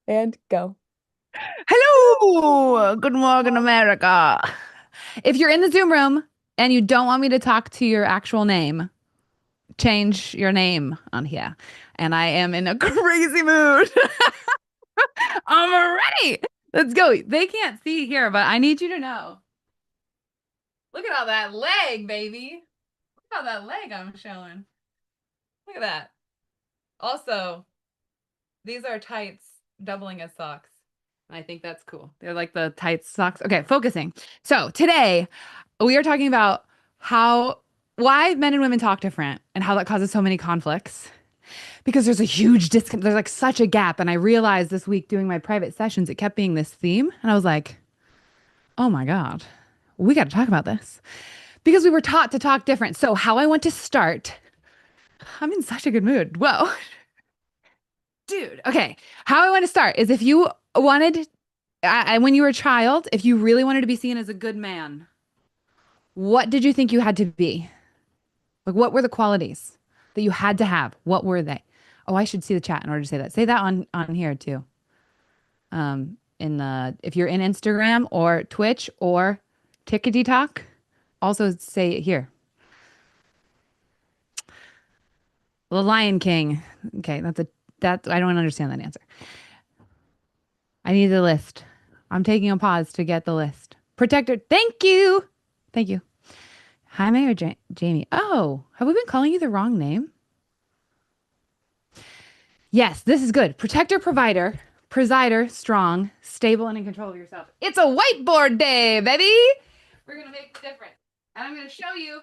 And go. Hello, good morning, America. If you're in the Zoom room and you don't want me to talk to your actual name, change your name on here. And I am in a crazy mood. I'm ready. Let's go. They can't see here, but I need you to know. Look at all that leg, baby. Look at all that leg I'm showing. Look at that. Also, these are tights doubling as socks. And I think that's cool. They're like the tight socks. Okay, focusing. So today we are talking about how why men and women talk different and how that causes so many conflicts. Because there's a huge disconnect. There's like such a gap. And I realized this week doing my private sessions, it kept being this theme. And I was like, oh my God, we got to talk about this. Because we were taught to talk different. So how I want to start, I'm in such a good mood. Whoa. Dude, okay. How I want to start is if you wanted, when you were a child, if you really wanted to be seen as a good man, what did you think you had to be? Like, what were the qualities that you had to have? What were they? Oh, I should see the chat in order to say that. Say that on here too. In the if you're in Instagram or Twitch or Tickety Talk, also say it here. The Lion King. Okay, that I don't understand that answer. I need the list. I'm taking a pause to get the list. Protector. Thank you. Thank you. Jaime or Jamie? Oh, have we been calling you the wrong name? Yes, this is good. Protector, provider, presider, strong, stable, and in control of yourself. It's a whiteboard day, baby. We're going to make it different. And I'm going to show you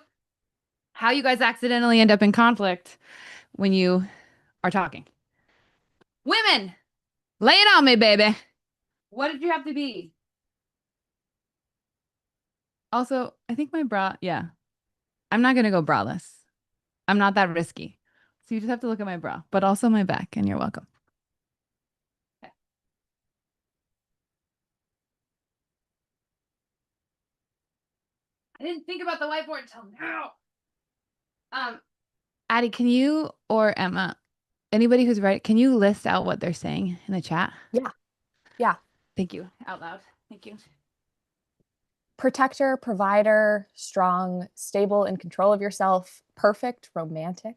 how you guys accidentally end up in conflict when you are talking. Women, lay it on me, baby. What did you have to be? Also, I think my bra, yeah, I'm not going to go braless. I'm not that risky. So you just have to look at my bra, but also my back, and you're welcome. Okay. I didn't think about the whiteboard until now. Um, Addie, can you or Emma, anybody who's right, can you list out what they're saying in the chat? Yeah. Yeah. Thank you. Out loud. Thank you. Protector, provider, strong, stable, in control of yourself, perfect, romantic.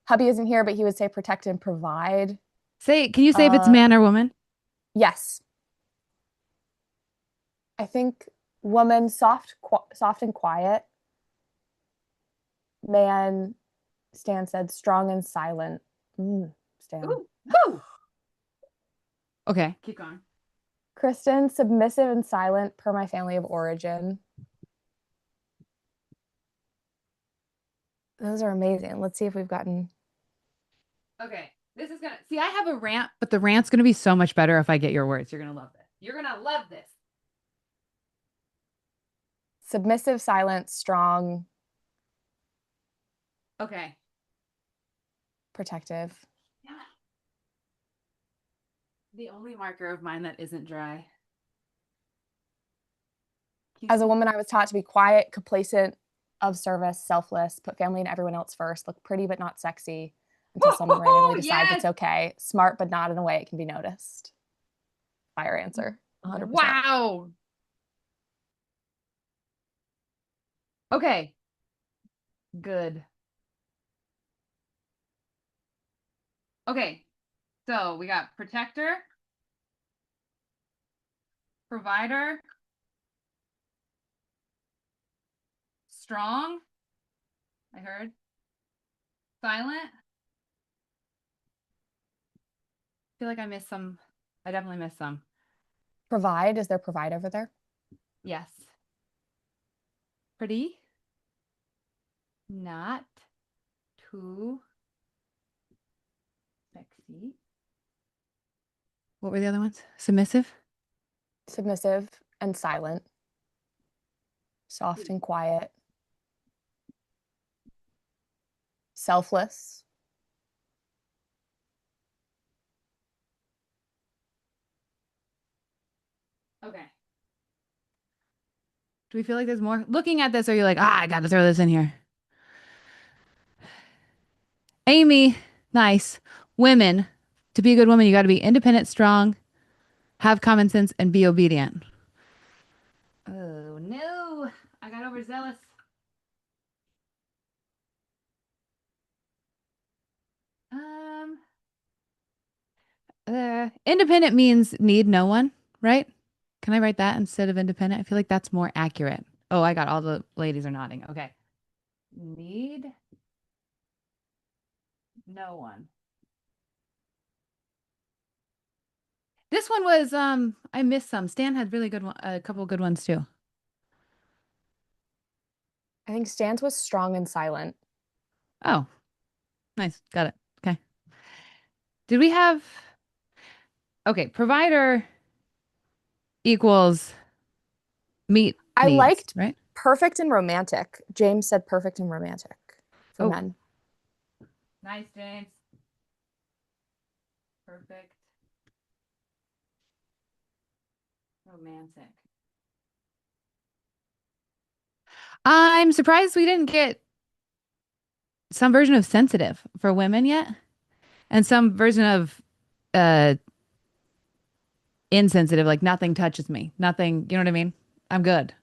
Hubby isn't here, but he would say protect and provide. Can you say if it's Uh, man or woman? yes. I think woman, soft and quiet. Man, Stan said strong and silent. Stan. Ooh, woo. Okay, keep going. Kristen, submissive and silent per my family of origin. Those are amazing. Let's see if we've gotten Okay, this is gonna see. I have a rant, but the rant's gonna be so much better if I get your words. You're gonna love this. You're gonna love this. submissive, silent, strong, Okay. protective. Yeah. The only marker of mine that isn't dry. Can you As a see? woman, I was taught to be quiet, complacent, of service, selfless, put family and everyone else first, look pretty but not sexy until someone randomly Woo-hoo-hoo! decides it's Yes. okay, smart but not in a way it can be noticed. Fire answer, 100%. Wow. Okay. Good. Okay. So we got protector, provider, strong. I heard. Silent. I feel like I missed some. I definitely missed some. Provide, is there provide over there? Yes. Pretty. Not too sexy. What were the other ones? Submissive. Submissive and silent, soft and quiet, selfless. Okay. Do we feel like there's more? Looking at this, are you like, ah, I gotta throw this in here? Amy, nice. Women, To be a good woman, you got to be independent, strong, have common sense, and be obedient. Oh no, I got overzealous. Um, Independent means need no one, right? Can I write that instead of independent? I feel like that's more accurate. Oh, I got all the ladies are nodding. Okay. Need no one. This one was I missed some. Stan had really good one, a couple of good ones too. I think Stan's was strong and silent. Oh, nice. Got it. Okay. Did we have okay, provider equals meet I needs, liked right? perfect and romantic. James said perfect and romantic for Oh, men. nice, James. Perfect. Romantic. I'm surprised we didn't get some version of sensitive for women yet, and some version of uh insensitive, like nothing touches me. Nothing, you know what I mean? I'm good.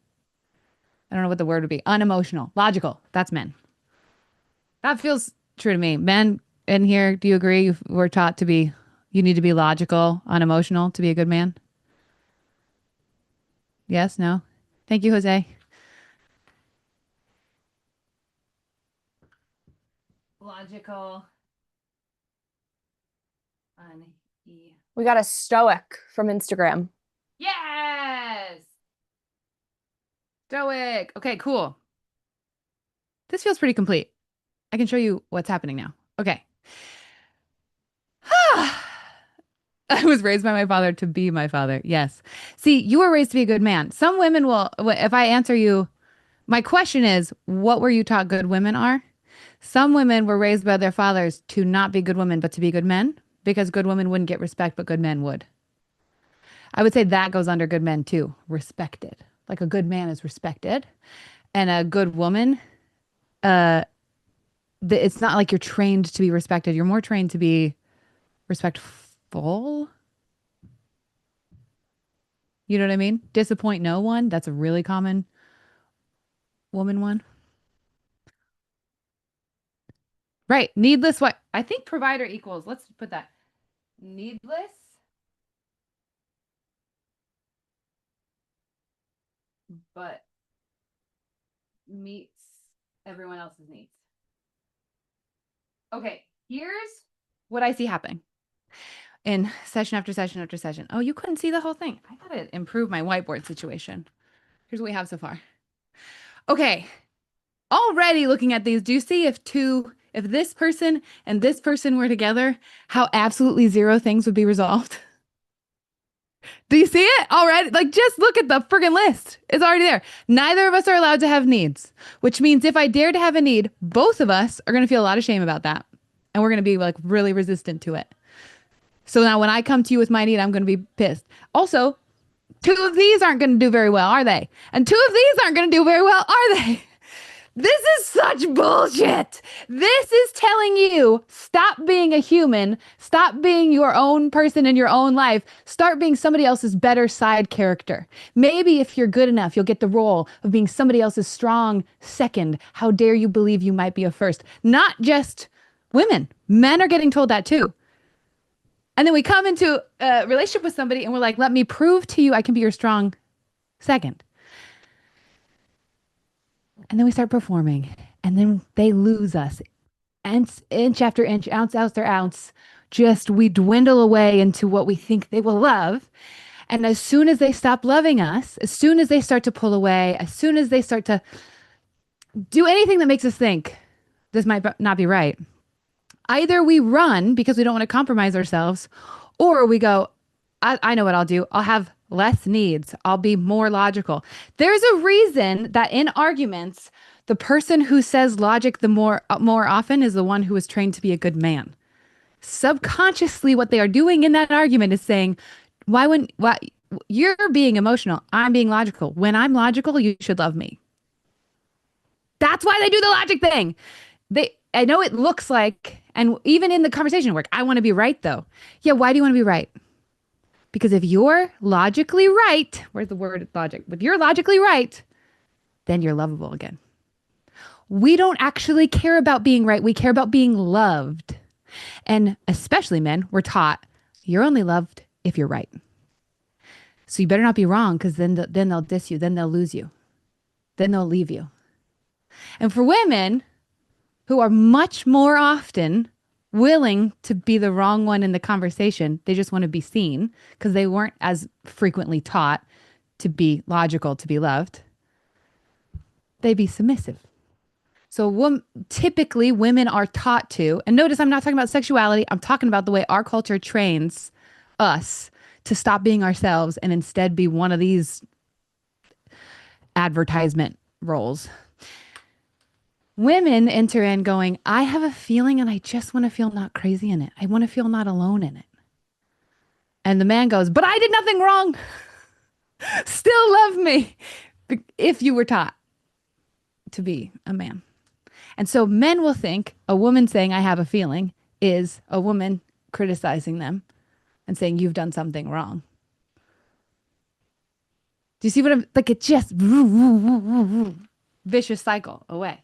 I don't know what the word would be. Unemotional. Logical. That's men. That feels true to me. Men in here, do you agree? We're taught to be, you need to be logical, unemotional to be a good man? Yes? No? Thank you, Jose. Logical. We got a stoic from Instagram. Yes! Stoic. Okay, cool. This feels pretty complete. I can show you what's happening now. Okay. I was raised by my father to be my father. Yes. See, you were raised to be a good man. Some women will, if I answer you, my question is, what were you taught good women are? Some women were raised by their fathers to not be good women, but to be good men because good women wouldn't get respect, but good men would. I would say that goes under good men too, respected. Like a good man is respected, and a good woman, uh, it's not like you're trained to be respected. You're more trained to be respectful. You know what I mean? Disappoint no one. That's a really common woman one. Right. Needless what? I think provider equals. Let's put that. Needless, but meets everyone else's needs. Okay. Here's what I see happening in session after session after session. Oh, you couldn't see the whole thing. I gotta improve my whiteboard situation. Here's what we have so far. Okay. Already looking at these, do you see if this person and this person were together, how absolutely zero things would be resolved? Do you see it already? Like, just look at the friggin' list. It's already there. Neither of us are allowed to have needs, which means if I dare to have a need, both of us are going to feel a lot of shame about that. And we're going to be like really resistant to it. So now when I come to you with my need, I'm going to be pissed. Also, two of these aren't going to do very well, are they? And two of these aren't going to do very well, are they? This is such bullshit. This is telling you stop being a human, stop being your own person in your own life, start being somebody else's better side character. Maybe if you're good enough, you'll get the role of being somebody else's strong second. How dare you believe you might be a first? Not just women, men are getting told that too. And then we come into a relationship with somebody and we're like, let me prove to you I can be your strong second. And then we start performing, and then they lose us. Inch after inch, ounce after ounce, just we dwindle away into what we think they will love. And as soon as they stop loving us, as soon as they start to pull away, as soon as they start to do anything that makes us think this might not be right, either we run because we don't want to compromise ourselves, or we go, I know what I'll do. I'll have less needs. I'll be more logical. There's a reason that in arguments, the person who says logic the more often is the one who is trained to be a good man. Subconsciously, what they are doing in that argument is saying, why you're being emotional. I'm being logical. When I'm logical, you should love me. That's why they do the logic thing. I know it looks like And even in the conversation at work, I want to be right though. Yeah, why do you want to be right? Because if you're logically right, where's the word logic? If you're logically right, then you're lovable again. We don't actually care about being right. We care about being loved. And especially men, we're taught you're only loved if you're right. So you better not be wrong because then they'll diss you. Then they'll lose you. Then they'll leave you. And for women who are much more often willing to be the wrong one in the conversation, they just want to be seen because they weren't as frequently taught to be logical, to be loved. They be submissive. So typically women are taught to, and notice I'm not talking about sexuality. I'm talking about the way our culture trains us to stop being ourselves and instead be one of these advertisement roles. Women enter in going, I have a feeling and I just want to feel not crazy in it. I want to feel not alone in it. And the man goes, but I did nothing wrong. Still love me. If you were taught to be a man. And so men will think a woman saying, I have a feeling is a woman criticizing them and saying, you've done something wrong. Do you see what I'm like? It just vicious cycle away.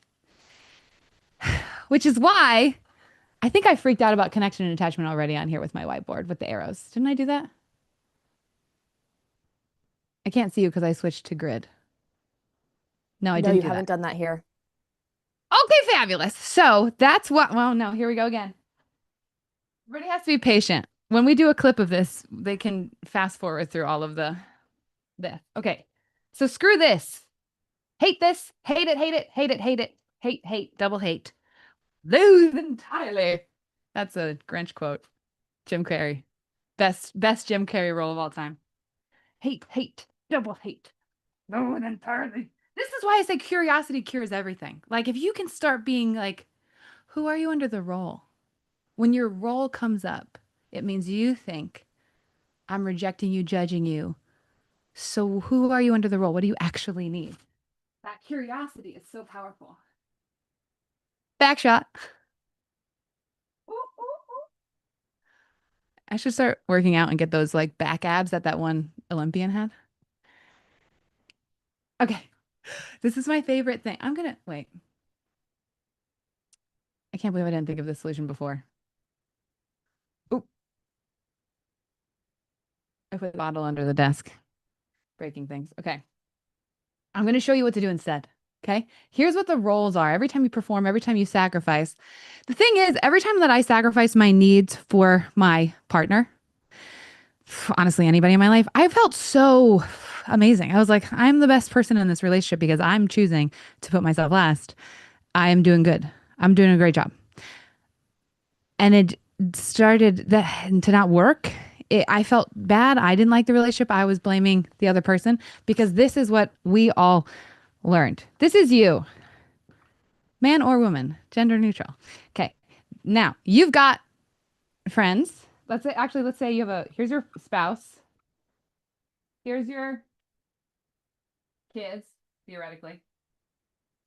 Which is why I think I freaked out about connection and attachment already on here with my whiteboard with the arrows. Didn't I do that? I can't see you because I switched to grid. No, I No, didn't you do that. haven't done that here. Okay, fabulous. So that's what, well, no, here we go again. Everybody has to be patient. When we do a clip of this, they can fast forward through all of this. Okay. So screw this. Hate this. Hate it, hate it, hate it, hate it. Hate, hate, double hate. Loathe entirely. That's a Grinch quote. Jim Carrey. Best Jim Carrey role of all time. Hate, hate, double hate. Loathe entirely. This is why I say curiosity cures everything. Like if you can start being like, who are you under the role? When your role comes up, it means you think, I'm rejecting you, judging you. So who are you under the role? What do you actually need? That curiosity is so powerful. Back shot. Ooh, ooh, ooh. I should start working out and get those like back abs that one Olympian had. Okay. This is my favorite thing. I'm gonna wait. I can't believe I didn't think of this solution before. Oop. I put the bottle under the desk. Breaking things. Okay. I'm going to show you what to do instead. Okay. Here's what the roles are. Every time you perform, every time you sacrifice. The thing is, every time that I sacrifice my needs for my partner, honestly, anybody in my life, I felt so amazing. I was like, I'm the best person in this relationship because I'm choosing to put myself last. I am doing good. I'm doing a great job. And it started to not work. I felt bad. I didn't like the relationship. I was blaming the other person because this is what we all learned. This is you, man or woman, gender neutral. Okay. Now you've got friends. Let's say you have here's your spouse. Here's your kids, theoretically.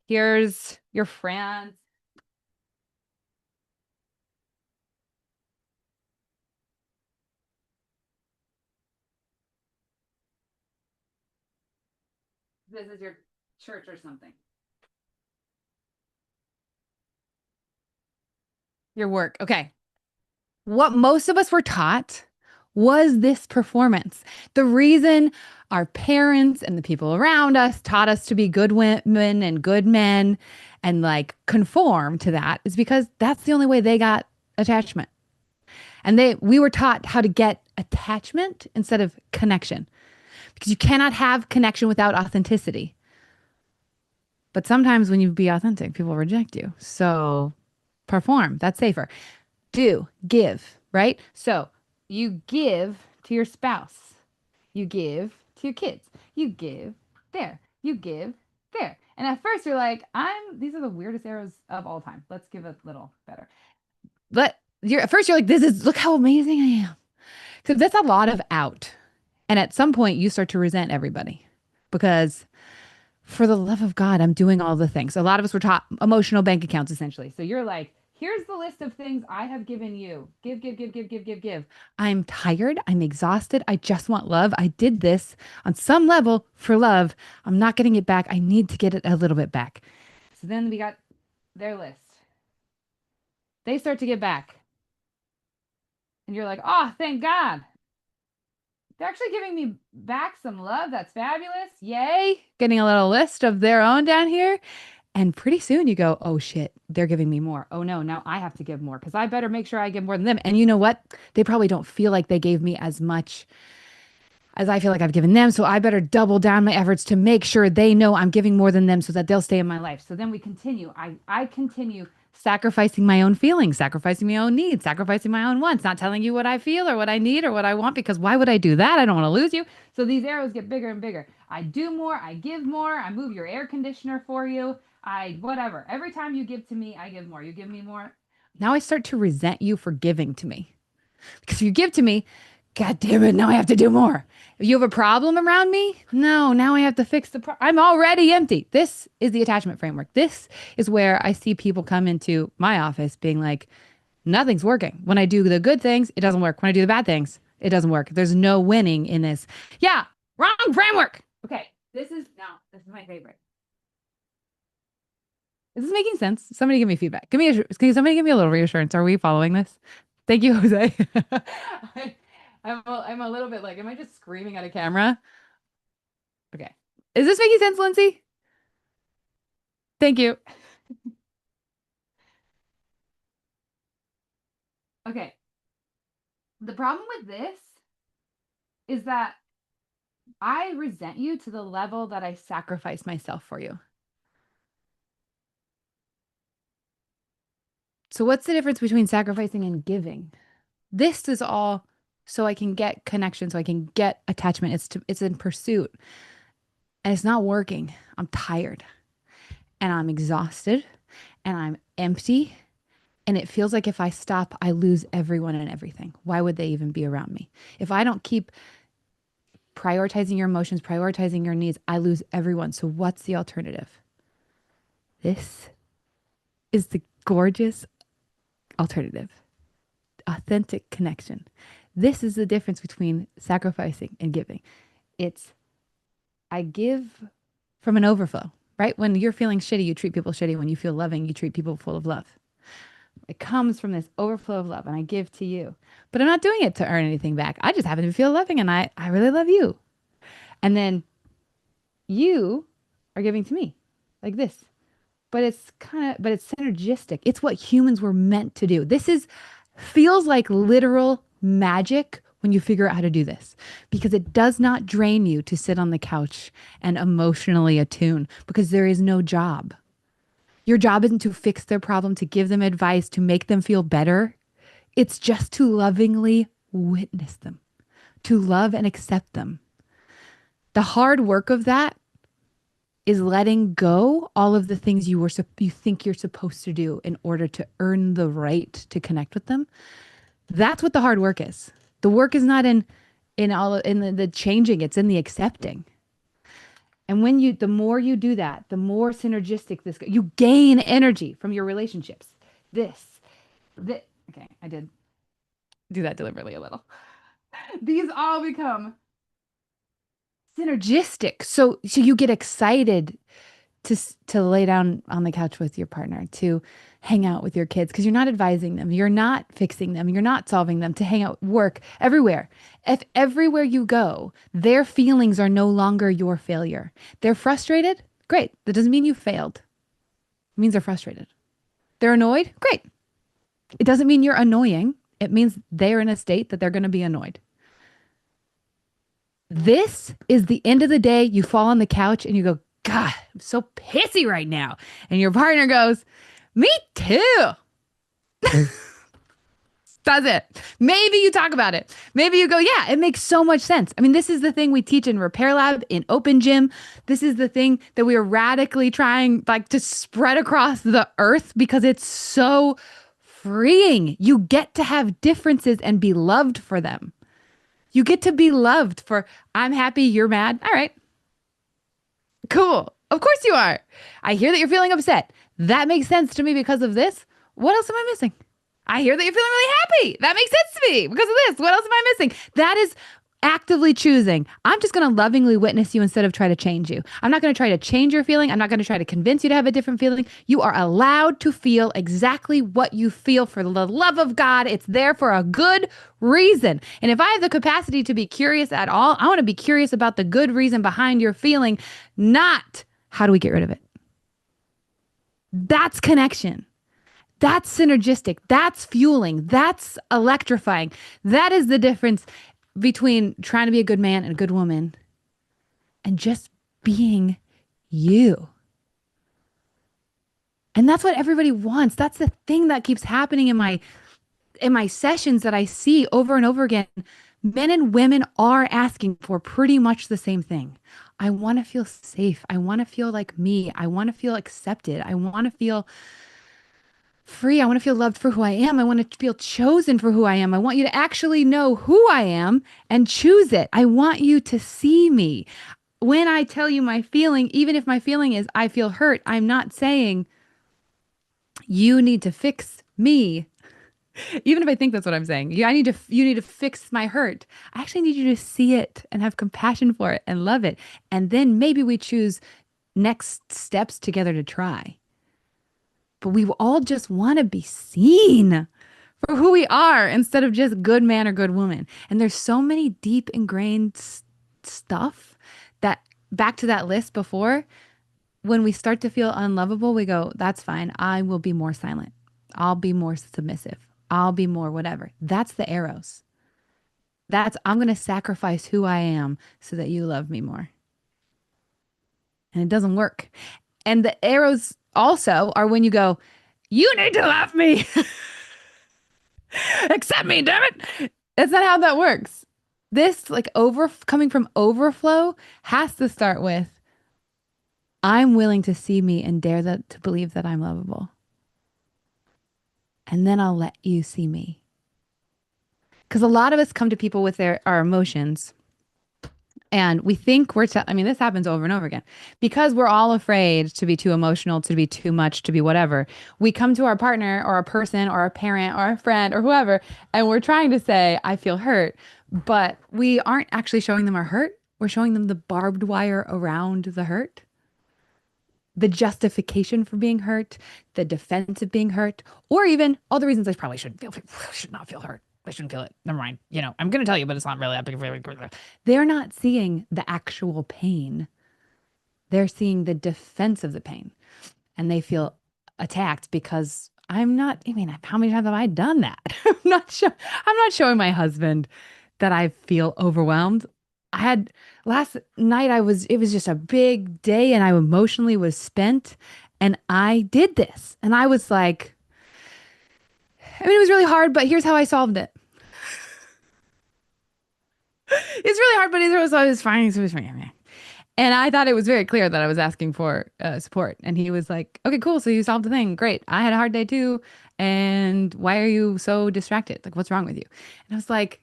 Here's your friends. This is your church or something. Your work. Okay. What most of us were taught was this performance. The reason our parents and the people around us taught us to be good women and good men and like conform to that is because that's the only way they got attachment. And we were taught how to get attachment instead of connection because you cannot have connection without authenticity. But sometimes when you be authentic, people reject you. So perform. That's safer. Do, give, right? So you give to your spouse. You give to your kids. You give there. You give there. And at first you're like, these are the weirdest arrows of all time. Let's give a little better. At first you're like, look how amazing I am. Because that's a lot of out. And at some point you start to resent everybody because for the love of God, I'm doing all the things. A lot of us were taught emotional bank accounts essentially. So you're like, Here's the list of things I have given you. Give. I'm tired. I'm exhausted. I just want love. I did this on some level for love. I'm not getting it back. I need to get it a little bit back. So then we got their list. They start to get back. And you're like, oh, thank God. They're actually giving me back some love. That's fabulous. Yay. Getting a little list of their own down here. And pretty soon you go, oh shit, they're giving me more. Oh no, now I have to give more because I better make sure I give more than them. And you know what? They probably don't feel like they gave me as much as I feel like I've given them. So I better double down my efforts to make sure they know I'm giving more than them so that they'll stay in my life. So then we continue. I continue sacrificing my own feelings, sacrificing my own needs, sacrificing my own wants, not telling you what I feel or what I need or what I want because why would I do that? I don't want to lose you. So these arrows get bigger and bigger. I do more, I give more, I move your air conditioner for you. I whatever. Every time you give to me, I give more. You give me more. Now I start to resent you for giving to me. Because if you give to me, God damn it, now I have to do more. If you have a problem around me, no, now I have to fix the problem. I'm already empty. This is the attachment framework. This is where I see people come into my office being like, nothing's working. When I do the good things, it doesn't work. When I do the bad things, it doesn't work. There's no winning in this. Yeah, wrong framework. Okay, this is my favorite. Is this making sense? Somebody give me feedback. Can somebody give me a little reassurance? Are we following this? Thank you, Jose. I'm a little bit like, am I just screaming at a camera? Okay. Is this making sense, Lindsay? Thank you. Okay. The problem with this is that I resent you to the level that I sacrifice myself for you. So what's the difference between sacrificing and giving? This is all so I can get connection, so I can get attachment. It's in pursuit. And it's not working. I'm tired and I'm exhausted and I'm empty. And it feels like if I stop, I lose everyone and everything. Why would they even be around me? If I don't keep prioritizing your emotions, prioritizing your needs, I lose everyone. So what's the alternative? This is the gorgeous alternative. Authentic connection. This is the difference between sacrificing and giving. It's I give from an overflow, right? When you're feeling shitty, you treat people shitty. When you feel loving, you treat people full of love. It comes from this overflow of love, and I give to you. But I'm not doing it to earn anything back. I just happen to feel loving, and I really love you. And then you are giving to me like this. But it's synergistic. It's what humans were meant to do. Feels like literal magic when you figure out how to do this because it does not drain you to sit on the couch and emotionally attune because there is no job. Your job isn't to fix their problem, to give them advice, to make them feel better. It's just to lovingly witness them, to love and accept them. The hard work of that is letting go all of the things you think you're supposed to do in order to earn the right to connect with them. That's what the hard work is. The work is not in the changing, it's in the accepting. And the more you do that, the more synergistic you gain energy from your relationships. Okay, I did do that deliberately a little. These all become synergistic. So you get excited to lay down on the couch with your partner, to hang out with your kids, because you're not advising them, you're not fixing them, you're not solving them, to hang out, work, everywhere. If everywhere you go, their feelings are no longer your failure. They're frustrated. Great. That doesn't mean you failed. It means they're frustrated. They're annoyed. Great. It doesn't mean you're annoying. It means they're in a state that they're going to be annoyed. This is the end of the day. You fall on the couch and you go, God, I'm so pissy right now. And your partner goes, me too. That's it. Maybe you talk about it. Maybe you go, yeah, it makes so much sense. I mean, this is the thing we teach in Repair Lab, in Open Gym. This is the thing that we are radically trying to spread across the earth because it's so freeing. You get to have differences and be loved for them. You get to be loved for, I'm happy, you're mad. All right. Cool. Of course you are. I hear that you're feeling upset. That makes sense to me because of this. What else am I missing? I hear that you're feeling really happy. That makes sense to me because of this. What else am I missing? That is actively choosing. I'm just going to lovingly witness you instead of try to change you. I'm not going to try to change your feeling. I'm not going to try to convince you to have a different feeling. You are allowed to feel exactly what you feel for the love of God. It's there for a good reason. And if I have the capacity to be curious at all, I want to be curious about the good reason behind your feeling, not how do we get rid of it. That's connection. That's synergistic. That's fueling. That's electrifying. That is the difference between trying to be a good man and a good woman and just being you. And that's what everybody wants. That's the thing that keeps happening in my sessions that I see over and over again. Men and women are asking for pretty much the same thing. I want to feel safe. I want to feel like me. I want to feel accepted. I want to feel free. I want to feel loved for who I am. I want to feel chosen for who I am. I want you to actually know who I am and choose it. I want you to see me. When I tell you my feeling, even if my feeling is I feel hurt, I'm not saying you need to fix me. Even if I think that's what I'm saying. You need to fix my hurt. I actually need you to see it and have compassion for it and love it. And then maybe we choose next steps together to try. But we all just want to be seen for who we are instead of just good man or good woman. And there's so many deep ingrained stuff that back to that list before, when we start to feel unlovable, we go, that's fine. I will be more silent. I'll be more submissive. I'll be more whatever. That's the arrows. I'm going to sacrifice who I am so that you love me more. And it doesn't work. And the arrows also are when you go, you need to love me. Accept me, damn it. That's not how that works. This like coming from overflow has to start with, I'm willing to see me and dare to believe that I'm lovable. And then I'll let you see me. Because a lot of us come to people with our emotions and we think I mean, this happens over and over again because we're all afraid to be too emotional, to be too much, to be whatever. We come to our partner or a person or a parent or a friend or whoever, and we're trying to say, I feel hurt, but we aren't actually showing them our hurt. We're showing them the barbed wire around the hurt, the justification for being hurt, the defense of being hurt, or even all the reasons I probably should not feel hurt. I shouldn't feel it. Never mind. I'm going to tell you, but it's not really that big of a. They're not seeing the actual pain. They're seeing the defense of the pain. And they feel attacked because I'm not, I mean, how many times have I done that? I'm not showing my husband that I feel overwhelmed. I had last night, it was just a big day and I emotionally was spent. And I did this. And I was like, I mean, it was really hard, but here's how I solved it. It's really hard, but it was fine. It was fine. And I thought it was very clear that I was asking for support. And he was like, okay, cool. So you solved the thing. Great. I had a hard day too. And why are you so distracted? Like, what's wrong with you? And I was like,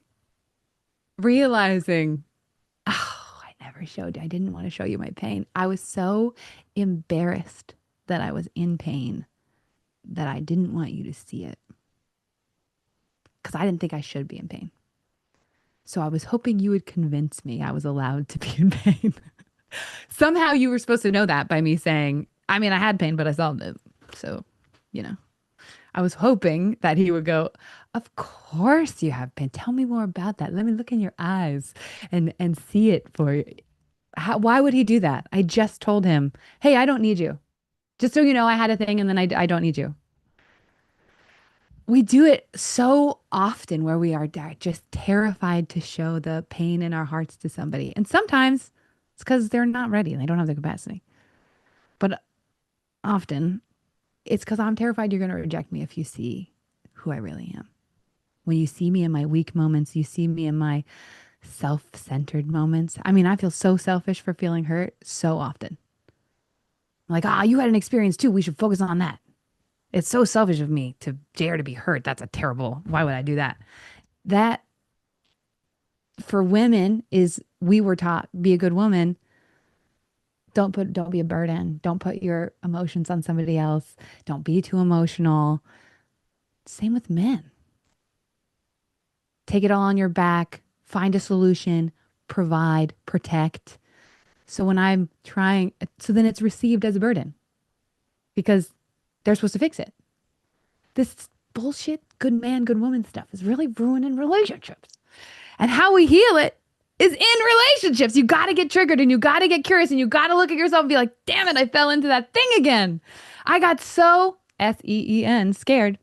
realizing, oh, I didn't want to show you my pain. I was so embarrassed that I was in pain that I didn't want you to see it because I didn't think I should be in pain. So I was hoping you would convince me I was allowed to be in pain. Somehow you were supposed to know that by me saying, I mean, I had pain, but I solved it. So, I was hoping that he would go, of course you have pain. Tell me more about that. Let me look in your eyes and see it for you. Why would he do that? I just told him, hey, I don't need you. Just so you know, I had a thing and then I don't need you. We do it so often where we are just terrified to show the pain in our hearts to somebody. And sometimes it's because they're not ready and they don't have the capacity. But often it's because I'm terrified you're going to reject me if you see who I really am. When you see me in my weak moments, you see me in my self-centered moments. I mean, I feel so selfish for feeling hurt so often. I'm like, you had an experience too. We should focus on that. It's so selfish of me to dare to be hurt. That's why would I do that? That for women is we were taught, be a good woman. Don't be a burden. Don't put your emotions on somebody else. Don't be too emotional. Same with men. Take it all on your back, find a solution, provide, protect. So when I'm trying, so then it's received as a burden because they're supposed to fix it. This bullshit good man, good woman stuff is really ruining relationships. And how we heal it is in relationships. You got to get triggered and you got to get curious and you got to look at yourself and be like, damn it, I fell into that thing again. I got so SEEN scared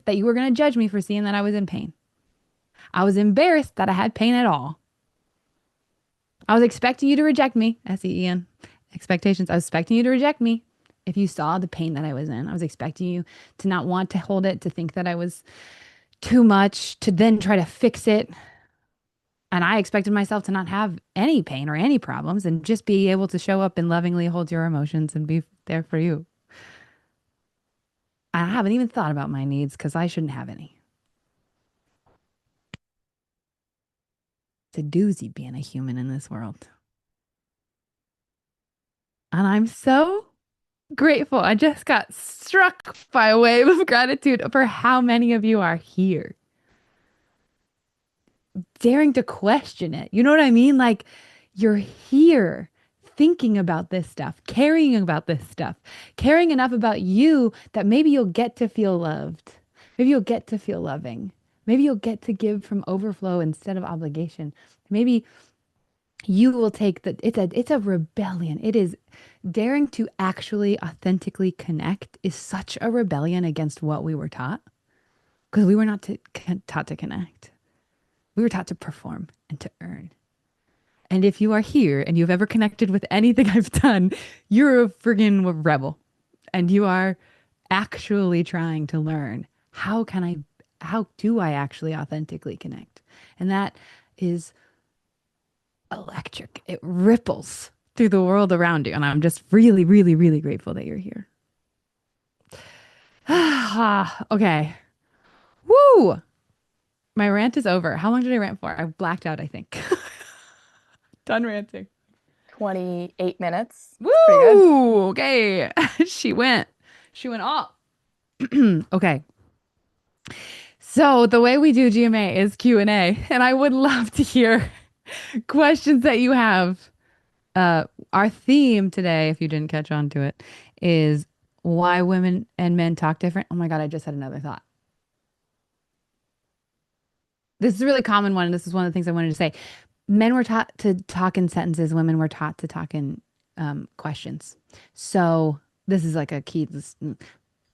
that you were going to judge me for seeing that I was in pain. I was embarrassed that I had pain at all. I was expecting you to reject me, SEEN, expectations. I was expecting you to reject me if you saw the pain that I was in. I was expecting you to not want to hold it, to think that I was too much, to then try to fix it. And I expected myself to not have any pain or any problems and just be able to show up and lovingly hold your emotions and be there for you. I haven't even thought about my needs because I shouldn't have any. It's a doozy being a human in this world. And I'm so grateful. I just got struck by a wave of gratitude for how many of you are here, daring to question it. You know what I mean? Like you're here thinking about this stuff, caring about this stuff, caring enough about you that maybe you'll get to feel loved. Maybe you'll get to feel loving. Maybe you'll get to give from overflow instead of obligation. Maybe you will take it's a rebellion. It is daring to actually authentically connect is such a rebellion against what we were taught because we were not taught to connect. We were taught to perform and to earn. And if you are here and you've ever connected with anything I've done, you're a friggin' rebel. And you are actually trying to learn how do I actually authentically connect? And that is electric. It ripples through the world around you. And I'm just really, really, really grateful that you're here. Okay. Woo! My rant is over. How long did I rant for? I blacked out, I think. Done ranting. 28 minutes. Woo! Pretty good. Okay. She went all. Okay. So the way we do GMA is Q&A, and I would love to hear questions that you have. Our theme today, if you didn't catch on to it, is why women and men talk different. Oh my God, I just had another thought. This is a really common one, and this is one of the things I wanted to say. Men were taught to talk in sentences, women were taught to talk in questions. So this is like a key.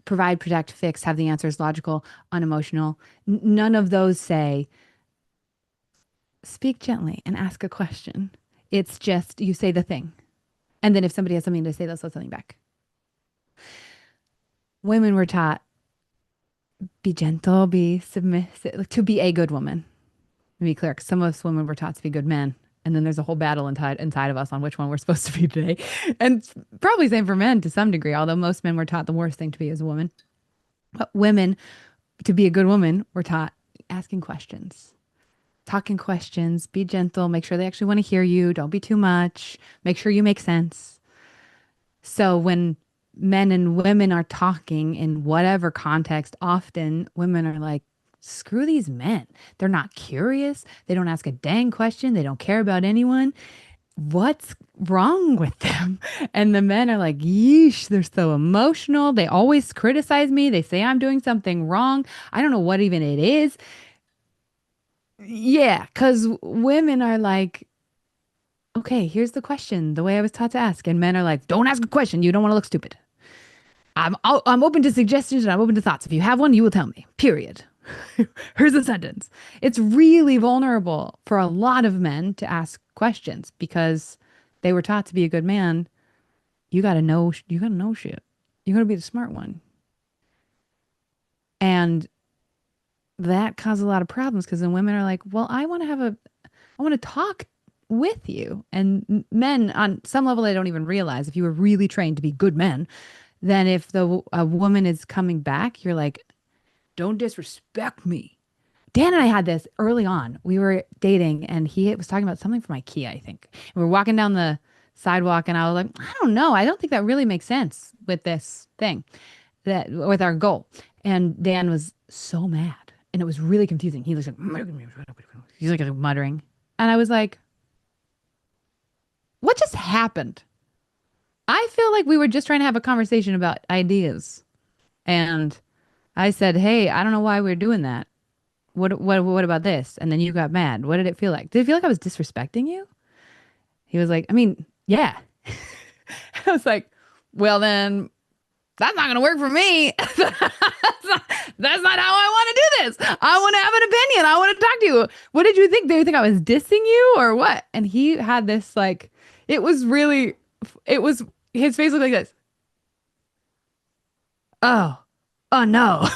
Provide, protect, fix, have the answers, logical, unemotional. None of those say, speak gently and ask a question. It's just you say the thing. And then if somebody has something to say, they'll say something back. Women were taught, be gentle, be submissive, to be a good woman. To be clear, 'cause some of us women were taught to be good men. And then there's a whole battle inside of us on which one we're supposed to be today. And probably same for men to some degree, although most men were taught the worst thing to be as a woman. But women, to be a good woman, were taught asking questions, talking questions, be gentle, make sure they actually want to hear you. Don't be too much. Make sure you make sense. So when men and women are talking in whatever context, often women are like, screw these men. They're not curious. They don't ask a dang question. They don't care about anyone. What's wrong with them? And the men are like, yeesh, they're so emotional. They always criticize me. They say I'm doing something wrong. I don't know what even it is. Yeah, because women are like, okay, here's the question, the way I was taught to ask. And men are like, don't ask a question. You don't want to look stupid. I'm open to suggestions and I'm open to thoughts. If you have one, you will tell me. Period. Here's a sentence. It's really vulnerable for a lot of men to ask questions because they were taught to be a good man. You got to know shit. You got to be the smart one. And that caused a lot of problems because then women are like, well, I want to talk with you. And men on some level, they don't even realize if you were really trained to be good men, then if a woman is coming back, you're like, don't disrespect me. Dan and I had this early on. We were dating and he was talking about something from IKEA, I think. And we were walking down the sidewalk and I was like, I don't know. I don't think that really makes sense with this thing, that with our goal. And Dan was so mad. And it was really confusing. He was like, he's like muttering. And I was like, what just happened? I feel like we were just trying to have a conversation about ideas. And I said, hey, I don't know why we're doing that. What about this? And then you got mad. What did it feel like? Did it feel like I was disrespecting you? He was like, I mean, yeah. I was like, well, then that's not going to work for me. That's not how I want to do this. I want to have an opinion. I want to talk to you. What did you think? Do you think I was dissing you or what? And he had this like, it was really, it was, his face looked like this. Oh, oh no.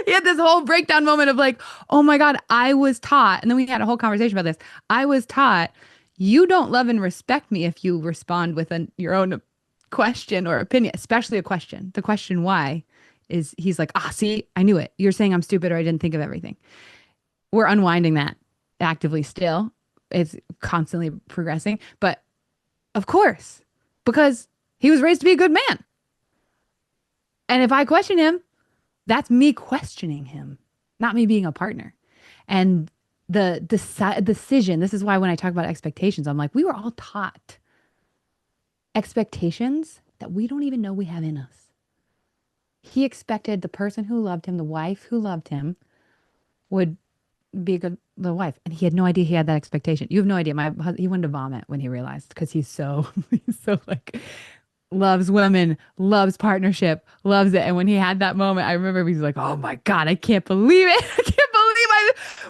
He had this whole breakdown moment of like, oh my God, I was taught. And then we had a whole conversation about this. I was taught you don't love and respect me if you respond with your own question or opinion, especially a question. The question why is he's like, ah, see, I knew it. You're saying I'm stupid or I didn't think of everything. We're unwinding that actively still. It's constantly progressing. But of course, because he was raised to be a good man. And if I question him, that's me questioning him, not me being a partner. And the decision, this is why when I talk about expectations, I'm like, we were all taught expectations that we don't even know we have in us. He expected the person who loved him, the wife who loved him, would be a good the wife, and he had no idea he had that expectation. You have no idea. He wanted to vomit when he realized because he's so he's so like loves women, loves partnership, loves it. And when he had that moment, I remember he was like, "Oh my God, I can't believe it! I can't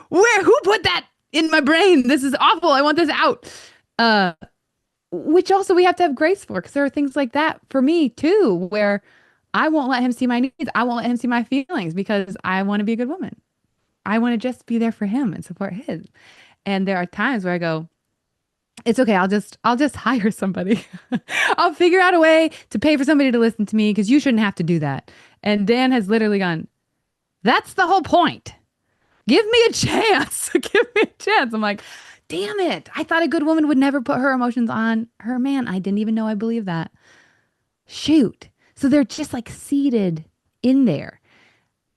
believe who put that in my brain? This is awful. I want this out." Uh, which also we have to have grace for because there are things like that for me too, where I won't let him see my needs. I won't let him see my feelings because I want to be a good woman. I want to just be there for him and support his. And there are times where I go, it's okay. I'll just hire somebody. I'll figure out a way to pay for somebody to listen to me because you shouldn't have to do that. And Dan has literally gone, that's the whole point. Give me a chance. Give me a chance. I'm like, damn it. I thought a good woman would never put her emotions on her man. I didn't even know I believed that. Shoot. So they're just like seated in there.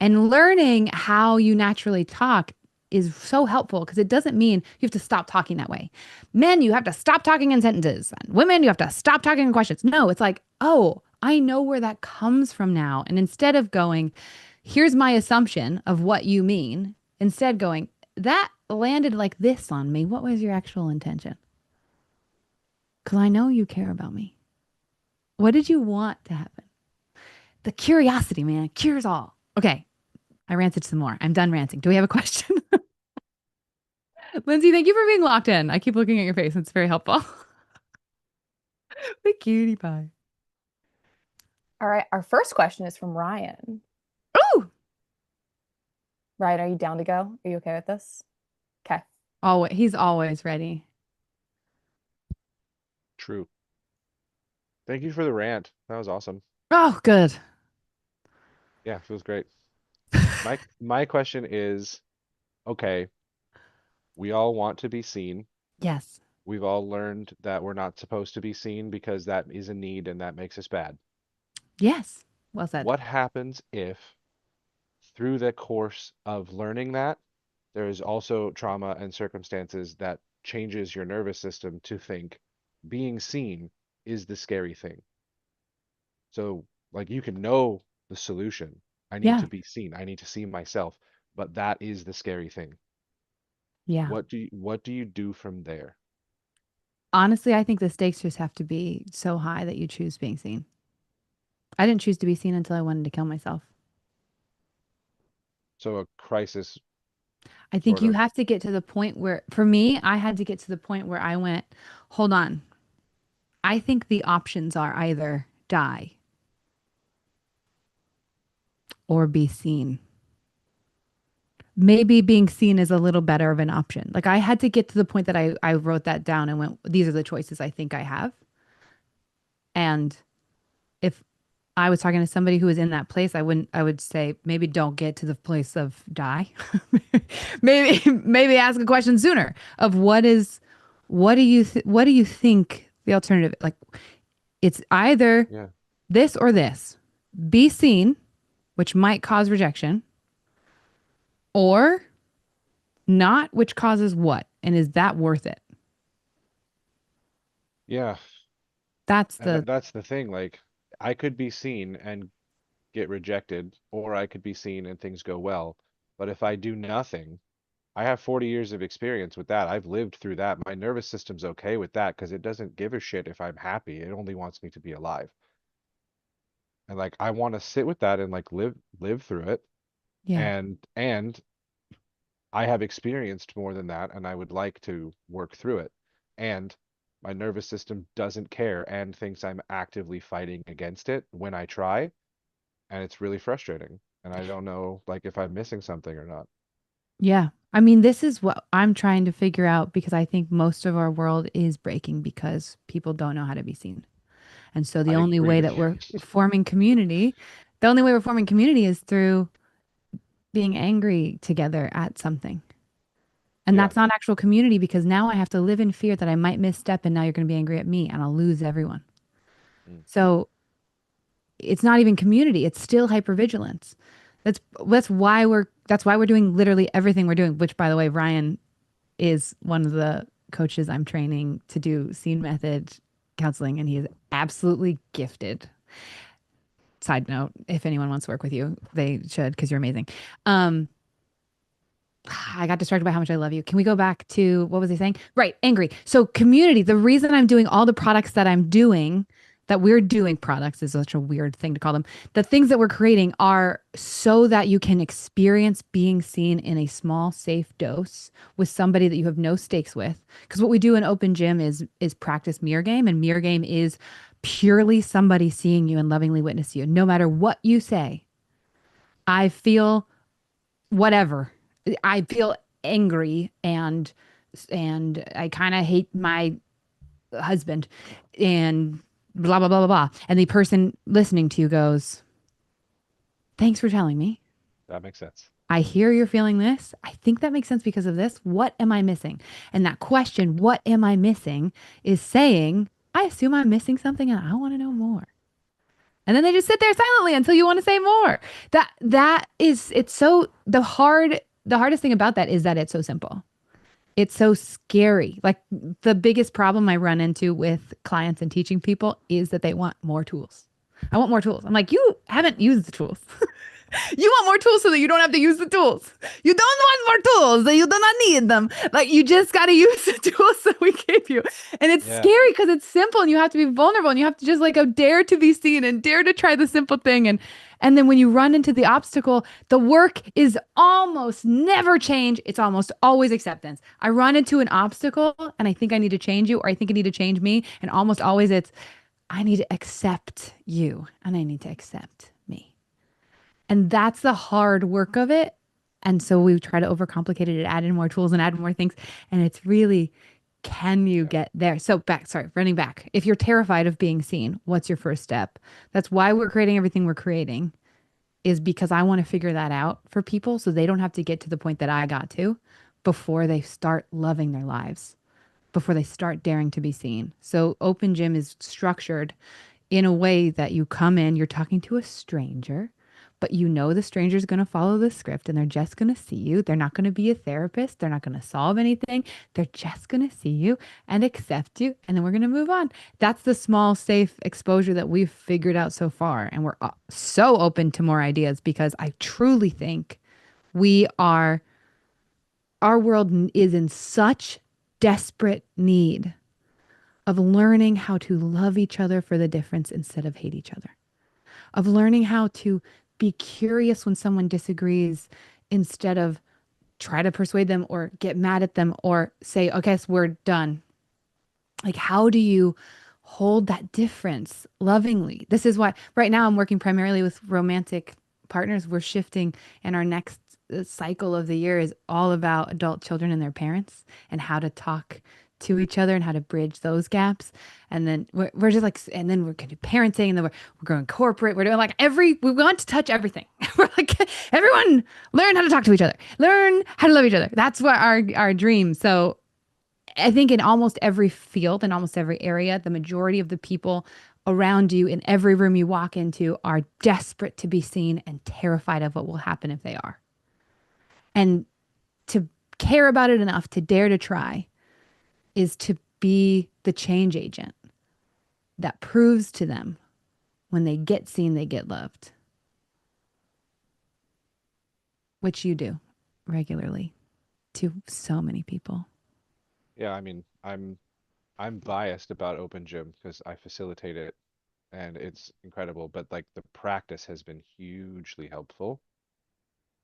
And learning how you naturally talk is so helpful because it doesn't mean you have to stop talking that way. Men, you have to stop talking in sentences. And women, you have to stop talking in questions. No, it's like, oh, I know where that comes from now. And instead of going, here's my assumption of what you mean, instead going, that landed like this on me. What was your actual intention? Because I know you care about me. What did you want to happen? The curiosity, man, cures all. Okay, I ranted some more. I'm done ranting. Do we have a question? Lindsay, thank you for being locked in. I keep looking at your face. It's very helpful. The cutie pie. All right. Our first question is from Ryan. Oh, Ryan, are you down to go? Are you okay with this? Okay. he's always ready. True. Thank you for the rant. That was awesome. Oh, good. Yeah, feels great. My question is, okay, we all want to be seen. Yes. We've all learned that we're not supposed to be seen because that is a need and that makes us bad. Yes. Well said. What happens if through the course of learning that there is also trauma and circumstances that changes your nervous system to think being seen is the scary thing? So, like, you can know the solution. I need Yeah. to be seen. I need to see myself. But that is the scary thing. Yeah. What do you do from there? Honestly, I think the stakes just have to be so high that you choose being seen. I didn't choose to be seen until I wanted to kill myself. So a crisis I think sort you of. have to get to the point where, for me, I had to get to the point where I went, hold on. I think the options are either die or be seen. Maybe being seen is a little better of an option. Like I had to get to the point that I wrote that down and went, these are the choices I think I have. And if I was talking to somebody who was in that place, I would say, maybe don't get to the place of die. Maybe ask a question sooner of what do you think the alternative, like it's either Yeah. this or this. Be seen which might cause rejection, or not, which causes what? And is that worth it? Yeah. That's And the, that's the thing. Like, I could be seen and get rejected, or I could be seen and things go well. But if I do nothing, I have 40 years of experience with that. I've lived through that. My nervous system's okay with that because it doesn't give a shit if I'm happy. It only wants me to be alive. And like I want to sit with that and like live through it. yeah. And I have experienced more than that and I would like to work through it. And my nervous system doesn't care and thinks I'm actively fighting against it when I try, and it's really frustrating. And I don't know like if I'm missing something or not. Yeah. I mean, this is what I'm trying to figure out because I think most of our world is breaking because people don't know how to be seen. And so the I only agree way with that you. we're forming community, the only way we're forming community is through being angry together at something. And Yeah. that's not actual community because now I have to live in fear that I might misstep and now you're going to be angry at me and I'll lose everyone. Mm. So it's not even community, it's still hypervigilance. That's why we're doing literally everything we're doing, which by the way, Ryan is one of the coaches I'm training to do scene method counseling and he is absolutely gifted. Side note, if anyone wants to work with you, they should because you're amazing. Um, I got distracted by how much I love you. Can we go back to what was I saying? Right, angry. So community, the reason I'm doing all the products that I'm doing, that we're doing products is such a weird thing to call them. The things that we're creating are so that you can experience being seen in a small, safe dose with somebody that you have no stakes with. Because what we do in open gym is practice mirror game, and mirror game is purely somebody seeing you and lovingly witness you. No matter what you say, I feel whatever. I feel angry and I kind of hate my husband and blah blah blah blah blah. And the person listening to you goes, "Thanks for telling me. That makes sense. I hear you're feeling this. I think that makes sense because of this. What am I missing?" And that question, "What am I missing?" is saying, "I assume I'm missing something and I want to know more." And then they just sit there silently until you want to say more. That is it's so the hardest thing about that is that it's so simple. It's so scary. Like the biggest problem I run into with clients and teaching people is that they want more tools. I want more tools. I'm like, you haven't used the tools. You want more tools so that you don't have to use the tools. You don't want more tools that you do not need them. Like you just got to use the tools that we gave you. And it's Yeah. scary because it's simple and you have to be vulnerable and you have to just like go dare to be seen and dare to try the simple thing. And then when you run into the obstacle, the work is almost never change. It's almost always acceptance. I run into an obstacle and I think I need to change you or I think I need to change me. And almost always it's, I need to accept you and I need to accept me. And that's the hard work of it. And so we try to overcomplicate it and add in more tools and add more things. And it's really, can you Yeah. get there? So running back. If you're terrified of being seen, what's your first step? That's why we're creating everything we're creating, is because I want to figure that out for people so they don't have to get to the point that I got to before they start loving their lives, before they start daring to be seen. So open gym is structured in a way that you come in, you're talking to a stranger, but you know the stranger's going to follow the script and they're just going to see you. They're not going to be a therapist. They're not going to solve anything. They're just going to see you and accept you. And then we're going to move on. That's the small, safe exposure that we've figured out so far. And we're so open to more ideas because I truly think we are, our world is in such desperate need of learning how to love each other for the difference instead of hate each other, of learning how to be curious when someone disagrees instead of try to persuade them or get mad at them or say, okay, so we're done. Like, how do you hold that difference lovingly? This is why right now I'm working primarily with romantic partners. We're shifting, and our next cycle of the year is all about adult children and their parents and how to talk to each other and how to bridge those gaps. And then we're just like, and then we're going to do parenting, and then we're going corporate. We're doing like we want to touch everything. We're like, everyone learn how to talk to each other, learn how to love each other. That's what our dream. So I think in almost every field, in almost every area, the majority of the people around you in every room you walk into are desperate to be seen and terrified of what will happen if they are. And to care about it enough to dare to try is to be the change agent that proves to them when they get seen, they get loved, which you do regularly to so many people. Yeah, I mean, I'm biased about Open Gym because I facilitate it and it's incredible, but like the practice has been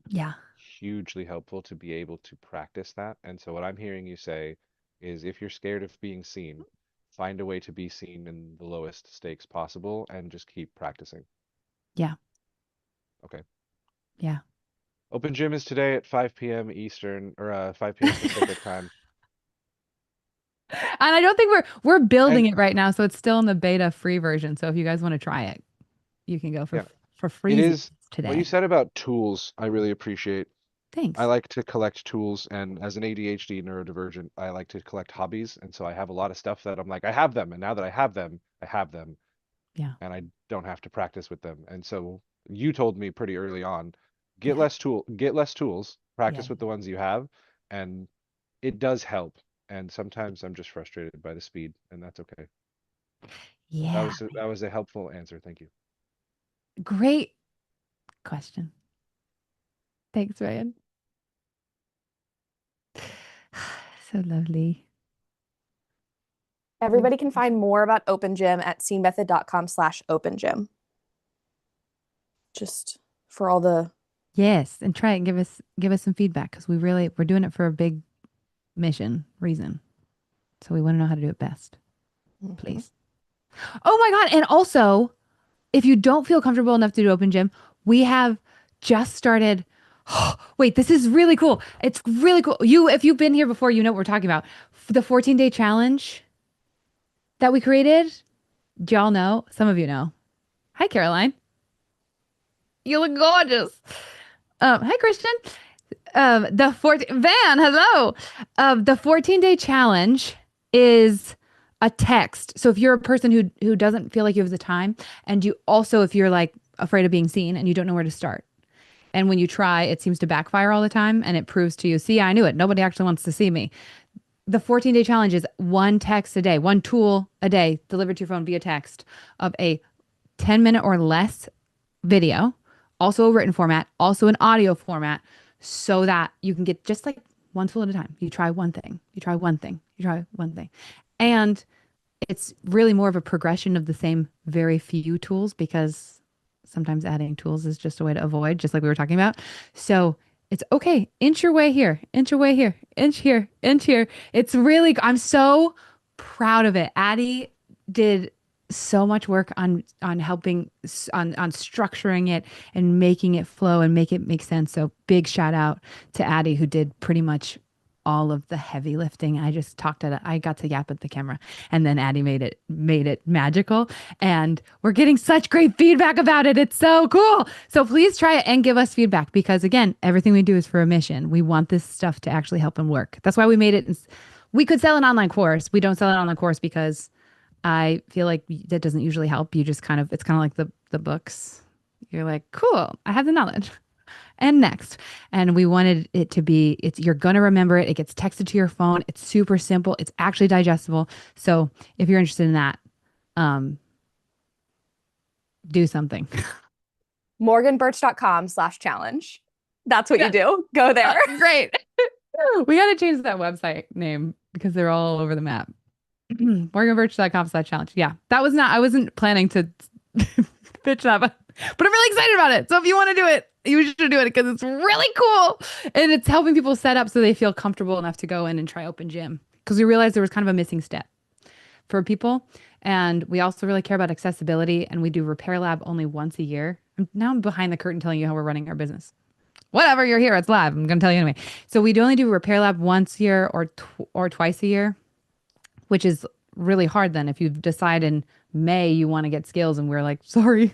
Yeah. hugely helpful to be able to practice that. And so what I'm hearing you say is if you're scared of being seen, find a way to be seen in the lowest stakes possible and just keep practicing. Yeah. Okay. Yeah. Open Gym is today at 5 p.m. Eastern or 5 p.m. Pacific time. And I don't think we're building And it right now, so it's still in the beta free version. So if you guys want to try it, you can go yeah, for it freezy is what you today. said about tools, I really appreciate. I Thanks. like to collect tools, and as an ADHD neurodivergent, I like to collect hobbies, and so I have a lot of stuff that I'm like, I have them, and now that I have them, Yeah. and I don't have to practice with them. And so you told me pretty early on, Yeah. get less tools, Yeah. practice with the ones you have, and it does help. And sometimes I'm just frustrated by the speed, and that's okay. So Yeah. that was a helpful answer. Thank you. Great question. Thanks, Ryan. So lovely. Everybody can find more about Open Gym at scenemethod.com/opengym. Just for all the Yes, and try it and give us some feedback because we're doing it for a big mission reason. So we want to know how to do it best. Mhm. Please. Oh my God. And also, if you don't feel comfortable enough to do Open Gym, we have just started. Wait, this is really cool. It's really cool. If you've been here before, you know what we're talking about. The 14-day challenge that we created. Do y'all know? Some of you know. Hi, Caroline. You look gorgeous. Hi, Christian. Van, hello. The 14-day challenge is a text. So if you're a person who doesn't feel like you have the time, and you also if you're like afraid of being seen and you don't know where to start, and when you try, it seems to backfire all the time, and it proves to you, see, I knew it. Nobody actually wants to see me. The 14-day challenge is one text a day, one tool a day delivered to your phone via text of a 10-minute or less video, also a written format, also an audio format, so that you can get just like one tool at a time. You try one thing, you try one thing, you try one thing. And it's really more of a progression of the same very few tools because sometimes adding tools is just a way to avoid, just like we were talking about. So it's okay. Inch your way here, inch your way here, inch here, inch here. It's really, I'm so proud of it. Addie did so much work on helping on structuring it and making it flow and make it make sense. So big shout out to Addie who did pretty much all of the heavy lifting. I just I got to yap at the camera, and then Addie made it magical. And we're getting such great feedback about it. It's so cool. So please try it and give us feedback because again, everything we do is for a mission. We want this stuff to actually help and work. That's why we made it. We could sell an online course. We don't sell an online course because I feel like that doesn't usually help. You just it's kind of like the books. You're like, cool, I have the knowledge. And next. And we wanted it to be, you're gonna remember it. It gets texted to your phone. It's super simple. It's actually digestible. So if you're interested in that, um, do something. morganbirch.com/challenge. That's what you Yeah. do. Go there. Great. We got to change that website name because they're all over the map. morganbirch.com/challenge. Yeah. I wasn't planning to pitch that, but I'm really excited about it. So if you want to do it, you should do it because it's really cool. And it's helping people set up so they feel comfortable enough to go in and try Open Gym. Because we realized there was kind of a missing step for people. And we also really care about accessibility. And we do Repair Lab only once a year. Now I'm behind the curtain telling you how we're running our business. Whatever, you're here. It's live. I'm going to tell you anyway. So we only do Repair Lab once a year or twice a year, which is really hard then if you decide in May you want to get skills and we're like, sorry,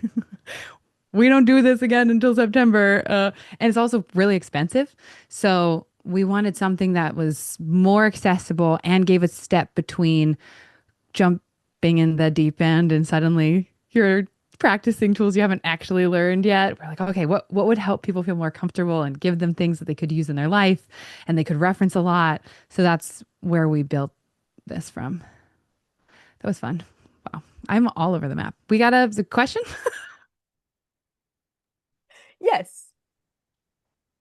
we don't do this again until September. And it's also really expensive. So we wanted something that was more accessible and gave a step between jumping jumping in the deep end and suddenly you're practicing tools you haven't actually learned yet. We're like, okay, what would help people feel more comfortable and give them things that they could use in their life and they could reference a lot. So that's where we built this from. That was fun. Wow. I'm all over the map. We got a question? Yes.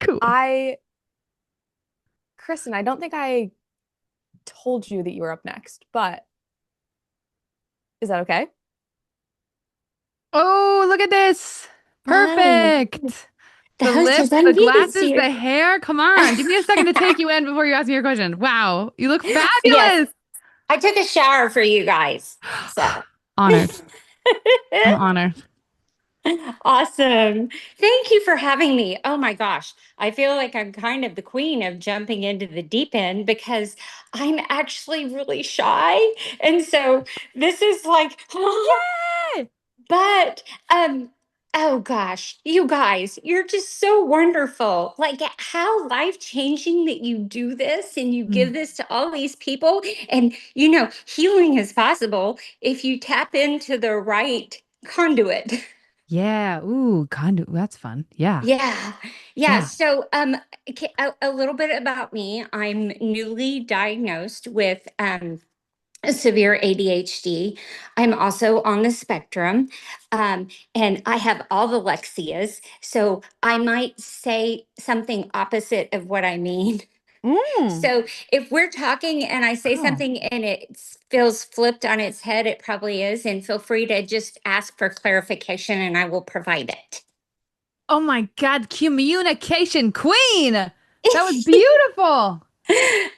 Cool. Kristen, I don't think I told you that you were up next, but is that okay? Oh, look at this. Oh, Perfect. the The host has lips, the unmuted glasses, you. the hair. Come on. Give me a second to take you in before you ask me your question. Wow. You look Yes, fabulous. I took a shower for you guys. So Honored. I'm honored. awesome. Thank you for having me. Oh my gosh. I feel like I'm kind of the queen of jumping into the deep end because I'm actually really shy. And so this is like, Yay! but oh gosh, you guys, you're just so wonderful. Like how life-changing that you do this and you Mm. give this to all these people. And you know, healing is possible if you tap into the right conduit. Yeah. Ooh, conduit. That's fun. Yeah. Yeah. Yeah. Yeah. So a little bit about me. I'm newly diagnosed with severe ADHD. I'm also on the spectrum, and I have all the Lexias. So I might say something opposite of what I mean. Mm. So if we're talking and I say Wow. something and it feels flipped on its head, it probably is. And feel free to just ask for clarification and I will provide it. Oh my God. Communication queen. That was beautiful.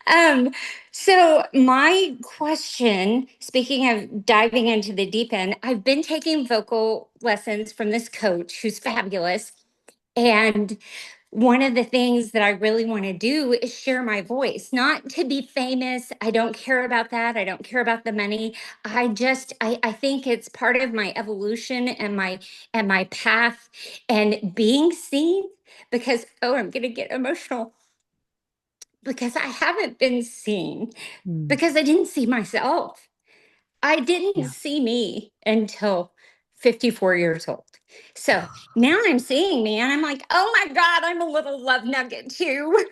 um, so my question, speaking of diving into the deep end, I've been taking vocal lessons from this coach who's fabulous. And one of the things that I really want to do is share my voice, not to be famous. I don't care about that. I don't care about the money. I think it's part of my evolution and my path and being seen because, oh, I'm going to get emotional because I haven't been seen Mm. because I didn't see myself. I didn't Yeah. see me until 54 years old. So now I'm seeing me and I'm like, oh my God, I'm a little love nugget too.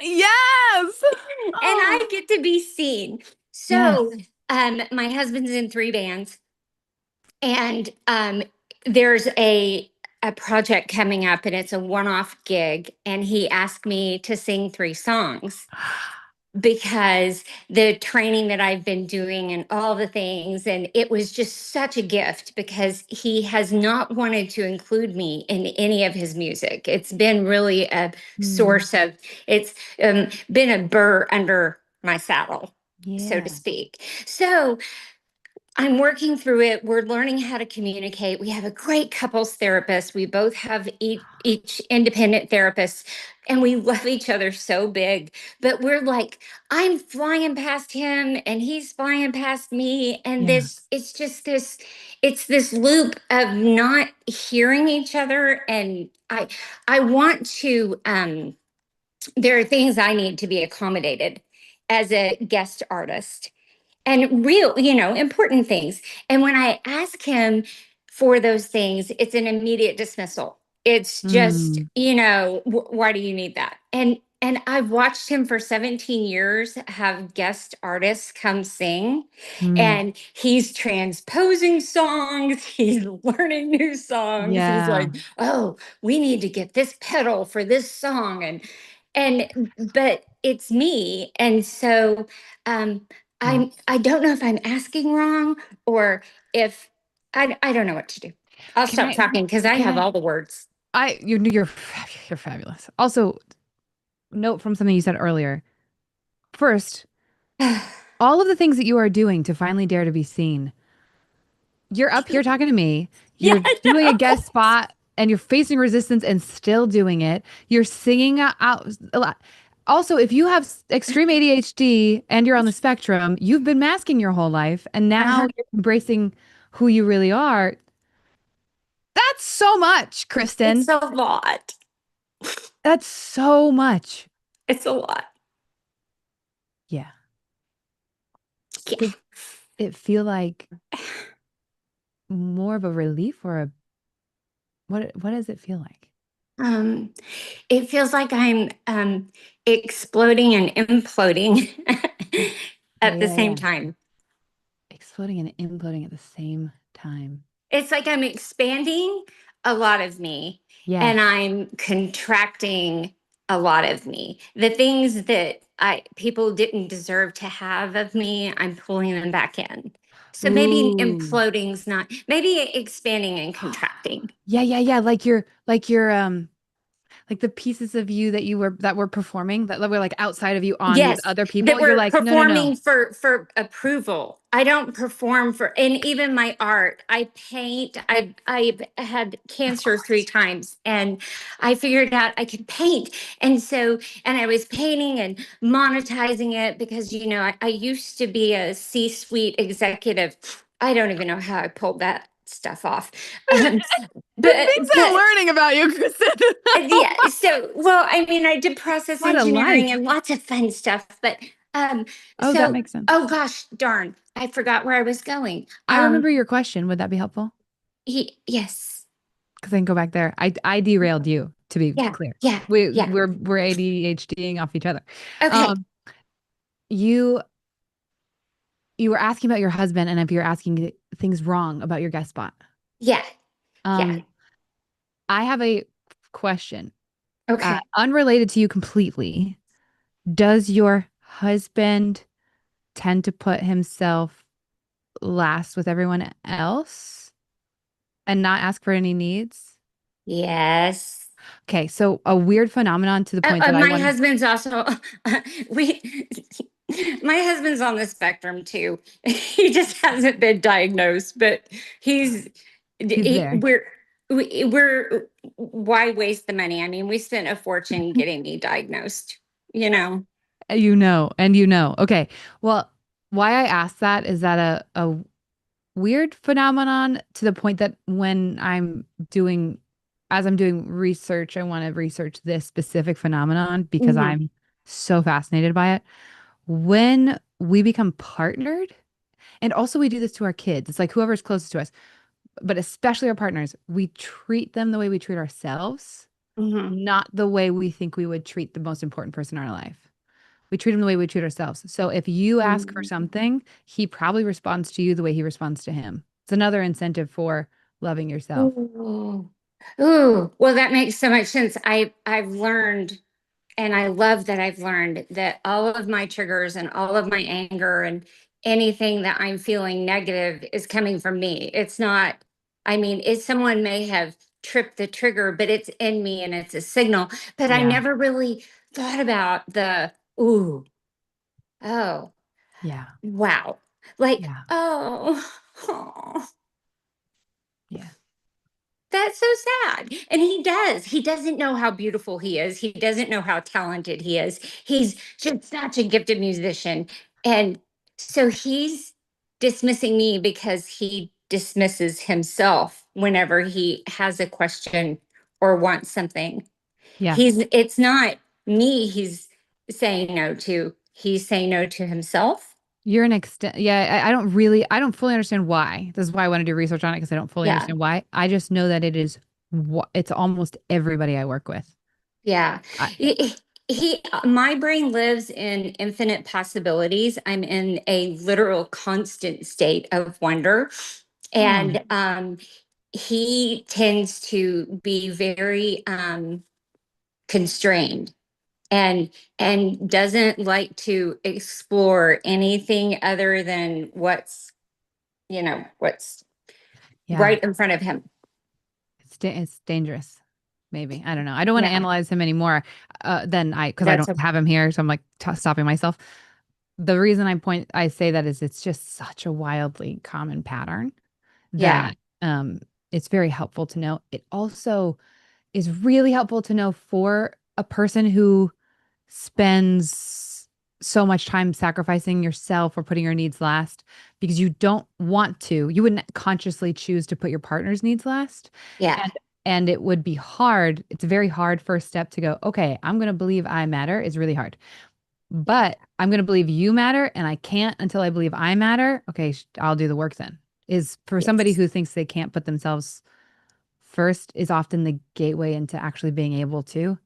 Yes. And Oh, I get to be seen. yes. So my husband's in 3 bands and there's a project coming up and it's a one-off gig and he asked me to sing 3 songs because the training that I've been doing and all the things. And it was just such a gift because he has not wanted to include me in any of his music. It's been really a Mm. source of, it's been a burr under my saddle, so to Yeah. speak. So I'm working through it. We're learning how to communicate. We have a great couples therapist. We both have each independent therapist, and we love each other so big. But we're like, I'm flying past him, and he's flying past me, and Yeah. it's just this, it's this loop of not hearing each other. And I want to. There are things I need to be accommodated as a guest artist and real, important things. And when I ask him for those things, it's an immediate dismissal. It's just, Mm. why do you need that? And I've watched him for 17 years have guest artists come sing, Mm. and he's transposing songs, he's learning new songs. He's Yeah. like, "Oh, we need to get this pedal for this song." But it's me. And so um Yeah. I don't know if I'm asking wrong or if I don't know what to do. I'll Can stop I, talking because I can have I, all the words. you're fabulous. Also, note from something you said earlier. First, all of the things that you are doing to finally dare to be seen. You're up here talking to me. Yeah, You're I doing a know. guest spot and you're facing resistance and still doing it. You're singing out a lot. Also, if you have extreme ADHD and you're on the spectrum, you've been masking your whole life and now Uh-huh. you're embracing who you really are. That's so much, It's Kristen. a lot. That's so much. It's a lot. Yeah. Yeah. Good. it feel like more of a relief or what does it feel like? It feels like I'm exploding and imploding at the same time. Exploding and imploding at the same time. It's like I'm expanding a lot of me Yes. and I'm contracting a lot of me. The things that people didn't deserve to have of me, I'm pulling them back in. So maybe Ooh. imploding's not, maybe expanding and contracting. Yeah. Like you're like the pieces of you that were performing that were like outside of you on with Yes, other people. that You're we're like, no. performing for approval. I don't perform for, and even my art, I paint. I've had cancer 3 times, and I figured out I could paint, and I was painting and monetizing it because I used to be a C-suite executive. I don't even know how I pulled that stuff off. The things I'm learning about you, Kristen. Yeah. So, well, I mean, I did process What a engineering life. and lots of fun stuff, but Oh, that makes sense. oh gosh, darn, I forgot where I was going. I remember your question. Would that be helpful? Yes. Because I can go back there. I derailed you, to be Yeah. clear. Yeah. We're Yeah. ADHDing off each other. Okay. You were asking about your husband and if you're asking things wrong about your guest spot. Yeah. Yeah. I have a question. Okay. Unrelated to you completely. Does your husband tend to put himself last with everyone else and not ask for any needs? Yes. Okay, so a weird phenomenon to the point that my husband's also we my husband's on the spectrum too. He just hasn't been diagnosed, but he's there. we're why waste the money? I mean, we spent a fortune getting me diagnosed, And okay. Well, why I asked that is that a weird phenomenon to the point that when as I'm doing research, I want to research this specific phenomenon because I'm so fascinated by it. When we become partnered, and also we do this to our kids, it's like whoever's closest to us, but especially our partners, we treat them the way we treat ourselves, not the way we think we would treat the most important person in our life. We treat them the way we treat ourselves. So if you ask for something, he probably responds to you the way he responds to him. It's another incentive for loving yourself. Ooh, well, that makes so much sense. I've learned, and I love that I've learned that all of my triggers and all of my anger and anything that I'm feeling negative is coming from me. It's not, I mean, someone may have tripped the trigger, but it's in me and it's a signal. But I never really thought about oh, Yeah. wow. Like, Yeah. oh. Yeah. That's so sad. And he doesn't know how beautiful he is. He doesn't know how talented he is. He's just such a gifted musician. And so he's dismissing me because he dismisses himself whenever he has a question or wants something. Yeah. It's not me he's saying no to. He's saying no to himself. You're an extent. Yeah. I don't fully understand why. This is why I want to do research on it because I don't fully understand why. I just know that it's almost everybody I work with. Yeah. My brain lives in infinite possibilities. I'm in a literal constant state of wonder. And he tends to be very constrained and doesn't like to explore anything other than what's right in front of him. It's dangerous. Maybe. I don't know. I don't want to analyze him anymore because I don't have him here. So I'm like stopping myself. The reason I say that is it's just such a wildly common pattern that it's very helpful to know. It also is really helpful to know for a person who spends so much time sacrificing yourself or putting your needs last because you wouldn't consciously choose to put your partner's needs last. Yeah. And it would be hard. It's a very hard first step to go, okay, I'm going to believe I matter is really hard. but I'm going to believe you matter and I can't until I believe I matter. Okay, I'll do the work then. Is for somebody Yes. who thinks they can't put themselves first is often the gateway into actually being able to.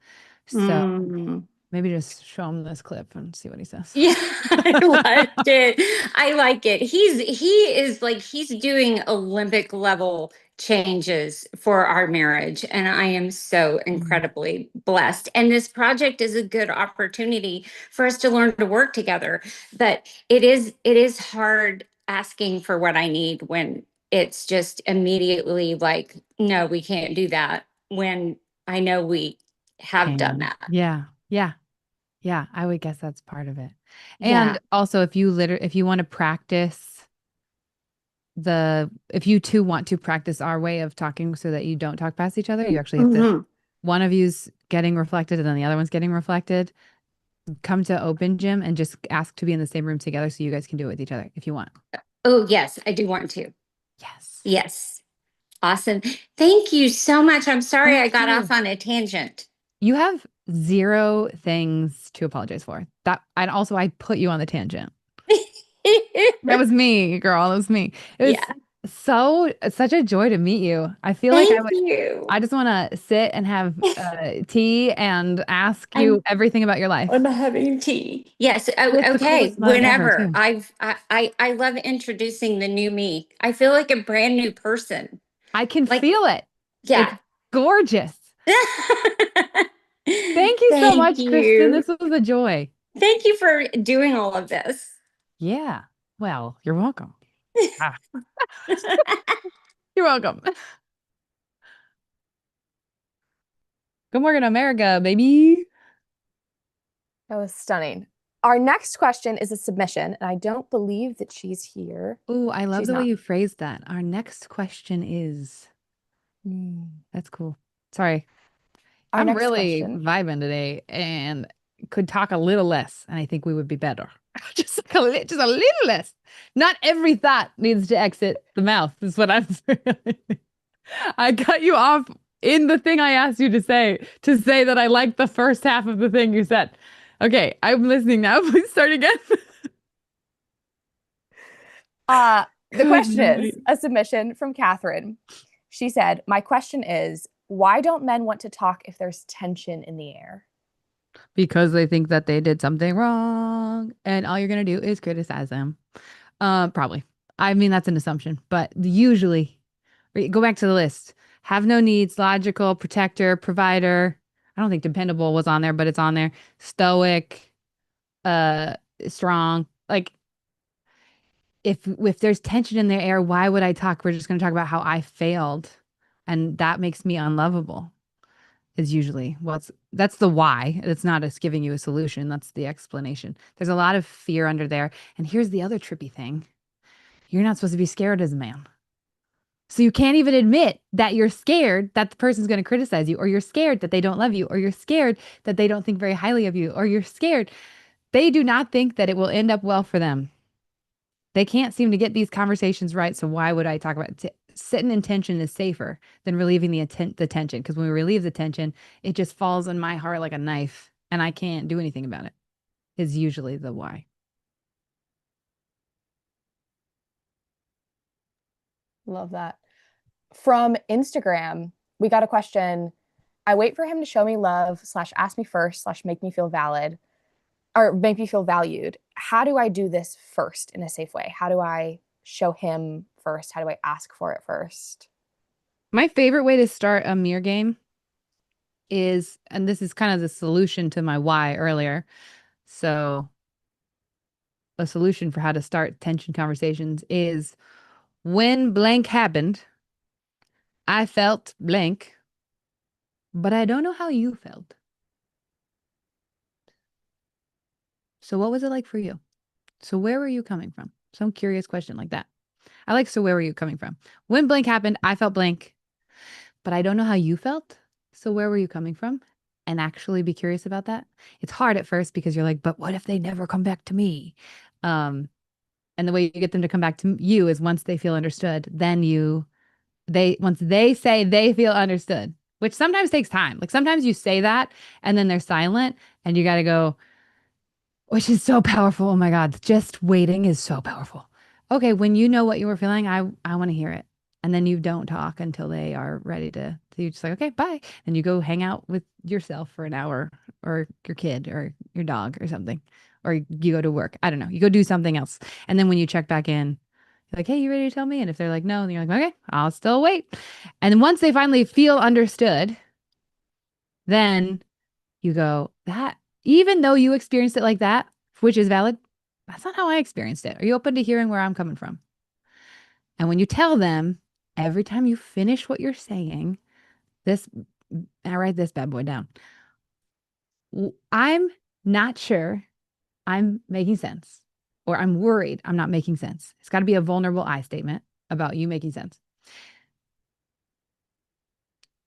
So Mm. maybe just show him this clip and see what he says. Yeah, I liked it. I like it. He's doing Olympic level changes for our marriage. And I am so incredibly blessed. And this project is a good opportunity for us to learn to work together. But it is hard asking for what I need when it's just immediately like, no, we can't do that, when I know we have done that. Yeah. Yeah. Yeah. I would guess that's part of it. Yeah. And also if you want to practice if you two want to practice our way of talking so that you don't talk past each other, you actually have to, Mhm. one of you's getting reflected and then the other one's getting reflected. Come to open gym and just ask to be in the same room together so you guys can do it with each other if you want. Oh, yes, I do want to. Yes. Yes. Awesome. Thank you so much. I'm sorry I Thank got you. off on a tangent. You have zero things to apologize for. And also I put you on the tangent. That was me, girl. That was me. It was Yeah. such a joy to meet you. I feel like Thank you. I just want to sit and have tea and ask I'm you everything about your life. I'm having tea. Yes. Oh, It's the okay. coolest mug ever, Whenever. too. I love introducing the new me. I feel like a brand new person. I can Like, feel it. It's yeah. gorgeous. Thank you so Thank much, Kristen. you. This was a joy. Thank you for doing all of this. Yeah. Well, you're welcome. Ah, you're welcome. Good morning, America, baby. That was stunning. Our next question is a submission, and I don't believe that she's here. Ooh, I love She's the way not. you phrased that. Our next question is, that's cool. Sorry. Our I'm next really question. vibing today and could talk a little less, and I think we would be better. Just just a little less. Not every thought needs to exit the mouth, is what I'm saying. I cut you off in the thing I asked you to say that I liked the first half of the thing you said. Okay, I'm listening now. Please start again. The question is a submission from Catherine. She said, "My question is, why don't men want to talk if there's tension in the air?" Because they think that they did something wrong, and all you're gonna do is criticize them. Probably. I mean, that's an assumption, but usually, go back to the list. Have no needs, logical, protector, provider. I don't think dependable was on there, but it's on there. Stoic, uh, strong. Like, if there's tension in the air, why would I talk? We're just gonna talk about how I failed, and that makes me unlovable. Is usually that's the why. It's not us giving you a solution. That's the explanation. There's a lot of fear under there. And here's the other trippy thing. You're not supposed to be scared as a man. So you can't even admit that you're scared that the person's going to criticize you, or you're scared that they don't love you, or you're scared that they don't think very highly of you, or you're scared. They do not think that it will end up well for them. They can't seem to get these conversations right. So why would I talk about it? Sitting in tension is safer than relieving the tension. Because when we relieve the tension, it just falls in my heart like a knife and I can't do anything about it, is usually the why. Love that. From Instagram, we got a question. I wait for him to show me love / ask me first / make me feel valid or make me feel valued. How do I do this first in a safe way? How do I show him first? How do I ask for it first? My favorite way to start a mirror game is, and this is kind of the solution to my why earlier. So, a solution for how to start tension conversations is when blank happened, I felt blank, but I don't know how you felt. So, what was it like for you? So, where were you coming from? Some curious question like that. I like, so where were you coming from? When blank happened, I felt blank, but I don't know how you felt. So, where were you coming from? And actually be curious about that. It's hard at first because you're like, but what if they never come back to me? And the way you get them to come back to you is once they feel understood, then once they say they feel understood, which sometimes takes time. Like sometimes you say that and then they're silent and you got to go, which is so powerful. Oh my God. Just waiting is so powerful. Okay, when you know what you were feeling, I want to hear it. And then you don't talk until they are ready to, so you just like, okay, bye. And you go hang out with yourself for an hour or your kid or your dog or something. Or you go to work. I don't know. You go do something else. And then when you check back in, you're like, hey, you ready to tell me? And if they're like, no, then you're like, okay, I'll still wait. And then once they finally feel understood, then you go, that, even though you experienced it like that, which is valid, that's not how I experienced it. Are you open to hearing where I'm coming from? And when you tell them, every time you finish what you're saying, this, I write this bad boy down. I'm not sure I'm making sense, or I'm worried I'm not making sense. It's got to be a vulnerable I statement about you making sense.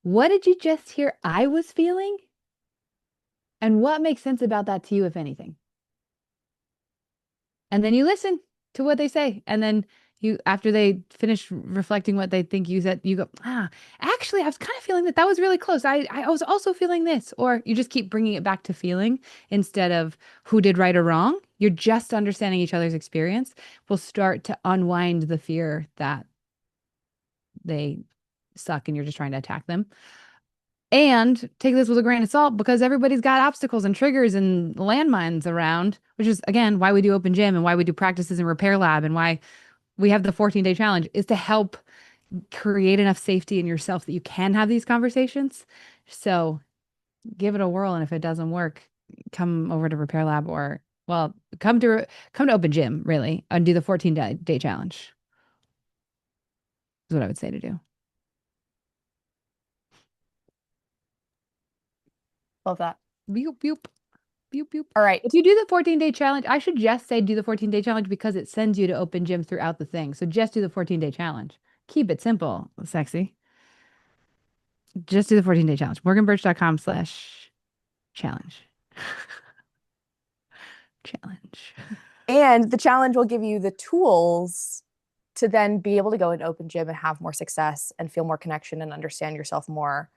What did you just hear I was feeling? And what makes sense about that to you, if anything? And then you listen to what they say. And then you, after they finish reflecting what they think you said, you go, actually, I was kind of feeling that was really close. I was also feeling this. Or you just keep bringing it back to feeling instead of who did right or wrong. You're just understanding each other's experience will start to unwind the fear that they suck and you're just trying to attack them. And take this with a grain of salt because everybody's got obstacles and triggers and landmines around, which is, again, why we do open gym and why we do practices in repair lab and why we have the 14-day challenge is to help create enough safety in yourself that you can have these conversations. So give it a whirl. And if it doesn't work, come over to repair lab or, well, come to open gym really and do the 14-day challenge is what I would say to do. Love that. Boop, boop. Boop, boop. All right. If you do the 14-day challenge, I should just say do the 14-day challenge because it sends you to open gym throughout the thing. So just do the 14-day challenge. Keep it simple, sexy. Just do the 14-day challenge. morganbirch.com/challenge. Challenge. And the challenge will give you the tools to then be able to go into open gym and have more success and feel more connection and understand yourself more.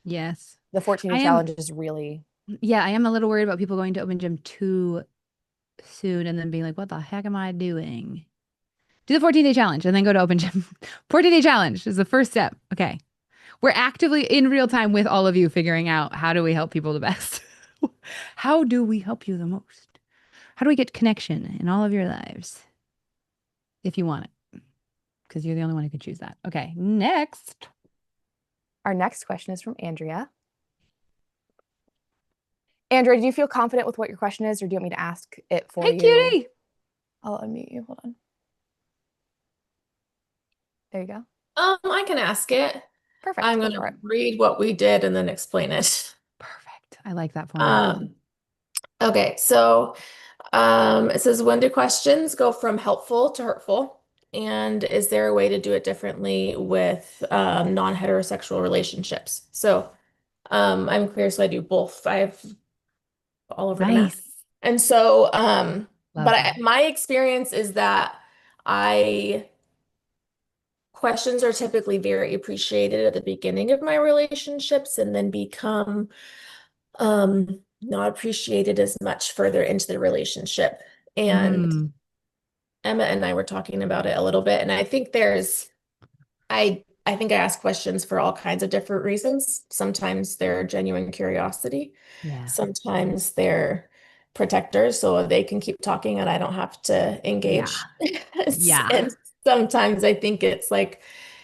Yes. The 14-day challenge is really. Yeah, I am a little worried about people going to open gym too soon and then being like, what the heck am I doing? Do the 14-day challenge and then go to open gym. 14-day challenge is the first step. Okay. We're actively in real time with all of you figuring out how do we help people the best? How do we help you the most? How do we get connection in all of your lives? If you want it, because you're the only one who can choose that. Okay, next. Our next question is from Andrea. Andrea, do you feel confident with what your question is, or do you want me to ask it for you? Hey, cutie. I'll unmute you. Hold on. There you go. I can ask it. Perfect. I'm going to read what we did and then explain it. Perfect. I like that format. Okay, so it says, when do questions go from helpful to hurtful? And is there a way to do it differently with non-heterosexual relationships? So I'm queer, so I do both. I have all over the map. And so, my experience is that questions are typically very appreciated at the beginning of my relationships and then become not appreciated as much further into the relationship. And Emma and I were talking about it a little bit, and I think I think I ask questions for all kinds of different reasons. Sometimes they're genuine curiosity. Yeah. Sometimes they're protectors, so they can keep talking and I don't have to engage. Yeah. And sometimes I think it's like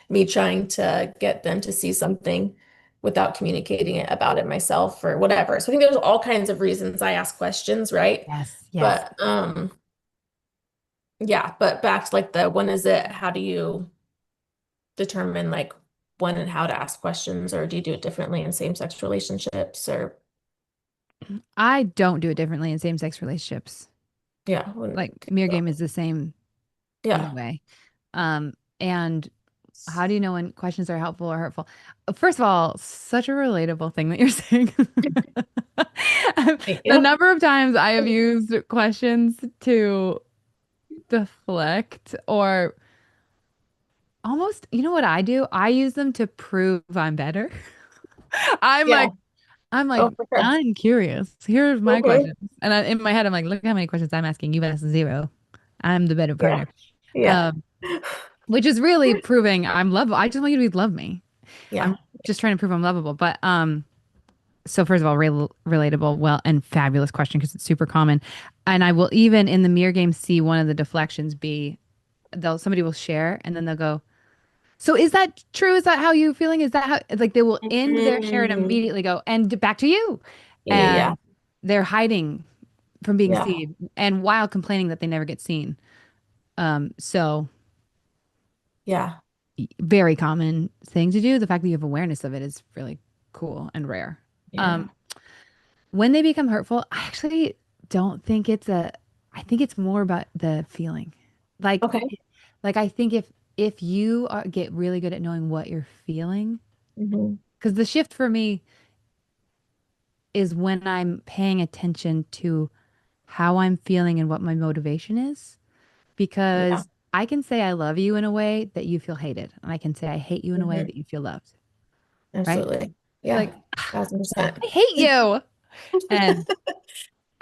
me trying to get them to see something without communicating it about it myself or whatever. So I think there's all kinds of reasons I ask questions, right? Yes. But yeah, but back to like the when is it, how do you determine like when and how to ask questions, or do you do it differently in same-sex relationships? Or I don't do it differently in same-sex relationships. Yeah. Like mirror game is the same anyway. And how do you know when questions are helpful or hurtful? First of all, such a relatable thing that you're saying. The number of times I have used questions to deflect or almost, you know what I do? I use them to prove I'm better. I'm like, I'm like, Oh, for sure. I'm curious. Here's my Mhm. questions. And in my head, I'm like, look how many questions I'm asking. You've asked zero. I'm the better Yeah. partner. Yeah. Um, which is really proving I'm lovable. I just want you to love me. Yeah. I'm just trying to prove I'm lovable. But so first of all, relatable, well, and fabulous question because it's super common. And I will even in the mirror game see one of the deflections be somebody will share and then they'll go, so is that true? Is that how you feeling? Is that how like they will end their share and Mhm. immediately go and back to you. Yeah. And they're hiding from being Yeah. seen and while complaining that they never get seen. So Yeah. very common thing to do. The fact that you have awareness of it is really cool and rare. Yeah. Um, when they become hurtful, I actually don't think I think it's more about the feeling. Like, Okay. like I think if you get really good at knowing what you're feeling, Hmm. because the shift for me is when I'm paying attention to how I'm feeling and what my motivation is, Yeah. because I can say I love you in a way that you feel hated, and I can say I hate you in a way Hmm. that you feel loved, right? Absolutely. Be Yeah. like, 1000%. I hate you, and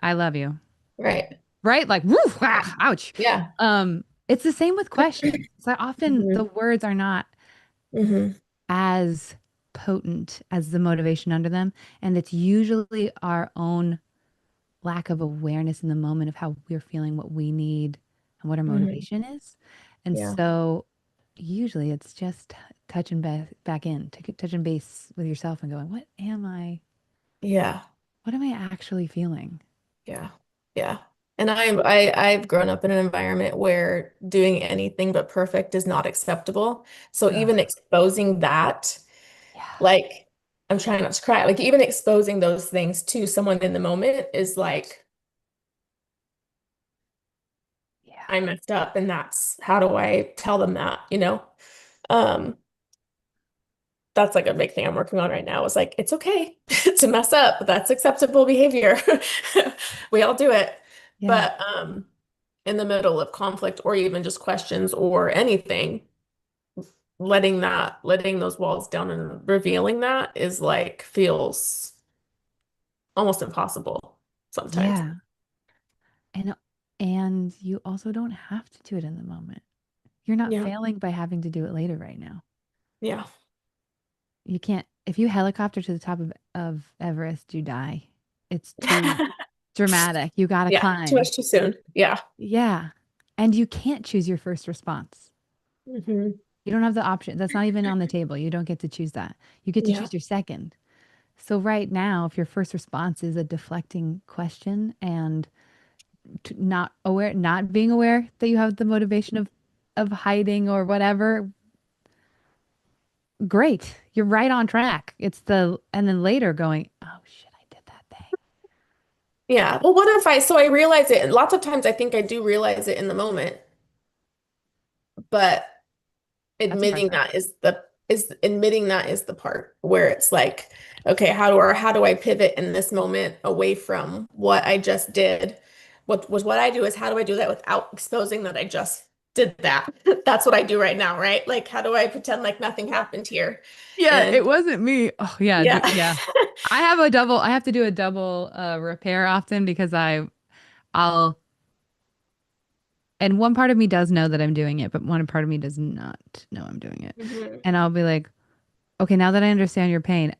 I love you, Right. right? Like, woof, ah, ouch. Yeah. It's the same with questions. So often Hmm. the words are not Hmm. as potent as the motivation under them, and it's usually our own lack of awareness in the moment of how we're feeling, what we need, and what our Hmm. motivation is. And Yeah. so usually it's just touching back in, touching base with yourself and going, Yeah. what am I actually feeling? Yeah. Yeah. And I've grown up in an environment where doing anything but perfect is not acceptable. So Ugh, even exposing that, yeah, like I'm trying not to cry, like even exposing those things to someone in the moment is like yeah, I messed up and that's how do I tell them that, you know? Um, that's like a big thing I'm working on right now is like it's okay to mess up. That's acceptable behavior. We all do it. yeah, But in the middle of conflict or even just questions or anything, letting those walls down and revealing that is like feels almost impossible sometimes. yeah. And and you also don't have to do it in the moment. You're not Yeah. failing by having to do it later right now. Yeah. You can't, if you helicopter to the top of Everest, you die. It's too dramatic. You gotta Yeah. Too climb. much too soon. Yeah. Yeah. And you can't choose your first response. Hmm. You don't have the option. That's not even on the table. You don't get to choose that. You get to Yeah. choose your second. So right now, if your first response is a deflecting question and not aware, not being aware that you have the motivation of hiding or whatever, great. You're right on track. And then later going, oh shit, I did that thing. Yeah. Well, what if so I realize it, and lots of times I think I do realize it in the moment, but That's the hard part. admitting that is the part where it's like, okay, how do I pivot in this moment away from what I just did? What I do is how do I do that without exposing that I just did that? That's what I do right now, right? Like, how do I pretend like nothing happened here? Yeah, And it wasn't me. Oh yeah, yeah. yeah. I have to do a double repair often because I'll and one part of me does know that I'm doing it, but one part of me does not know I'm doing it. Mhm. And I'll be like, okay, now that I understand your pain,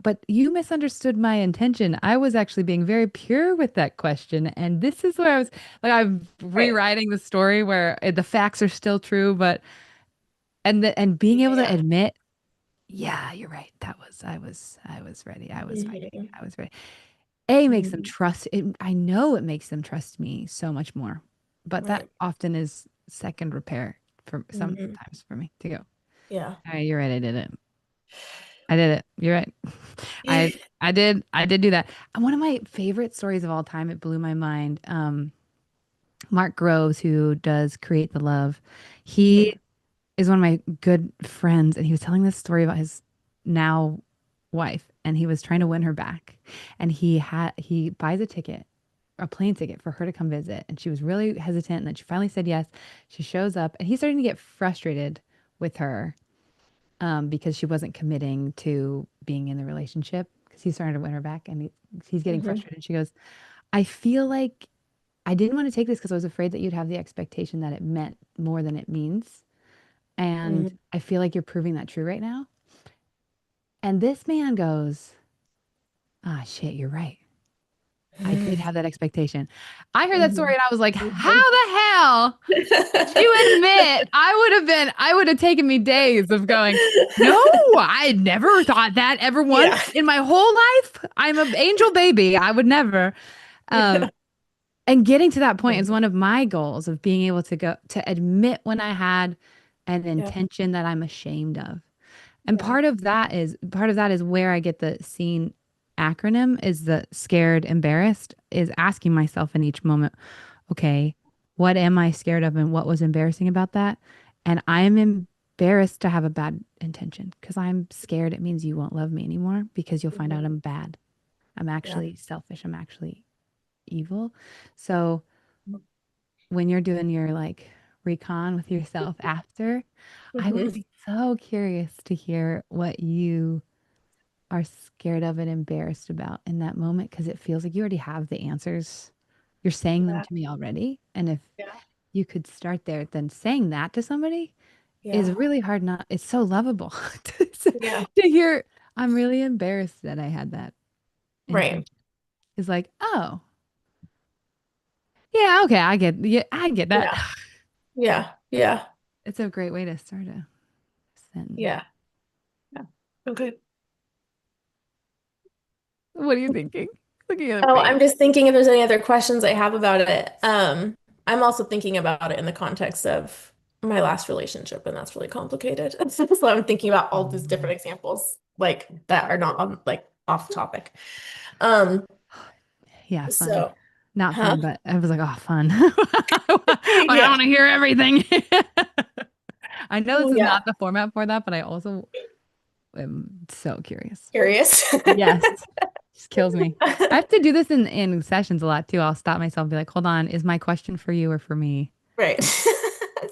but you misunderstood my intention. I was actually being very pure with that question. And this is where I was like, I'm Right. rewriting the story where the facts are still true, but, and being able to Yeah. admit, yeah, you're right. I was ready. I was fighting. Mhm. I was ready. A makes them Mhm. trust it. I know it makes them trust me so much more, but that Right. often is second repair for Mhm. sometimes for me to go. Yeah. All right, you're right. I did it. I did it. You're right. I I did do that. And one of my favorite stories of all time, it blew my mind. Mark Groves, who does Create the Love, he Mhm. is one of my good friends, and he was telling this story about his now wife, and he was trying to win her back. And he buys a plane ticket for her to come visit, and she was really hesitant, and then she finally said yes. She shows up, and he's starting to get frustrated with her because she wasn't committing to being in the relationship because he's starting to win her back and he's getting Hmm. frustrated. She goes, I feel like I didn't want to take this because I was afraid that you'd have the expectation that it meant more than it means. And Hmm. I feel like you're proving that true right now. And this man goes, ah, shit, you're right. I did have that expectation. I heard that story Hmm. and I was like, how Hmm. the hell did you admit? I would have taken me days of going, no, I never thought that ever Yeah. once in my whole life. I'm an angel baby. I would never. Um, Yeah. and getting to that point is one of my goals of being able to go to admit when I had an Yeah. intention that I'm ashamed of. And Yeah. part of that is where I get the scene acronym is the scared, embarrassed, is asking myself in each moment, okay, what am I scared of and what was embarrassing about that? And I'm embarrassed to have a bad intention because I'm scared it means you won't love me anymore because you'll find out Mhm. I'm bad. I'm Yeah. actually selfish. I'm actually evil. So when you're doing your like recon with yourself after, I would Mhm. be so curious to hear what you are scared of and embarrassed about in that moment because it feels like you already have the answers. You're saying them Yeah. to me already. And if Yeah. you could start there, then saying that to somebody is Yeah. really hard. Not, it's so lovable Yeah. to hear. I'm really embarrassed that I had that Right. intention. It's like, oh, yeah, okay, I get that. Yeah. Yeah. Yeah. It's a great way to start a sentence. Yeah. Yeah. Okay. What are you thinking? Looking at the Oh, face. I'm just thinking if there's any other questions I have about it. I'm also thinking about it in the context of my last relationship, and that's really complicated. So I'm thinking about all these different examples, like that are not on like off topic. Um, Yeah, fun. so, Not huh? fun, but I was like, oh, fun. Like, I Yeah. want to hear everything. I know this is Yeah. not the format for that, but I also am so curious. Curious. Yes. Just kills me. I have to do this in sessions a lot too. I'll stop myself and be like, hold on, is my question for you or for me? Right.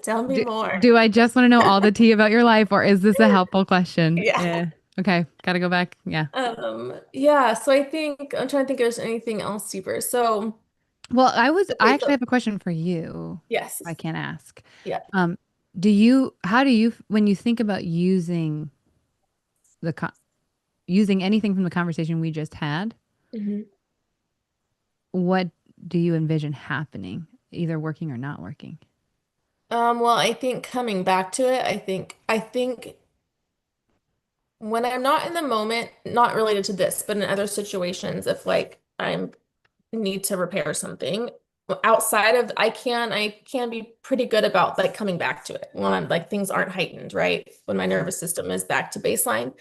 Tell me Do, more. do I just want to know all the tea about your life or is this a helpful question? Yeah. Yeah. Okay. Gotta go back. Yeah. Yeah, so I think I'm trying to think if there's anything else deeper. So, Well, I okay, actually so have a question for you. yes. If I can't ask. Yeah. Um, how do you, when you think about using the, using anything from the conversation we just had, Mhm. what do you envision happening, either working or not working? Well, I think coming back to it, I think when I'm not in the moment, not related to this, but in other situations, if like I'm need to repair something outside of I can be pretty good about like coming back to it when I'm like things aren't heightened, right? When my nervous system is back to baseline.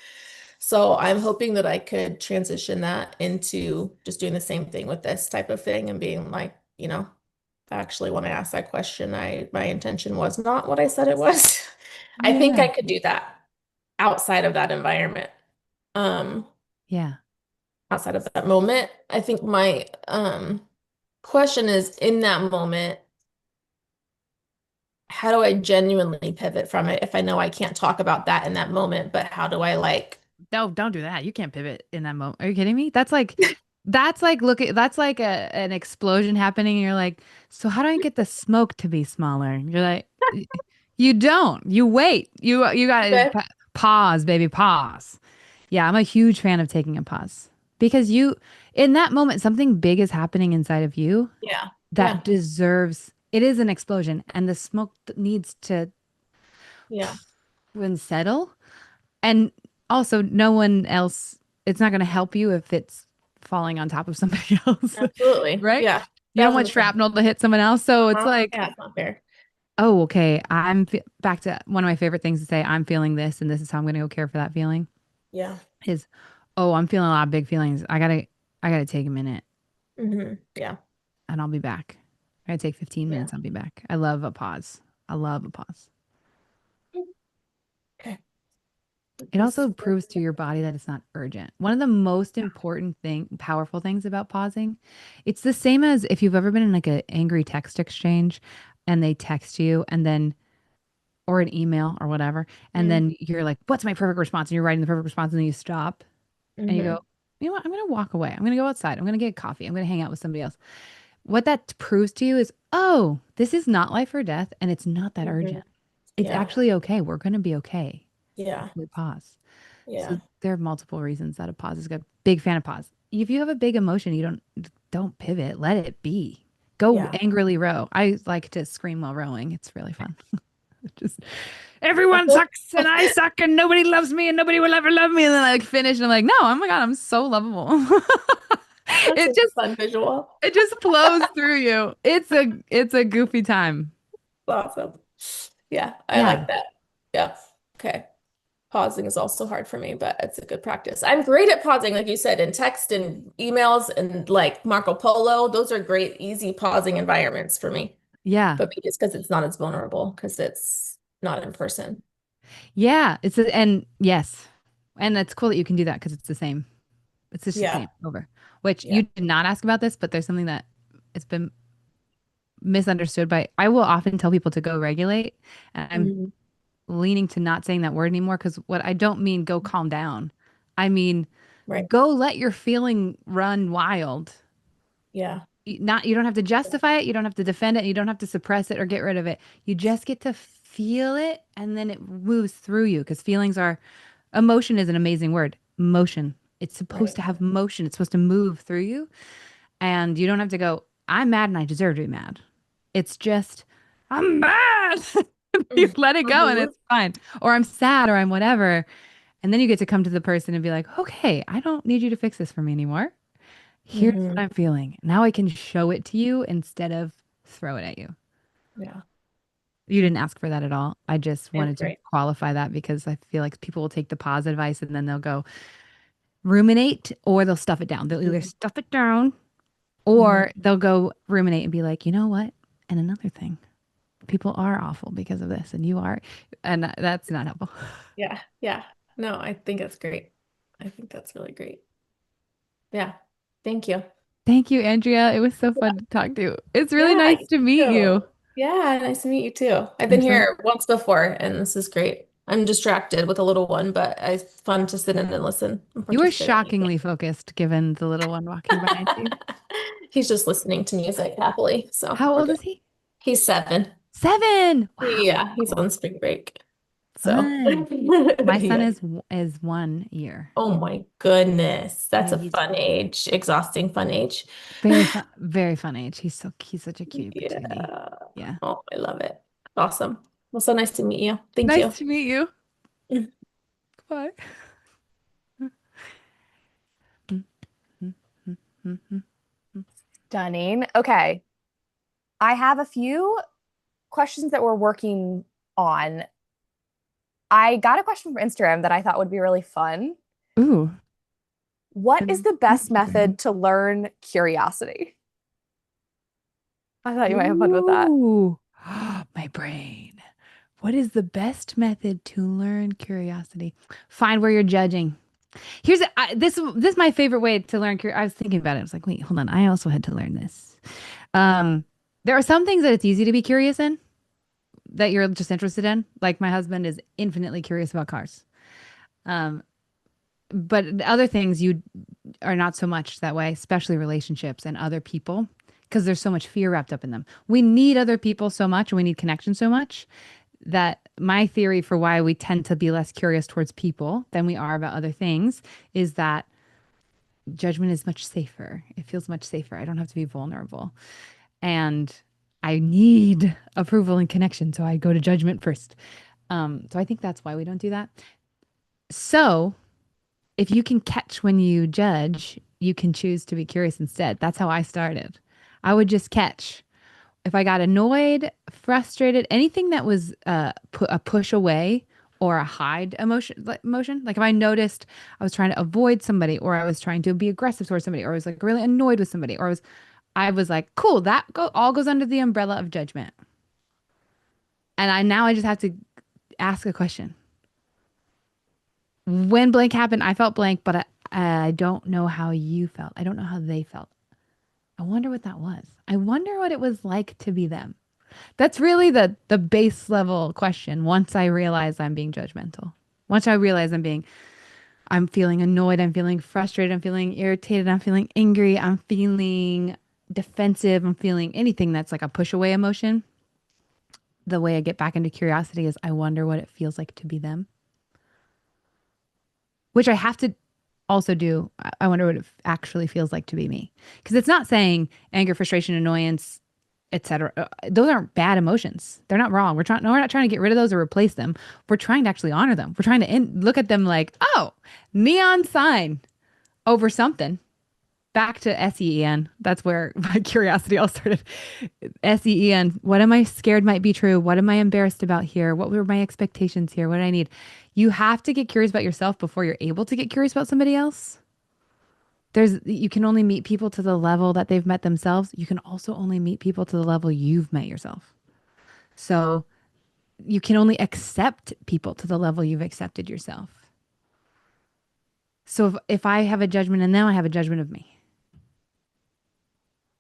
So I'm hoping that I could transition that into just doing the same thing with this type of thing and being like, actually when I asked that question, my intention was not what I said it was. I think Yeah. I could do that outside of that environment. Um, Yeah. outside of that moment. I think my question is in that moment, how do I genuinely pivot from it if I know I can't talk about that in that moment, but how do I like No, don't do that. You can't pivot in that moment. Are you kidding me? That's like an explosion happening and you're like, so how do I get the smoke to be smaller? You're like, you don't. You wait. You got to okay. pause, baby, pause. Yeah, I'm a huge fan of taking a pause because in that moment something big is happening inside of you Yeah. that Yeah. deserves it is an explosion and the smoke needs to Yeah. settle. And also, no one else, it's not going to help you if it's falling on top of somebody else, Absolutely. right? Yeah. You don't want 1000%. shrapnel to hit someone else. So it's Huh? like, Yeah, it's not fair. oh, okay. Back to one of my favorite things to say. I'm feeling this, and this is how I'm going to go care for that feeling. Yeah. Is, oh, I'm feeling a lot of big feelings. I gotta take a minute, Yeah. and I'll be back. I gotta take 15 Yeah. minutes. I'll be back. I love a pause. I love a pause. Okay. It also proves to your body that it's not urgent. One of the most important powerful things about pausing, it's the same as if you've ever been in like an angry text exchange and they text you and then, or an email or whatever, and Mm-hmm. then you're like, what's my perfect response? And you're writing the perfect response and then you stop and you Mm-hmm. go, you know what? I'm going to walk away. I'm going to go outside. I'm going to get coffee. I'm going to hang out with somebody else. What that proves to you is, oh, this is not life or death, and it's not that urgent. It's Yeah. actually okay. We're going to be okay. Yeah. We pause. Yeah. So there are multiple reasons that a pause is good. Big fan of pause. If you have a big emotion, you don't pivot. Let it be. Go Yeah. angrily row. I like to scream while rowing. It's really fun. Just I everyone feel sucks and I suck and nobody loves me and nobody will ever love me. And then I like finish and I'm like, no, oh my God, I'm so lovable. that's It a just fun visual. it just flows through you. It's a goofy time. Awesome. Yeah, I Yeah. like that. Yeah. Okay. Pausing is also hard for me, but it's a good practice. I'm great at pausing, like you said, in text and emails and like Marco Polo. Those are great, easy pausing environments for me. Yeah. But maybe it's because it's not as vulnerable because it's not in person. Yeah. And yes. And it's cool that you can do that because it's the same. It's just the Yeah. same over. Which Yeah. you did not ask about this, but there's something that it's been misunderstood by. I will often tell people to go regulate. And I'm Mhm. leaning to not saying that word anymore because what I don't mean go calm down. I mean Right. go let your feeling run wild. Yeah. You don't have to justify it, you don't have to defend it, you don't have to suppress it or get rid of it. You just get to feel it and then it moves through you because feelings are emotion is an amazing word. Motion. It's supposed Right. to have motion. It's supposed to move through you. And you don't have to go, I'm mad and I deserve to be mad. It's just, I'm mad. You let it go and Mhm. it's fine. Or I'm sad or I'm whatever. And then you get to come to the person and be like, okay, I don't need you to fix this for me anymore. Here's what Mhm. I'm feeling. Now I can show it to you instead of throw it at you. Yeah. You didn't ask for that at all. I just Yeah. wanted to Great. qualify that because I feel like people will take the pause advice and then they'll go ruminate or they'll stuff it down. They'll either stuff it down Mhm. or they'll go ruminate and be like, you know what? And another thing, people are awful because of this and you are, and that's not helpful. Yeah. Yeah. No, I think that's great. I think that's really great. Yeah. Thank you. Thank you, Andrea. It was so fun to talk to you. It's really Yeah, nice you to meet too. you. Yeah, nice to meet you too. I've I'm been so here once before and this is great. I'm distracted with a little one, but it's fun to sit in and listen and You were participate. shockingly focused given the little one walking behind you. He's just listening to music happily, so How we're old good. is he? He's 7. 7. Wow. Yeah, he's Cool. on spring break. So, Fun. My son yeah. is 1 year. Oh my goodness. That's Yeah, a he's fun age, exhausting fun age. very fun age. He's such a cute patootie. Yeah. Yeah. Oh, I love it. Awesome. Well, so nice to meet you. Thank Nice you. to meet you. Bye. Stunning. Okay. I have a few questions that we're working on. I got a question from Instagram that I thought would be really fun. Ooh. What is the best Instagram. method to learn curiosity? I thought you might have fun with that. Ooh. My brain. What is the best method to learn curiosity? Find where you're judging. This is my favorite way to learn. I was thinking about it. I was like, wait, hold on. I also had to learn this. Um, there are some things that it's easy to be curious in that you're just interested in. Like my husband is infinitely curious about cars. Um, but other things you are not so much that way, especially relationships and other people, because there's so much fear wrapped up in them. We need other people so much, and we need connection so much that my theory for why we tend to be less curious towards people than we are about other things is that judgment is much safer. It feels much safer. I don't have to be vulnerable. And I need approval and connection. So I go to judgment first. So I think that's why we don't do that. So if you can catch when you judge, you can choose to be curious instead. That's how I started. I would just catch. If I got annoyed, frustrated, anything that was a push away or a hide emotion, like if I noticed I was trying to avoid somebody or I was trying to be aggressive towards somebody or I was like really annoyed with somebody or I was like, cool, all goes under the umbrella of judgment. And I just have to ask a question. When blank happened, I felt blank, but I don't know how you felt. I don't know how they felt. I wonder what that was. I wonder what it was like to be them. That's really the base level question once I realize I'm being judgmental. Once I realize I'm feeling annoyed. I'm feeling frustrated. I'm feeling irritated. I'm feeling angry. I'm feeling defensive. I'm feeling anything that's like a push away emotion. The way I get back into curiosity is I wonder what it feels like to be them, which I have to also do. I wonder what it actually feels like to be me. Because it's not saying anger, frustration, annoyance, etc. Those aren't bad emotions. They're not wrong. No, we're not trying to get rid of those or replace them. We're trying to actually honor them. We're trying to look at them like, oh, neon sign over something. Back to SEEN. That's where my curiosity all started. SEEN. What am I scared might be true? What am I embarrassed about here? What were my expectations here? What did I need? You have to get curious about yourself before you're able to get curious about somebody else. You can only meet people to the level that they've met themselves. You can also only meet people to the level you've met yourself. So you can only accept people to the level you've accepted yourself. So if I have a judgment and now I have a judgment of me,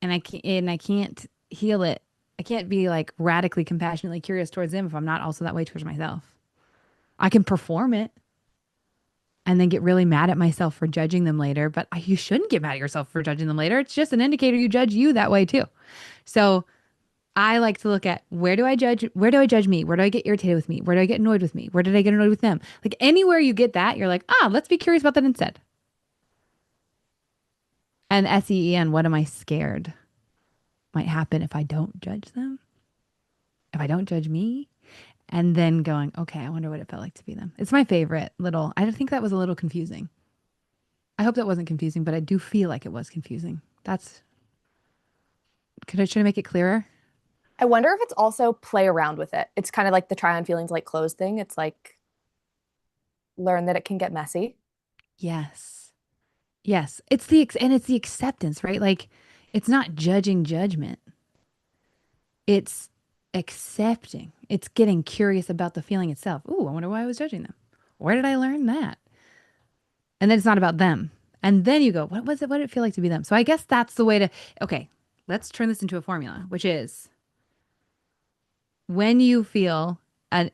and I can't heal it. I can't be like radically compassionately curious towards them if I'm not also that way towards myself. I can perform it and then get really mad at myself for judging them later, but you shouldn't get mad at yourself for judging them later. It's just an indicator you judge you that way too. So I like to look at where do I judge me? Where do I get irritated with me? Where do I get annoyed with me? Where did I get annoyed with them? Like anywhere you get that, you're like, let's be curious about that instead. And SEEN, what am I scared might happen if I don't judge them? If I don't judge me? And then going, okay, I wonder what it felt like to be them. It's my favorite little, I think that was a little confusing. I hope that wasn't confusing, but I do feel like it was confusing. Should I make it clearer? I wonder if it's also play around with it. It's kind of like the try on feelings like clothes thing. It's like learn that it can get messy. Yes. Yes. It's the acceptance, right? Like it's not judging judgment. It's accepting. It's getting curious about the feeling itself. Ooh, I wonder why I was judging them. Where did I learn that? And then it's not about them. And then you go, what was it? What did it feel like to be them? So I guess that's the way to, okay, let's turn this into a formula, which is when you feel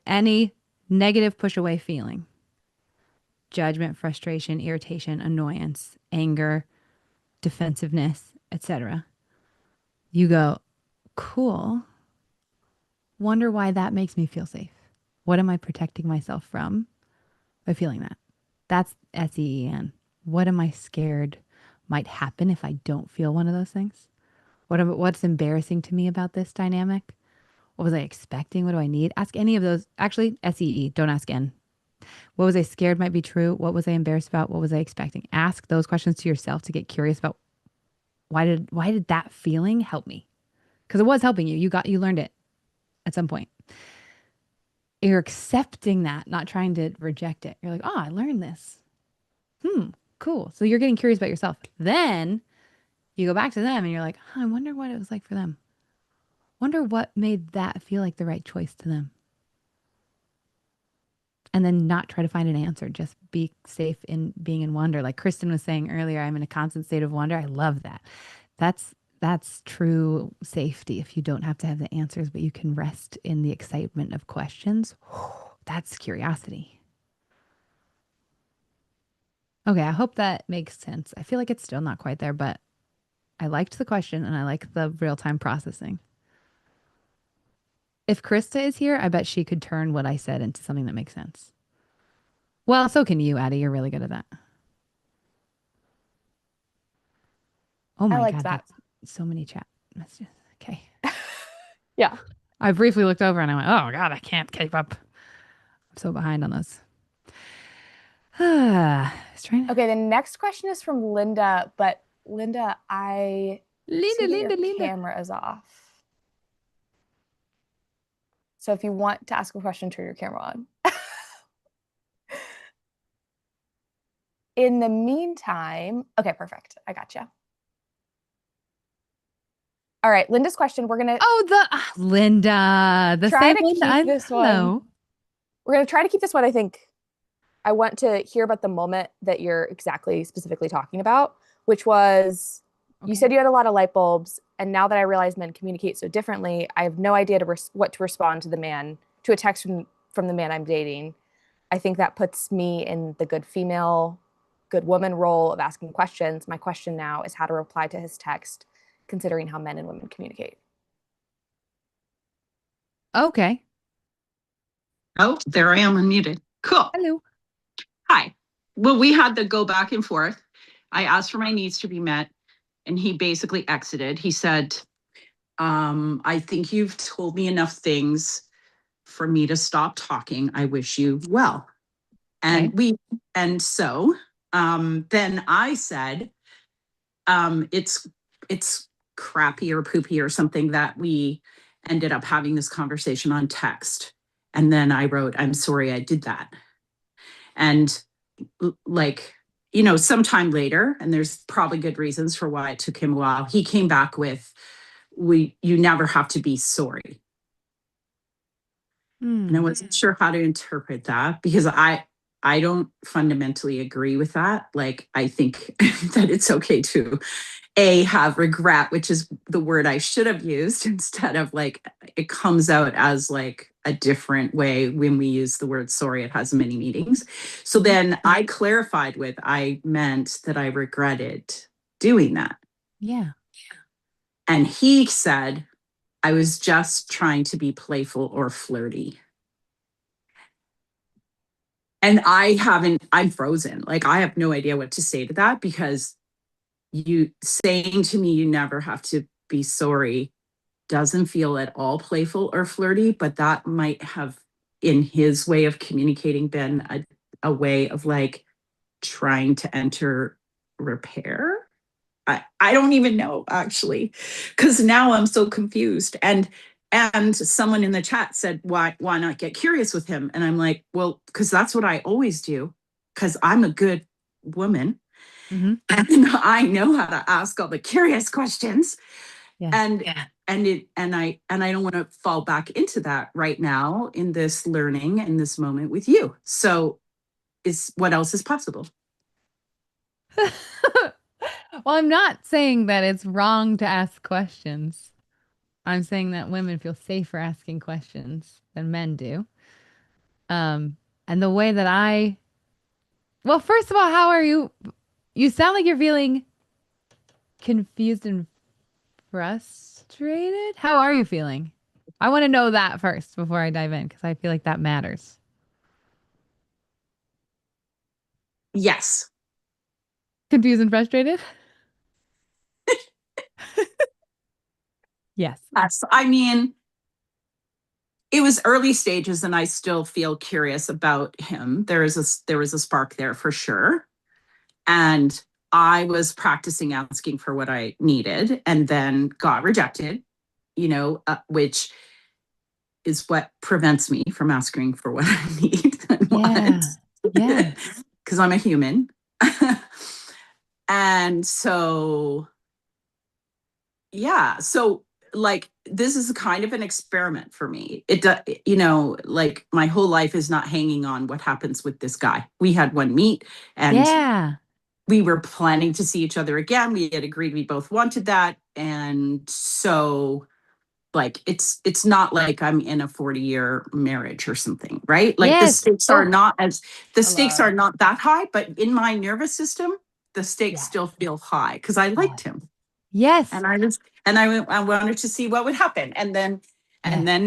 any negative push away feeling, judgment, frustration, irritation, annoyance, anger, defensiveness, etc., you go, cool. Wonder why that makes me feel safe. What am I protecting myself from by feeling that? That's SEEN. What am I scared might happen if I don't feel one of those things? What's embarrassing to me about this dynamic? What was I expecting? What do I need? Ask any of those. Actually, SEE, don't ask N. What was I scared might be true? What was I embarrassed about? What was I expecting? Ask those questions to yourself to get curious about why did that feeling help me? Because it was helping you. You learned it at some point. You're accepting that, not trying to reject it. You're like, oh, I learned this. Cool. So you're getting curious about yourself. Then you go back to them and you're like, I wonder what it was like for them. Wonder what made that feel like the right choice to them. And then not try to find an answer. Just be safe in being in wonder. Like Kristen was saying earlier, I'm in a constant state of wonder. I love that. That's true safety. If you don't have to have the answers, but you can rest in the excitement of questions. That's curiosity. Okay, I hope that makes sense. I feel like it's still not quite there, but I liked the question and I like the real-time processing. If Krista is here, I bet she could turn what I said into something that makes sense. Well, so can you, Addie. You're really good at that. Oh I my liked God, that. that's so many chat messages. Okay. Yeah. I briefly looked over and I went, oh God, I can't keep up. I'm so behind on this. Okay, the next question is from Linda, but Linda, I see that your camera is off. So if you want to ask a question, turn your camera on. In the meantime, okay, perfect. I gotcha. All right, Linda's question. We're gonna Linda, the try same to Linda. keep this one. We're gonna try to keep this one. I think I want to hear about the moment that you're specifically talking about, which was you said you had a lot of light bulbs, and now that I realize men communicate so differently, I have no idea what to respond to a text from the man I'm dating. I think that puts me in the good female good woman role of asking questions. My question now is how to reply to his text, considering how men and women communicate. Okay. Oh, there I am unmuted. Cool. Hello. Hi. Well, we had the go back and forth. I asked for my needs to be met, and he basically exited. He said, I think you've told me enough things for me to stop talking. I wish you well. And so then I said, it's crappy or poopy or something that we ended up having this conversation on text. And then I wrote, I'm sorry I did that. And like, sometime later, and there's probably good reasons for why it took him a while, he came back with, you never have to be sorry. And I wasn't sure how to interpret that, because I don't fundamentally agree with that. Like, I think that it's okay to have regret, which is the word I should have used, instead of like, it comes out as like a different way when we use the word sorry. It has many meanings. So then I clarified with, I meant that I regretted doing that. Yeah. And he said, I was just trying to be playful or flirty. And I'm frozen. Like, I have no idea what to say to that, because you saying to me, you never have to be sorry, doesn't feel at all playful or flirty, but that might have, in his way of communicating, been a way of like trying to enter repair. I don't even know, actually, because now I'm so confused. And someone in the chat said, why not get curious with him? And I'm like, well, because that's what I always do, because I'm a good woman. Mm-hmm. And I know how to ask all the curious questions. Yeah. And I don't want to fall back into that right now in this learning, in this moment with you. So what else is possible? Well, I'm not saying that it's wrong to ask questions. I'm saying that women feel safer asking questions than men do. And the way that well, first of all, how are you? You sound like you're feeling confused and frustrated. How are you feeling? I want to know that first before I dive in, because I feel like that matters. Yes. Confused and frustrated? Yes. Yes. I mean, it was early stages, and I still feel curious about him. There was a spark there for sure. And I was practicing asking for what I needed, and then got rejected, which is what prevents me from asking for what I need and want. Yeah. Because I'm a human. And so, yeah. So, like, this is kind of an experiment for me. Like, my whole life is not hanging on what happens with this guy. We had one meet, and we were planning to see each other again. We had agreed we both wanted that. And so, like, it's not like I'm in a 40-year marriage or something, right? Like, the stakes are not that high, but in my nervous system, the stakes still feel high, because I liked him. Yes. And I wanted to see what would happen. And then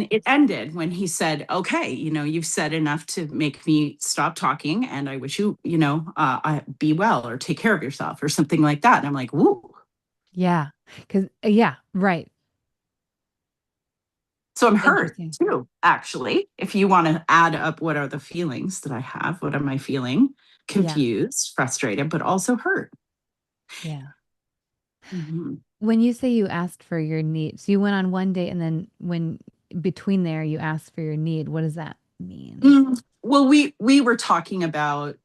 it ended when he said, okay, you've said enough to make me stop talking, and I wish you, be well, or take care of yourself, or something like that. And I'm like, woo. Yeah. Right. So I'm hurt too, actually. If you want to add up, what are the feelings that I have? What am I feeling? Confused, frustrated, but also hurt. Yeah. Mm-hmm. When you say you asked for your need, so you went on one date, and then when between there you asked for your need, what does that mean? Well, we were talking about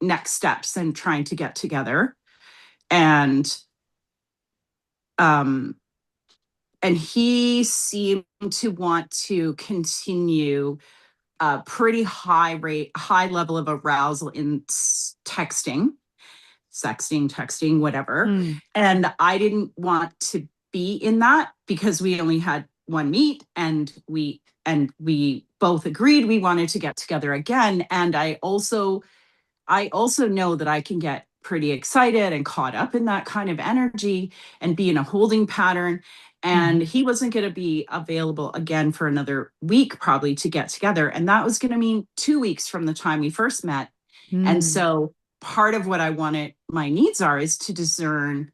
next steps and trying to get together. And he seemed to want to continue a pretty high level of arousal in texting, sexting, whatever. And I didn't want to be in that, because we only had one meet, and we both agreed we wanted to get together again. And I also know that I can get pretty excited and caught up in that kind of energy and be in a holding pattern. And he wasn't going to be available again for another week, probably, to get together. And that was going to mean 2 weeks from the time we first met. And so part of what I wanted, my needs are, is to discern,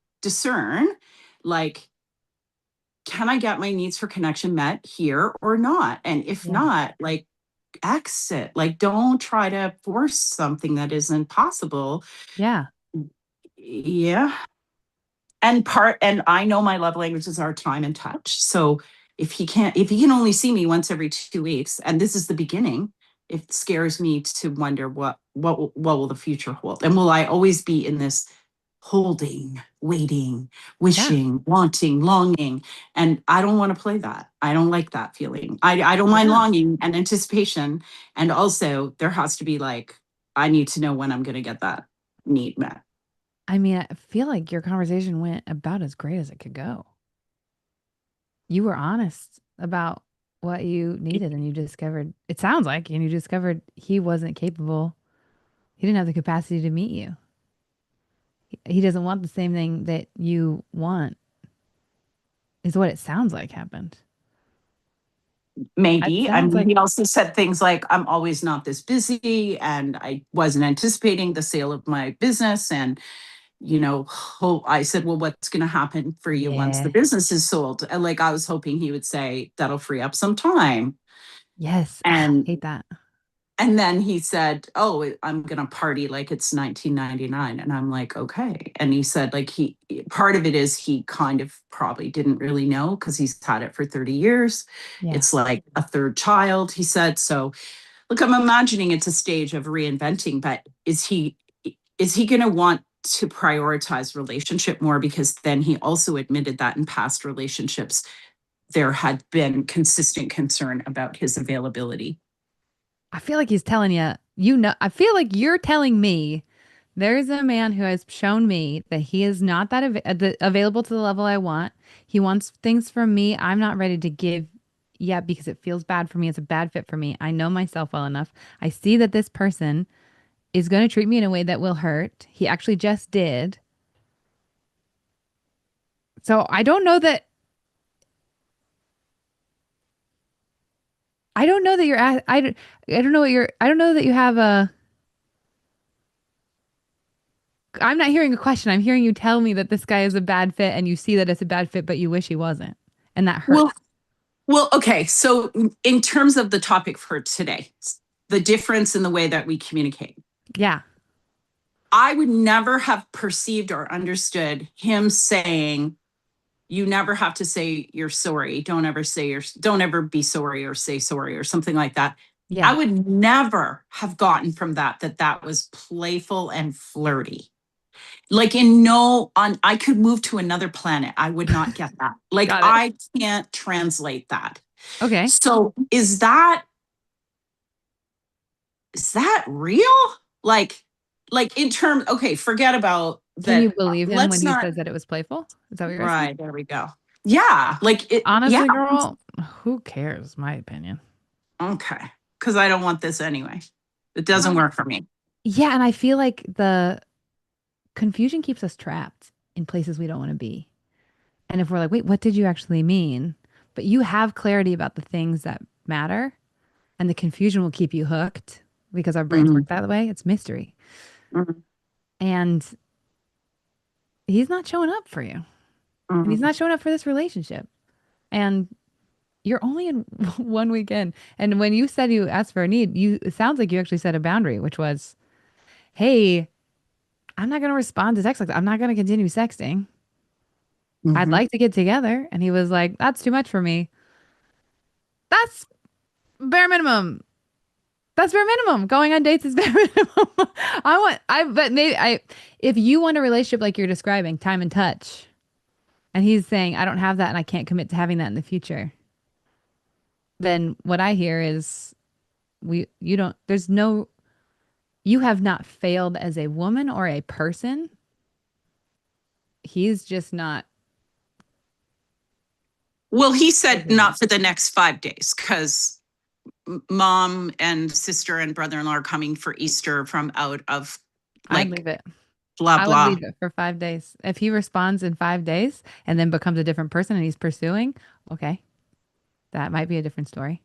like, can I get my needs for connection met here or not? And if not, like, exit. Like, don't try to force something that isn't possible. Yeah. And I know my love languages are time and touch. So if he can only see me once every 2 weeks, and this is the beginning, it scares me to wonder what will the future hold? And will I always be in this holding, waiting, wishing, wanting, longing? And I don't want to play that. I don't like that feeling. I don't mind longing and anticipation. And also there has to be, like, I need to know when I'm going to get that need met. I mean, I feel like your conversation went about as great as it could go. You were honest about what you needed, and you discovered, it sounds like, and you discovered he wasn't capable. He didn't have the capacity to meet you. He doesn't want the same thing that you want, is what it sounds like happened. Maybe. I mean, he also said things like, I'm always not this busy, and I wasn't anticipating the sale of my business. And, I said, well, what's going to happen for you once the business is sold? And, like, I was hoping he would say, that'll free up some time. Yes. And I hate that. And then he said, oh, I'm going to party like it's 1999. And I'm like, okay. And he said, like, part of it is he kind of probably didn't really know, because he's had it for 30 years. Yeah. It's like a third child, he said. So look, I'm imagining it's a stage of reinventing, but is he going to want to prioritize relationship more? Because then he also admitted that in past relationships, there had been consistent concern about his availability. I feel like he's telling you, I feel like you're telling me there's a man who has shown me that he is not that available to the level I want. He wants things from me I'm not ready to give yet because it feels bad for me. It's a bad fit for me. I know myself well enough. I see that this person is going to treat me in a way that will hurt. He actually just did. So I don't know that. I don't know that you're at, I don't know what you're, I don't know that you have I'm not hearing a question. I'm hearing you tell me that this guy is a bad fit, and you see that it's a bad fit, but you wish he wasn't. And that hurts. Well, okay. So in terms of the topic for today, the difference in the way that we communicate. Yeah. I would never have perceived or understood him saying, you never have to say you're sorry. Don't ever be sorry or say sorry or something like that. Yeah. I would never have gotten from that was playful and flirty. Like, I could move to another planet. I would not get that. Like, I can't translate that. Okay. So is that real? Like in terms, okay, forget about that. Can you believe him when he says that it was playful? Is that what you're asking? Right, there we go. Yeah. Like, honestly, girl, who cares? My opinion. Okay. Because I don't want this anyway. It doesn't work for me. Yeah. And I feel like the confusion keeps us trapped in places we don't want to be. And if we're like, wait, what did you actually mean? But you have clarity about the things that matter, and the confusion will keep you hooked because our brains work that way. It's mystery. And he's not showing up for you. And he's not showing up for this relationship. And you're only in one weekend. And when you said you asked for a need, it sounds like you actually set a boundary, which was, hey, I'm not going to respond to text like that. I'm not going to continue sexting. I'd like to get together. And he was like, that's too much for me. That's bare minimum. That's bare minimum. Going on dates is bare minimum. But maybe if you want a relationship like you're describing, time and touch, and he's saying, I don't have that and I can't commit to having that in the future, then what I hear is you have not failed as a woman or a person. He's just not. Well, he said not for the next 5 days, because mom and sister and brother-in-law are coming for Easter from out of, like, I'd leave it. blah, I would blah. leave it for 5 days. If he responds in 5 days and then becomes a different person and he's pursuing, okay, that might be a different story.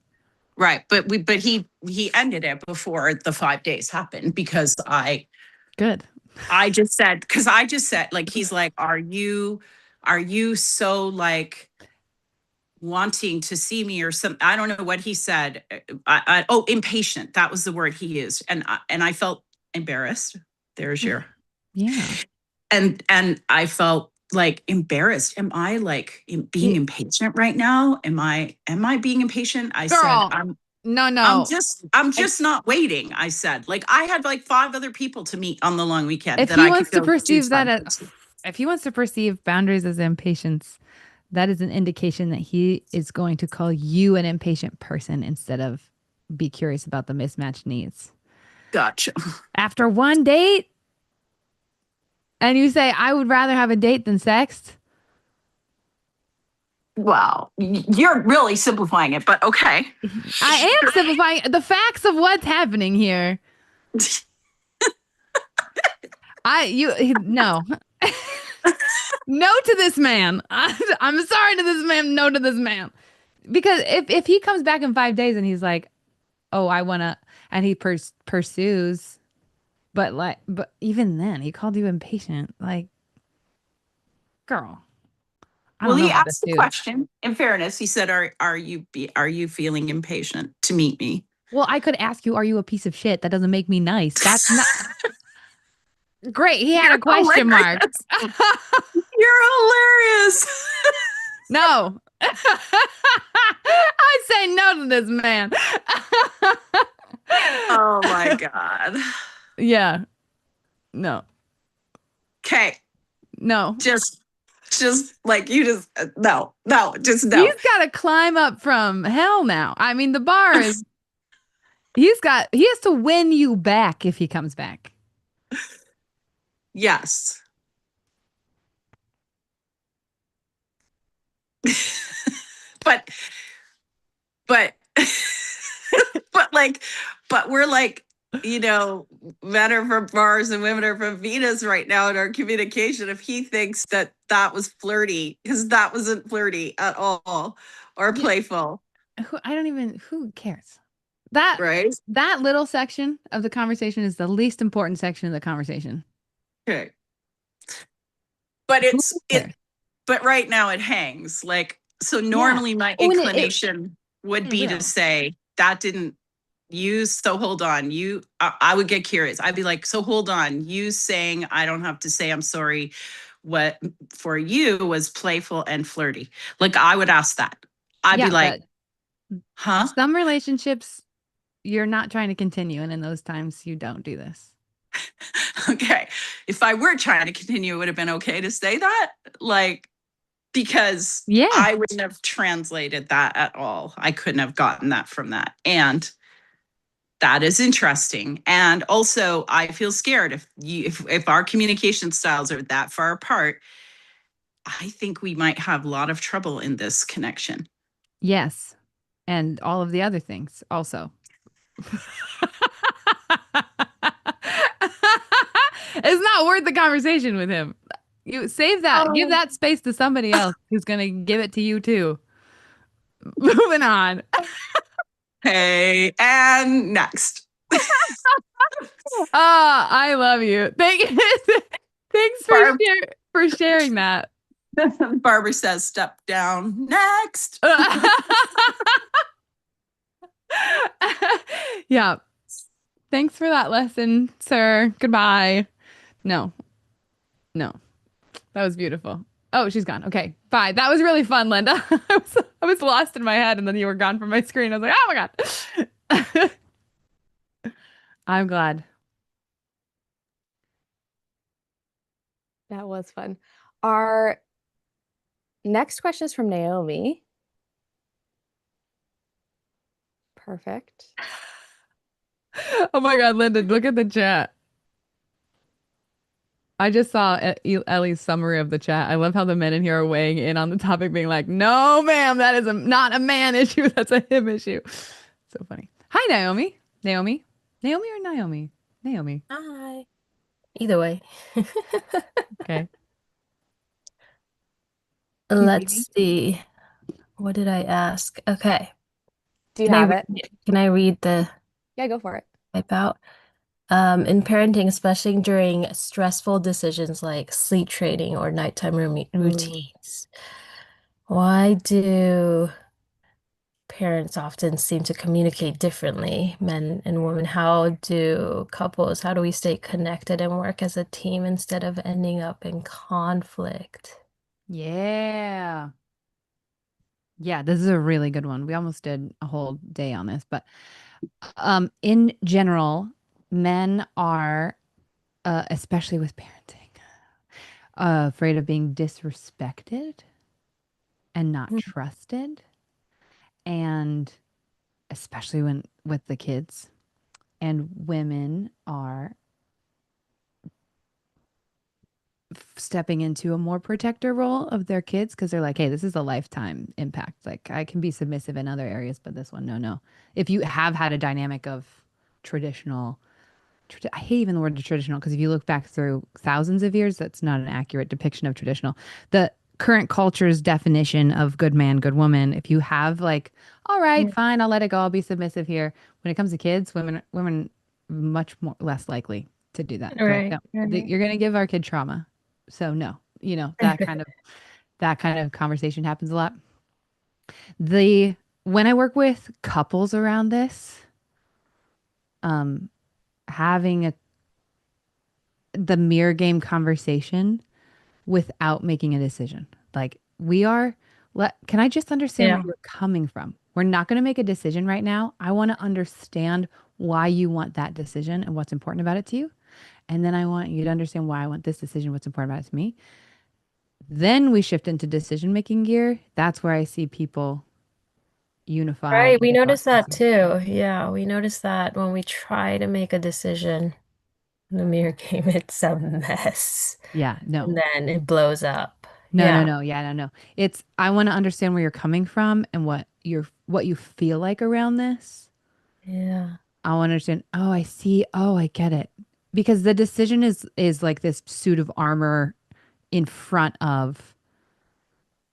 Right. But he ended it before the 5 days happened because Good. I just said, like, he's like, are you so like wanting to see me or some, I don't know what he said. Impatient. That was the word he used. And I felt embarrassed. There's your, Yeah. and I felt like embarrassed. Am I like being impatient right now? Am I being impatient? I said, Girl, no. I'm just not waiting. I said, like, I had like 5 other people to meet on the long weekend If that he I could wants to go do perceive that something as, to. if he wants to perceive boundaries as impatience, that is an indication that he is going to call you an impatient person instead of be curious about the mismatched needs. Gotcha. After one date, and you say, I would rather have a date than sex. Wow. You're really simplifying it, but okay. I am simplifying the facts of what's happening here. No. No to this man. I'm sorry to this man. No to this man. Because if he comes back in 5 days and he's like, oh, I want to, and he pursues, but even then he called you impatient. Like, girl, I Well, don't know he about this asked the dude. question. In fairness, he said, are you feeling impatient to meet me? Well, I could ask you, are you a piece of shit? That doesn't make me nice. That's not great. He had You're a question mark. You're hilarious. No. I say no to this man. Oh my God. Yeah. No. Okay. No. Just like you just no, just no. He's got to climb up from hell now. I mean, the bar is he has to win you back if he comes back. Yes. but but but we're like, men are from Mars and women are from Venus right now in our communication. If he thinks that was flirty, because that wasn't flirty at all or playful. Who cares? That Right. That little section of the conversation is the least important section of the conversation. Okay. But but right now it hangs. Like, so normally my inclination would be to say that didn't use, so hold on. I would get curious. I'd be like, so hold on. You saying I don't have to say I'm sorry, what for you was playful and flirty. Like, I would ask that. I'd be like, huh? Some relationships you're not trying to continue, and in those times you don't do this. Okay. If I were trying to continue, it would have been okay to say that. Like, because I wouldn't have translated that at all. I couldn't have gotten that from that. And that is interesting. And also, I feel scared if our communication styles are that far apart, I think we might have a lot of trouble in this connection. Yes. And all of the other things also. It's not worth the conversation with him. You save that. Give that space to somebody else who's going to give it to you too. Moving on. Hey, and next. I love you. Thanks for sharing that. Barbara says, step down. Next. Yeah. Thanks for that lesson, sir. Goodbye. No. That was beautiful. Oh, she's gone. Okay. Bye. That was really fun, Linda. I was lost in my head and then you were gone from my screen. I was like, oh my God. I'm glad. That was fun. Our next question is from Naomi. Perfect. Oh my God, Linda, look at the chat. I just saw Ellie's summary of the chat. I love how the men in here are weighing in on the topic, being like, no, ma'am, that is not a man issue. That's a him issue. So funny. Hi, Naomi. Naomi or Naomi? Naomi. Hi. Either way. Okay. You ready? Let's see. What did I ask? Okay. Do you have it? Can I read the Yeah, go for it. type out? In parenting, especially during stressful decisions like sleep training or nighttime Ooh. routines, why do parents often seem to communicate differently, men and women? How do couples, how do we stay connected and work as a team instead of ending up in conflict? Yeah. Yeah, this is a really good one. We almost did a whole day on this, but in general, men are especially with parenting, afraid of being disrespected and not Mm. trusted, and especially when with the kids. And women are stepping into a more protector role of their kids because they're like, hey, this is a lifetime impact. Like, I can be submissive in other areas, but this one, no, no. If you have had a dynamic of traditional, I hate even the word traditional because if you look back through thousands of years, that's not an accurate depiction of traditional. The current culture's definition of good man, good woman, if you have like, all right, Mm. fine, I'll let it go, I'll be submissive here. When it comes to kids, women much more less likely to do that. They're like, Right, no, right. you're gonna give our kid trauma. So no, that kind of conversation happens a lot. The When I work with couples around this, um, having the mirror game conversation without making a decision. Like can I just understand where Yeah. you're coming from? We're not going to make a decision right now. I want to understand why you want that decision and what's important about it to you. And then I want you to understand why I want this decision, what's important about it to me. Then we shift into decision making gear. That's where I see people unify Right, we into thought noticed that process. too. Yeah, we noticed that when we try to make a decision, the mirror game, it's a mess. Yeah, no. And then it blows up. No, no, Yeah. no. Yeah, no, no. It's I want to understand where you're coming from and what you feel like around this. Yeah. I want to understand. Oh, I see. Oh, I get it. Because the decision is like this suit of armor in front of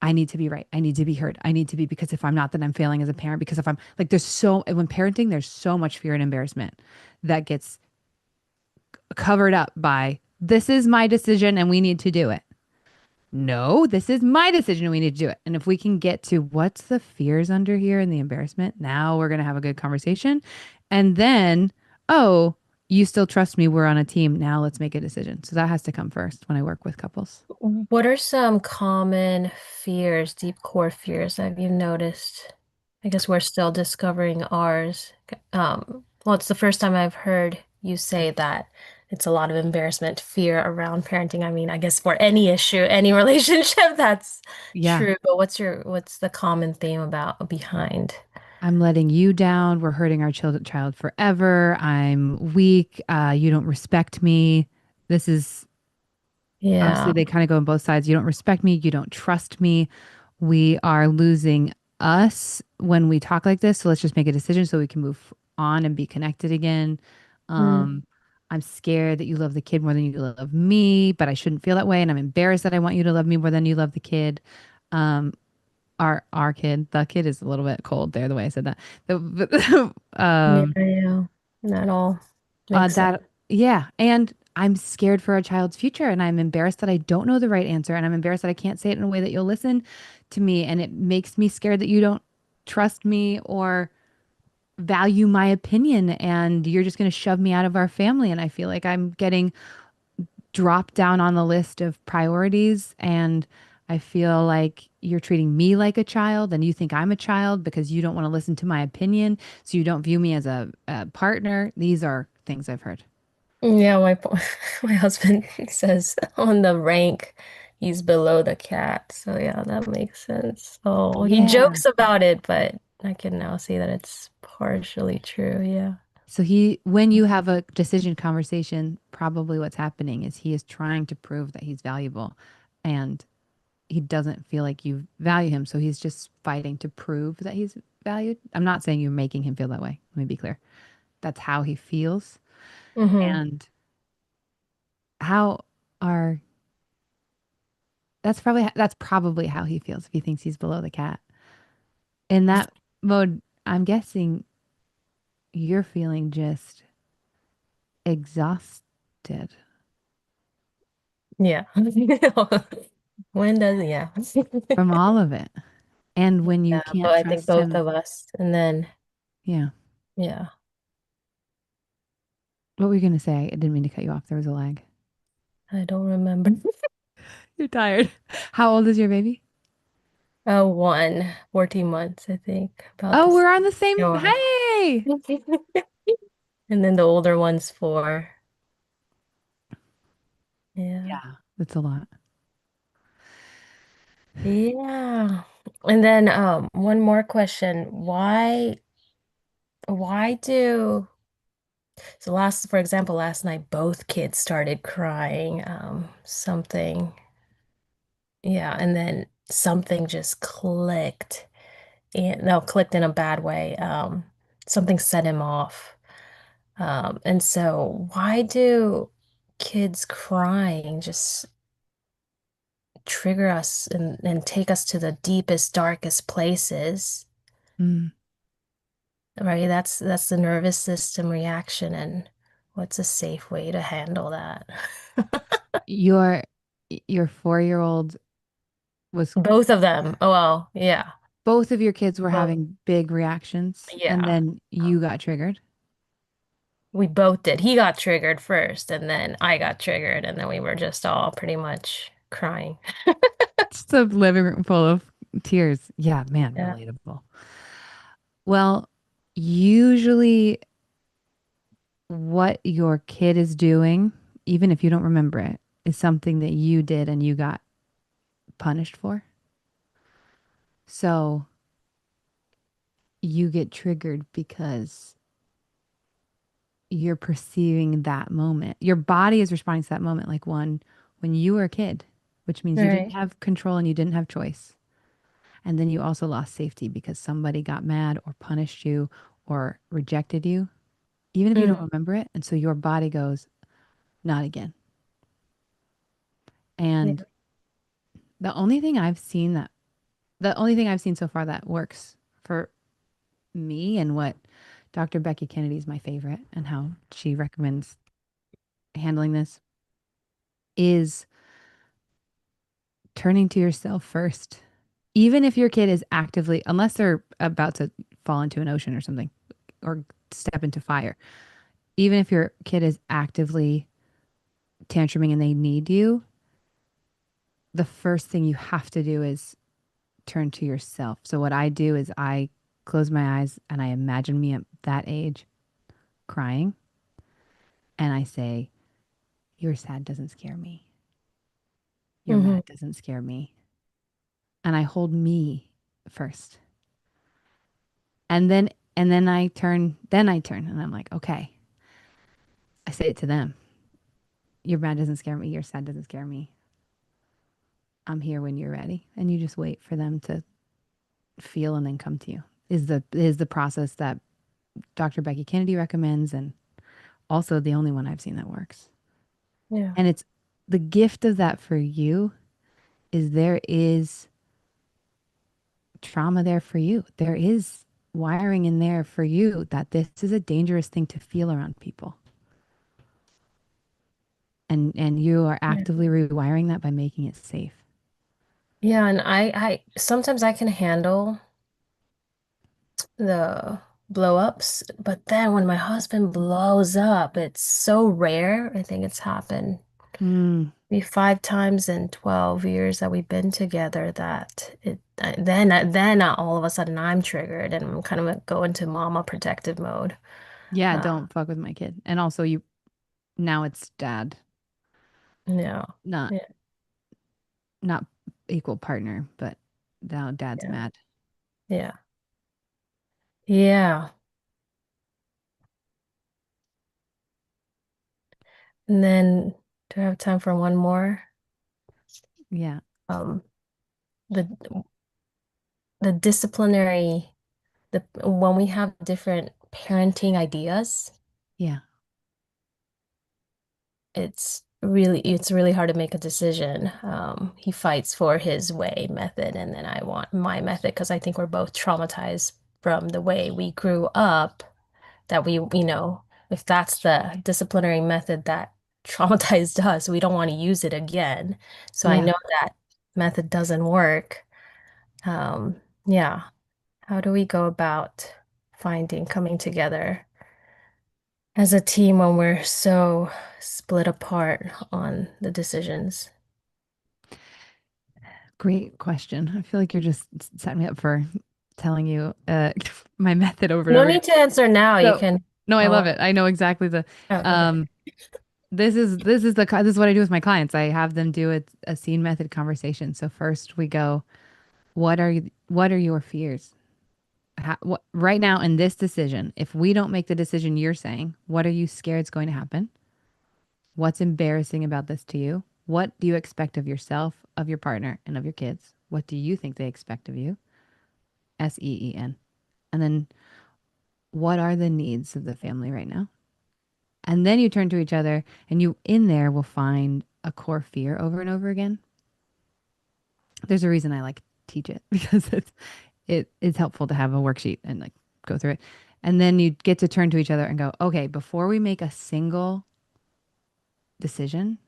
I need to be right. I need to be heard. I need to be because if I'm not, then I'm failing as a parent. Because if I'm like, when parenting, there's so much fear and embarrassment that gets covered up by this is my decision and we need to do it. No, this is my decision and we need to do it. And if we can get to what's the fears under here and the embarrassment, now we're going to have a good conversation. And then, oh, you still trust me. We're on a team. Now let's make a decision. So that has to come first when I work with couples. What are some common fears, deep core fears have you noticed? I guess we're still discovering ours. Well, it's the first time I've heard you say that it's a lot of embarrassment, fear around parenting. I mean, I guess for any issue, any relationship, that's Yeah. true. But what's the common theme about behind? I'm letting you down. We're hurting our child forever. I'm weak. You don't respect me. This is Yeah. obviously they kind of go on both sides. You don't respect me. You don't trust me. We are losing us when we talk like this. So let's just make a decision so we can move on and be connected again. Mm. Um, I'm scared that you love the kid more than you love me, but I shouldn't feel that way. And I'm embarrassed that I want you to love me more than you love the kid. Um, our kid, the kid is a little bit cold there, the way I said that. Yeah, yeah. That all makes sense. That yeah, and I'm scared for a child's future, and I'm embarrassed that I don't know the right answer, and I'm embarrassed that I can't say it in a way that you'll listen to me, and it makes me scared that you don't trust me or value my opinion, and you're just going to shove me out of our family, and I feel like I'm getting dropped down on the list of priorities, and I feel like you're treating me like a child, and you think I'm a child because you don't want to listen to my opinion, so you don't view me as a partner. These are things I've heard. Yeah, my husband says on the rank he's below the cat. So yeah, that makes sense. So he Yeah. jokes about it, but I can now see that it's partially true. Yeah. So when you have a decision conversation, probably what's happening is he is trying to prove that he's valuable and he doesn't feel like you value him. So he's just fighting to prove that he's valued. I'm not saying you're making him feel that way. Let me be clear. That's how he feels. Hmm. And how are that's probably how he feels if he thinks he's below the cat. In that mode, I'm guessing you're feeling just exhausted Yeah. When does, yeah. from all of it. And when you Yeah, but can't I think trust both him, of us. And then, yeah. yeah, What were you going to say? I didn't mean to cut you off. There was a lag. I don't remember. You're tired. How old is your baby? 14 months, I think. About Oh, this. we're on the same. Yours. Hey! And then the older one's 4. Yeah. Yeah, that's a lot. Yeah. And then one more question. Why do so last for example, last night both kids started crying, something, yeah, and then something just clicked. And no, clicked in a bad way. Something set him off. And so why do kids crying just trigger us and take us to the deepest, darkest places? Mm. Right? That's the nervous system reaction, and what's a safe way to handle that? Your your 4-year-old was Both of them. Oh, well, yeah. both of your kids were Both. having big reactions, and Yeah. then you got triggered. We both did. He got triggered first, and then I got triggered, and then we were just all pretty much crying. Just a living room full of tears. Yeah, man, Yeah. relatable. Well, usually what your kid is doing, even if you don't remember it, is something that you did and you got punished for. So you get triggered because you're perceiving that moment. Your body is responding to that moment like one when you were a kid, which means you didn't Right. have control and you didn't have choice. And then you also lost safety because somebody got mad or punished you or rejected you, even if you don't Mm. remember it. And so your body goes, not again. Yeah. And the only thing I've seen that, the only thing I've seen so far that works for me and what Dr. Becky Kennedy is my favorite and how she recommends handling this is turning to yourself first. Even if your kid is actively, unless they're about to fall into an ocean or something or step into fire, even if your kid is actively tantruming and they need you, the first thing you have to do is turn to yourself. So, what I do is I close my eyes and I imagine me at that age crying and I say, "Your sad doesn't scare me. Your Hmm. mad doesn't scare me." And I hold me first. And then I turn and I'm like, okay. I say it to them. Your mad doesn't scare me. Your sad doesn't scare me. I'm here when you're ready. And you just wait for them to feel and then come to you. Is the process that Dr. Becky Kennedy recommends and also the only one I've seen that works. Yeah. And it's the gift of that for you is there is trauma there for you. There is wiring in there for you that this is a dangerous thing to feel around people. And you are Yeah. actively rewiring that by making it safe. Yeah, and I sometimes I can handle the blow ups, but then when my husband blows up, it's so rare. I think it's happened Mm, maybe 5 times in 12 years that we've been together that then all of a sudden I'm triggered and I'm kind of go into mama protective mode. yeah, Uh, don't fuck with my kid. And also you now it's dad, yeah. not Yeah. not equal partner, but now dad's Yeah. mad. Yeah. Yeah. And then do I have time for one more? Yeah. Um, the the disciplinary the when we have different parenting ideas, Yeah. it's it's really hard to make a decision. He fights for his way method, and then I want my method because I think we're both traumatized from the way we grew up. That if that's the disciplinary method that traumatized us, we don't want to use it again. So I Yeah. know that method doesn't work. Um, yeah. How do we go about coming together as a team when we're so split apart on the decisions? Great question. I feel like you're just setting me up for telling you my method over and No over need again. to answer now. You So, can. no, I I love want. it. I know exactly the Oh, okay. um this is this is what I do with my clients. I have them do a scene method conversation. So first we go, what are your fears? What right now in this decision, if we don't make the decision you're saying, what are you scared is going to happen? What's embarrassing about this to you? What do you expect of yourself, of your partner, and of your kids? What do you think they expect of you? SEEN. And then what are the needs of the family right now? And then you turn to each other and you in there will find a core fear over and over again. There's a reason I like teach it because it's helpful to have a worksheet and like go through it. And then you get to turn to each other and go, okay, before we make a single decision,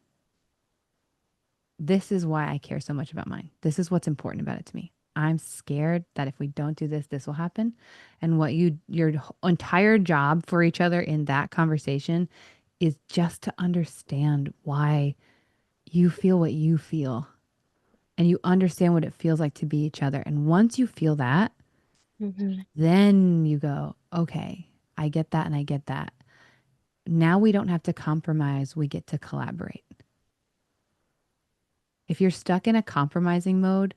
this is why I care so much about mine. This is what's important about it to me. I'm scared that if we don't do this, this will happen. And your entire job for each other in that conversation is just to understand why you feel what you feel and you understand what it feels like to be each other. And once you feel that, Mhm. then you go, okay, I get that and I get that. Now we don't have to compromise, we get to collaborate. If you're stuck in a compromising mode,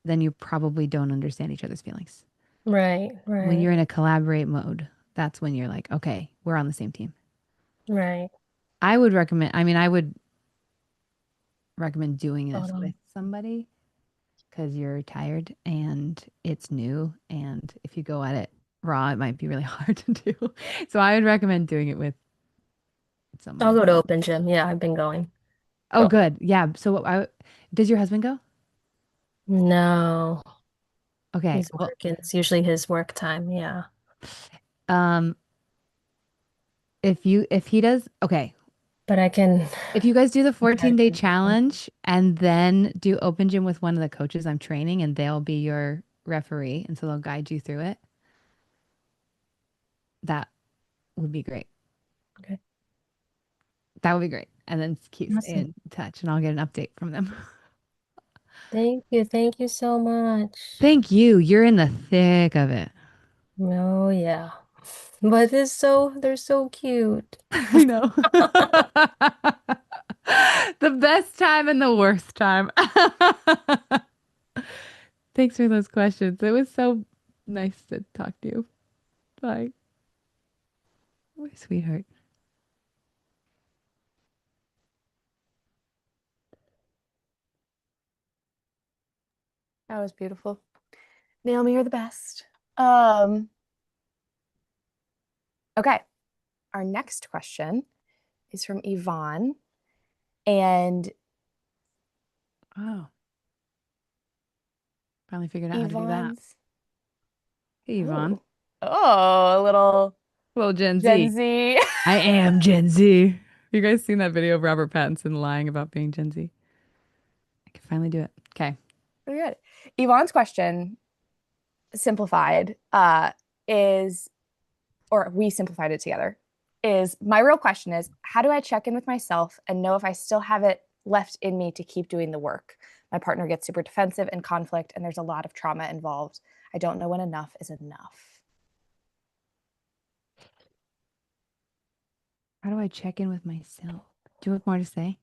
then you probably don't understand each other's feelings. Right, When right, you're in a collaborate mode, that's when you're like, okay, we're on the same team. right. I would recommend doing Hold this with on. somebody because you're tired and it's new. And if you go at it raw, it might be really hard to do. So I would recommend doing it with I'll someone. go to open gym. Yeah, I've been going. Oh, good. Yeah. So does your husband go? No, Okay. he's Well, working. It's usually his work time. Yeah. um, if he does, okay. But I can If you guys do the try to 14-day convince him. challenge and then do open gym with one of the coaches I'm training and they'll be your referee and so they'll guide you through it, that would be great. Okay. That would be great. And then keep stay Awesome. in touch and I'll get an update from them. Thank you. Thank you so much. Thank you. You're in the thick of it. Oh, yeah. But they're so cute. I know. The best time and the worst time. Thanks for those questions. It was so nice to talk to you. Bye. My sweetheart. That was beautiful. Naomi, you're the best. Um, okay. Our next question is from Yvonne. And Oh, finally figured out how to do that. Yvonne's Hey, Yvonne. a little Well, Gen Gen Z. Z. I am Gen Z. You guys seen that video of Robert Pattinson lying about being Gen Z? I can finally do it. Okay. Very good. Yvonne's question, simplified, is, or we simplified it together, is my real question is, how do I check in with myself and know if I still have it left in me to keep doing the work? My partner gets super defensive in conflict, and there's a lot of trauma involved. I don't know when enough is enough. How do I check in with myself? Do you have more to say?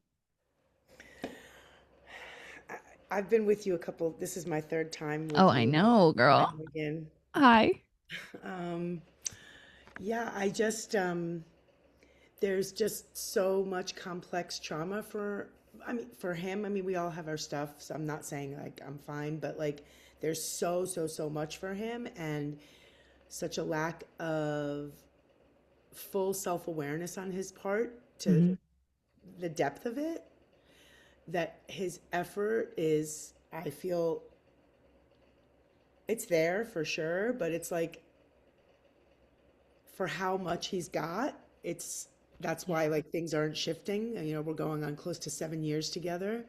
I've been with you this is my third time Oh, with I you know, on girl. again. Hi. Um, yeah, there's just so much complex trauma for him. I mean, we all have our stuff, so I'm not saying like I'm fine, but like there's so much for him and such a lack of full self-awareness on his part to Mm-hmm. the depth of it, that his effort is, I feel it's there for sure, but it's like for how much he's got, it's that's Yeah. why like things aren't shifting. You know, we're going on close to 7 years together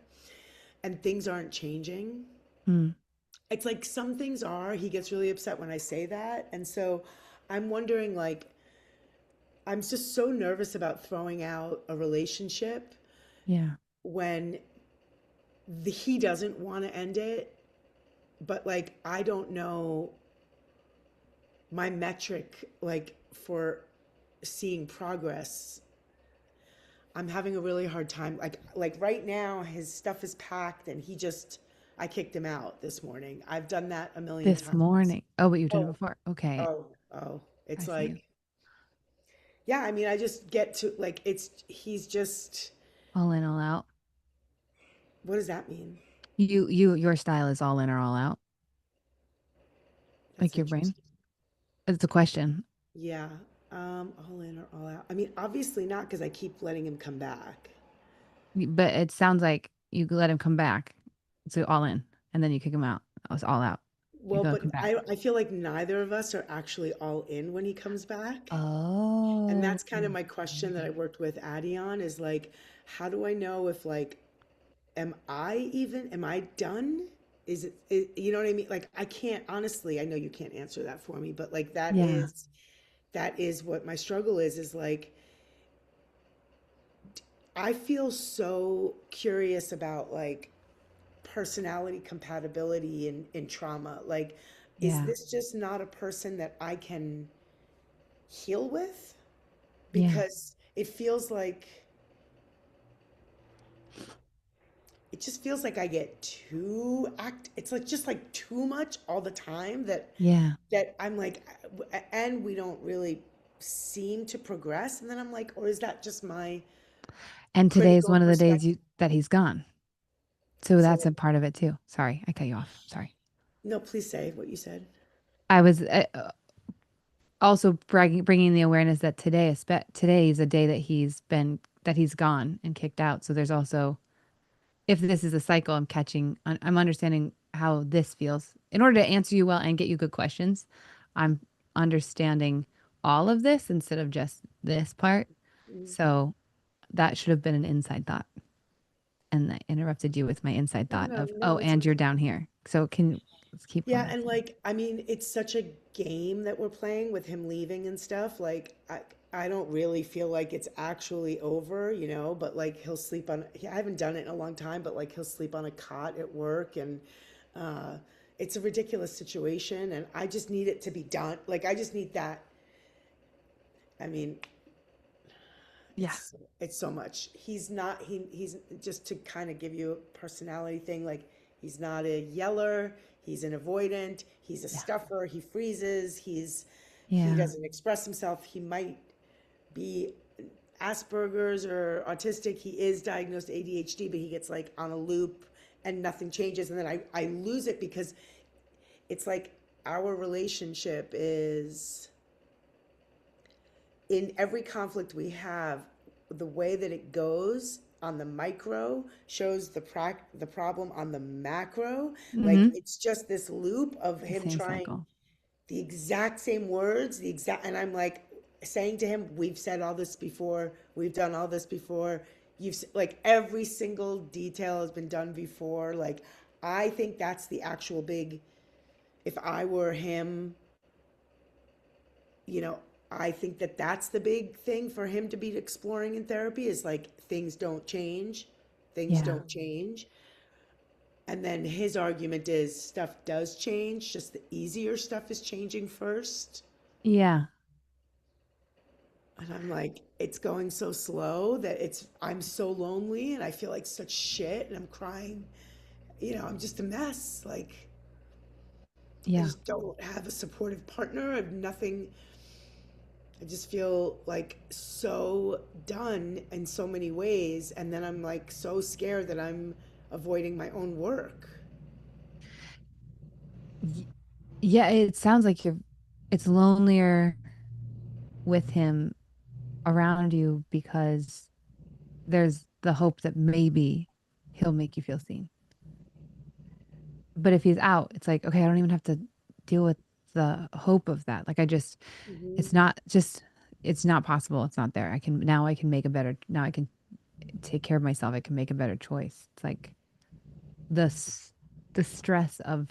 and things aren't changing. Mm. It's like some things are. He gets really upset when I say that. And so I'm wondering, like, I'm just so nervous about throwing out a relationship Yeah. when he doesn't want to end it, but like I don't know my metric like for seeing progress. I'm having a really hard time. Like right now his stuff is packed and he just I kicked him out this morning. I've done that a million This times. morning. Oh, but you've done it Oh, before. Okay. oh. It's I see. like yeah, I mean I just get to like it's he's just All in, all out. what does that mean? Your style is all in or all out. That's Like your brain. interesting. It's a question. Yeah. All in or all out. I mean, obviously not because I keep letting him come back. But it sounds like you let him come back. So all in. And then you kick him out. I was all out. You Well, go but come back. I feel like neither of us are actually all in when he comes back. And Oh. that's kind of my question that I worked with Addie on is like, how do I know if like, am I done? You know what I mean? Like, I can't, honestly, I know you can't answer that for me, but like, Yeah. that is what my struggle is like, I feel so curious about like personality compatibility in trauma. Like, is Yeah. this just not a person that I can heal with? Yeah. Because it just feels like I get it's like just like too much all the time Yeah. that I'm like and we don't really seem to progress and then I'm like or is that just my And today is critical one of the days perspective? you that he's gone. So Say that's what? a part of it too. Sorry, I cut you off. Sorry. No, please say what you said. I was also bringing the awareness that today is a day that he's gone and kicked out. So there's also, if this is a cycle, I'm understanding how this feels. In order to answer you well and get you good questions, I'm understanding all of this instead of just this part. Mm. So that should have been an inside thought. And I interrupted you with my inside No, thought no, of, no, oh, it's and you're okay. down here. So let's keep Yeah, going. and like I mean, it's such a game that we're playing with him leaving and stuff. Like I don't really feel like it's actually over, you know, but like he'll sleep on I haven't done it in a long time, but like he'll sleep on a cot at work and uh it's a ridiculous situation and I just need it to be done. Like I just need that. I mean, Yeah. it's so much. He's just to kind of give you a personality thing like he's not a yeller, he's an avoidant, he's a Yeah. stuffer, he freezes, he Yeah. doesn't express himself. He might be Asperger's or autistic. He is diagnosed ADHD, but he gets like on a loop and nothing changes and then I lose it because it's like our relationship is in every conflict we have, the way that it goes on the micro shows the problem on the macro. Like Mm-hmm. it's just this loop of The him same trying cycle. the exact same words, and I'm like saying to him, "We've said all this before. We've done all this before. Like every single detail has been done before. Like I think that's the actual big. If I were him, you know, I think that that's the big thing for him to be exploring in therapy is like things don't change, things Yeah. don't change. And then his argument is stuff does change, just the easier stuff is changing first. Yeah. And I'm like, it's going so slow that I'm so lonely and I feel like such shit and I'm crying. You know, I'm just a mess. Like, I Yeah. just don't have a supportive partner. I have nothing. I just feel like so done in so many ways. And then I'm like so scared that I'm avoiding my own work. Y- Yeah, it sounds like it's lonelier with him around you because there's the hope that maybe he'll make you feel seen. But if he's out, it's like, okay, I don't even have to deal with the hope of that. Like it's not possible. It's not there. I can make a better, now I can take care of myself. I can make a better choice. It's like the stress of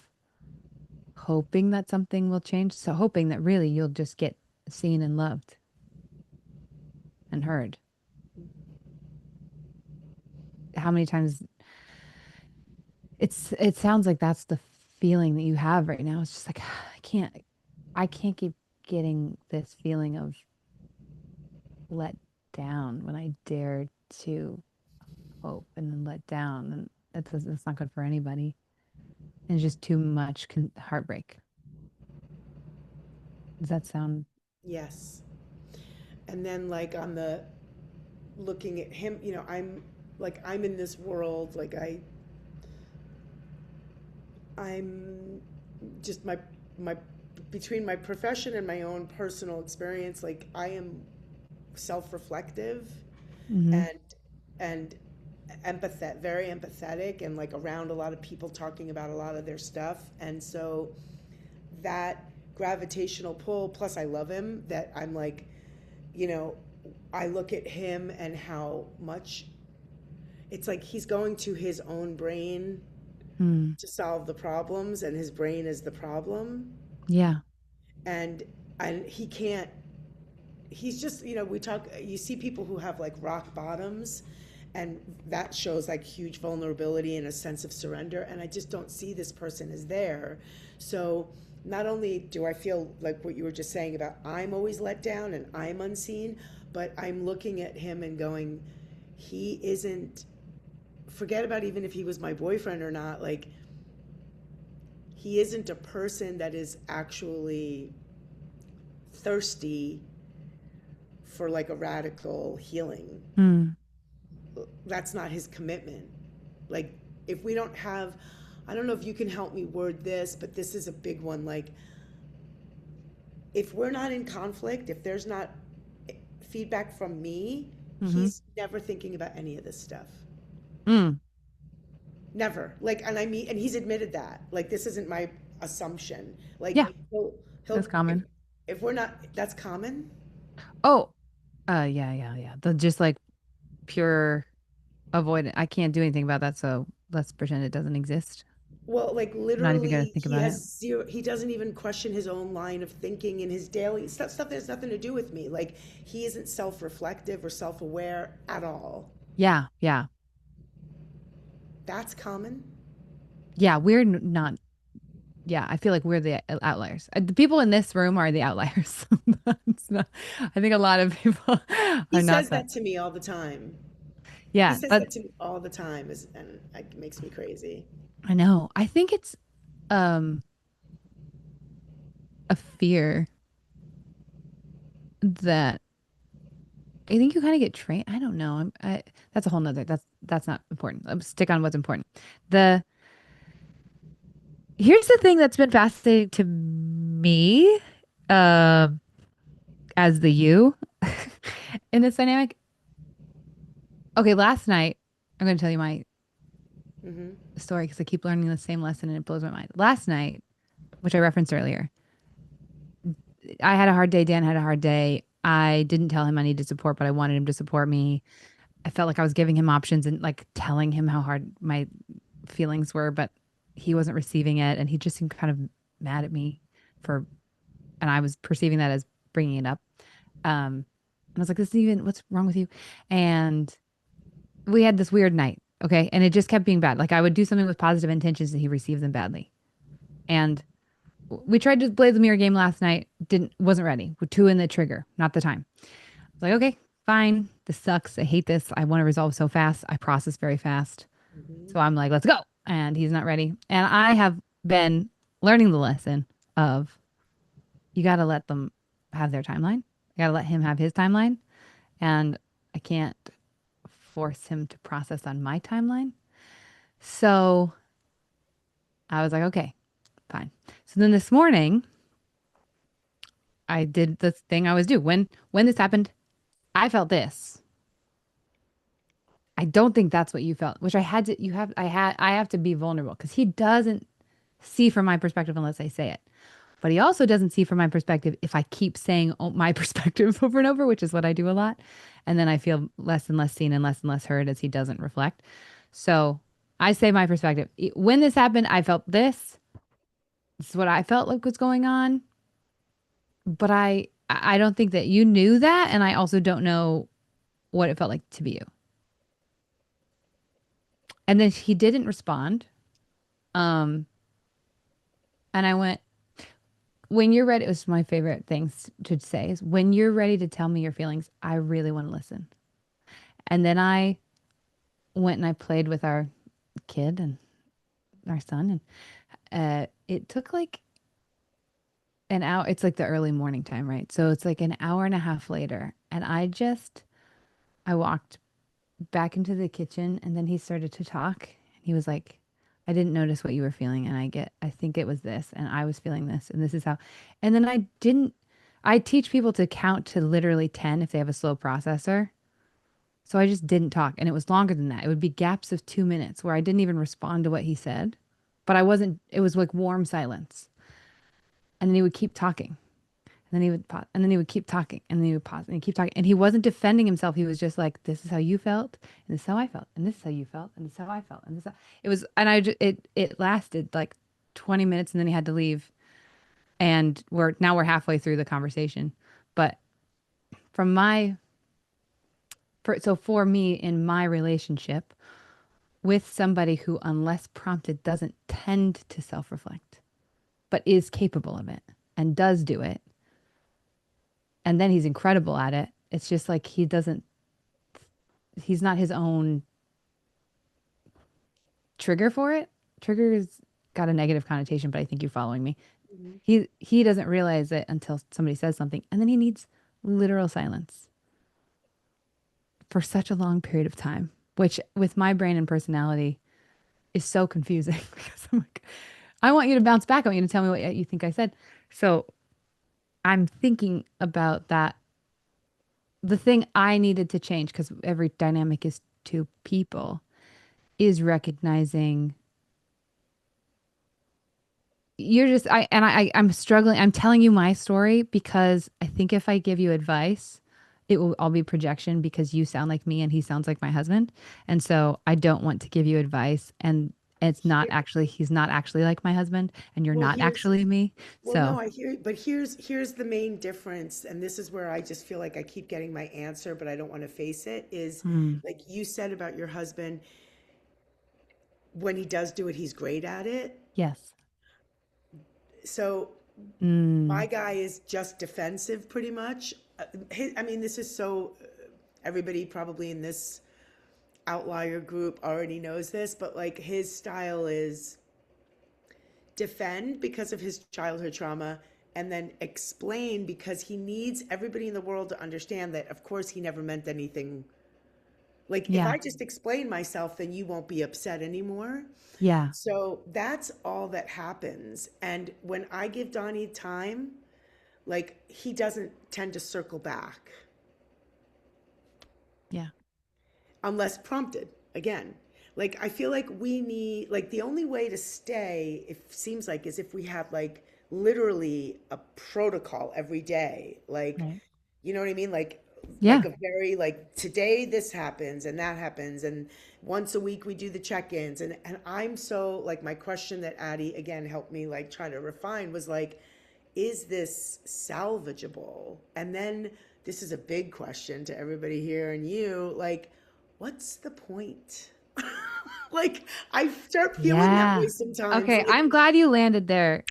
hoping that something will change. So hoping that really you'll just get seen and loved and heard. How many times it sounds like that's the feeling that you have right now. It's just like I can't keep getting this feeling of let down when I dare to hope and then let down, and that's not good for anybody. And it's just too much heartbreak. Does that sound? Yes. And then like on the looking at him, I'm in this world, like I'm just my between my profession and my own personal experience, like I am self-reflective Mm-hmm. and very empathetic, and like around a lot of people talking about a lot of their stuff. And so that gravitational pull, plus I love him, that I'm like, I look at him and how much it's like he's going to his own brain to solve the problems, and his brain is the problem. Yeah. And he can't, he's just, you see people who have like rock bottoms, and that shows like huge vulnerability and a sense of surrender, and I just don't see this person as there. So not only do I feel like what you were just saying about I'm always let down and I'm unseen, but I'm looking at him and going, he isn't, forget about even if he was my boyfriend or not, like he isn't a person that is actually thirsty for like a radical healing. That's not his commitment. Like if we don't have, I don't know if you can help me word this, but this is a big one. Like if we're not in conflict, if there's not feedback from me, he's never thinking about any of this stuff. Never. Like, and I mean, and he's admitted that. Like, this isn't my assumption. Like, Yeah. he'll That's common. If we're not, that's common. Oh, yeah. The just like pure avoidance. I can't do anything about that, so let's pretend it doesn't exist. Well, like I'm not even gonna literally, think he about it. has zero. He doesn't even question his own line of thinking in his daily stuff. Stuff that has nothing to do with me. Like, he isn't self-reflective or self-aware at all. Yeah. That's common. Yeah, we're not. Yeah, I feel like we're the outliers. The people in this room are the outliers. It's not, I think a lot of people He are not says that. that to me all the time. He Yeah, says but that to me all the time, and it makes me crazy. I know. I think it's um a fear that I think you kind of get trained. I don't know. That's a whole nother. That's not important. Stick on what's important. The Here's the thing that's been fascinating to me, um, as the you in this dynamic. Okay, last night I'm going to tell you my story because I keep learning the same lesson and it blows my mind. Last night, which I referenced earlier, I had a hard day. Dan had a hard day. I didn't tell him I needed support, but I wanted him to support me. I felt like I was giving him options and like telling him how hard my feelings were, but he wasn't receiving it. And he just seemed kind of mad at me for, and I was perceiving that as bringing it up. And I was like, this is even, what's wrong with you? And we had this weird night. Okay. And it just kept being bad. Like I would do something with positive intentions and he received them badly. And we tried to play the mirror game last night. Wasn't ready. We're two in the trigger, not the time. I was like, okay, fine. This sucks. I hate this. I want to resolve so fast. I process very fast. So I'm like, let's go. And he's not ready. And I have been learning the lesson of you got to let them have their timeline. You got to let him have his timeline. And I can't force him to process on my timeline. So I was like, okay, fine. So then this morning, I did the thing I always do. When this happened, I felt this. I don't think that's what you felt, which I had to, I have to be vulnerable because he doesn't see from my perspective unless I say it. But he also doesn't see from my perspective if I keep saying my perspective over and over, which is what I do a lot. And then I feel less and less seen and less heard as he doesn't reflect. So I say my perspective. When this happened, I felt this. This is what I felt like was going on. But I don't think that you knew that. And I also don't know what it felt like to be you. And then he didn't respond. Um, and I went, when you're ready, it was my favorite things to say is when you're ready to tell me your feelings, I really want to listen. And then I went and I played with our kid and our son. And it took like an hour. It's like the early morning time, right? So it's like an hour and a half later. And I walked back into the kitchen and then he started to talk. He was like, I didn't notice what you were feeling. And I think it was this. And I was feeling this. And this is how. And then I teach people to count to literally 10 if they have a slow processor. So I just didn't talk. And it was longer than that. It would be gaps of 2 minutes where I didn't even respond to what he said. But I wasn't, it was like warm silence. And then he would keep talking. And then he would pause. And then he would keep talking. And then he would pause. And he'd keep talking. And he wasn't defending himself. He was just like, this is how you felt. And this is how I felt. And this is how you felt. And this is how I felt. And this is how, it was, and it lasted like 20 minutes. And then he had to leave. And we're halfway through the conversation. But from for me in my relationship with somebody who, unless prompted, doesn't tend to self-reflect, but is capable of it and does do it. And then he's incredible at it. It's just like he's not his own trigger for it. Trigger's got a negative connotation, but I think you're following me. Mm-hmm. He doesn't realize it until somebody says something, and then he needs literal silence for such a long period of time, which with my brain and personality is so confusing because I'm like, I want you to bounce back. I want you to tell me what you think I said. So I'm thinking about that. The thing I needed to change, because every dynamic is two people, is recognizing I'm struggling. I'm telling you my story because I think if I give you advice, it will all be projection because you sound like me and he sounds like my husband. And so I don't want to give you advice and he's not actually like my husband and you're not actually me. No, I hear, but here's the main difference. And this is where I just feel like I keep getting my answer, but I don't want to face it is like you said about your husband, when he does do it, he's great at it. Yes. So my guy is just defensive pretty much. I mean, this is so, everybody probably in this outlier group already knows this, but like his style is defend because of his childhood trauma and then explain because he needs everybody in the world to understand that, of course, he never meant anything. Like, if I just explain myself, then you won't be upset anymore. Yeah. So that's all that happens. And when I give Donnie time, like, he doesn't tend to circle back. Yeah. Unless prompted again. Like, I feel like we need, like, the only way to stay, it seems like, is if we have, like, literally a protocol every day. Like, you know what I mean? Like a very, like, today this happens and that happens. And once a week we do the check-ins. And I'm so, like, my question that Addie, again, helped me, like, try to refine was, like, is this salvageable? And then this is a big question to everybody here and you, like, what's the point? Like, I start feeling that way sometimes. Okay, like, I'm glad you landed there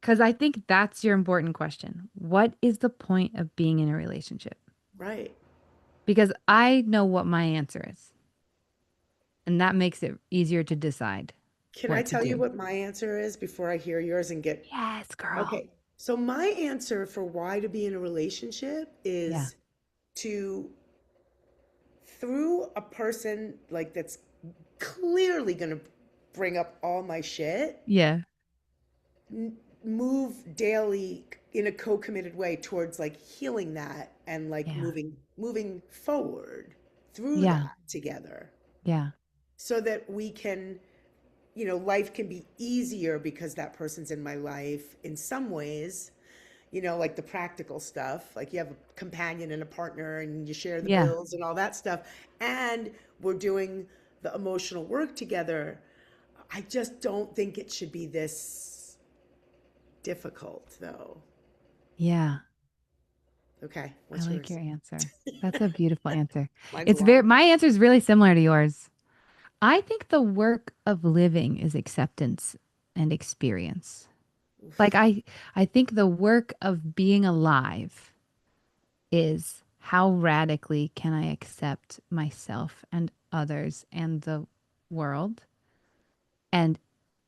because I think that's your important question. What is the point of being in a relationship? Right. Because I know what my answer is. And that makes it easier to decide. Can I tell you what my answer is before I hear yours and get... Yes, girl. Okay. So my answer for why to be in a relationship is to, through a person like that's clearly going to bring up all my shit. Yeah. Move daily in a co-committed way towards, like, healing that and, like, moving forward through that together. Yeah. so that we can, life can be easier because that person's in my life in some ways, like the practical stuff, like you have a companion and a partner and you share the Yeah. bills and all that stuff. And we're doing the emotional work together. I just don't think it should be this difficult, though. Yeah. Okay, I what's like yours? your answer. That's a beautiful answer. Mine's long. My answer is really similar to yours. I think the work of living is acceptance and experience. Like I think the work of being alive is how radically can I accept myself and others and the world and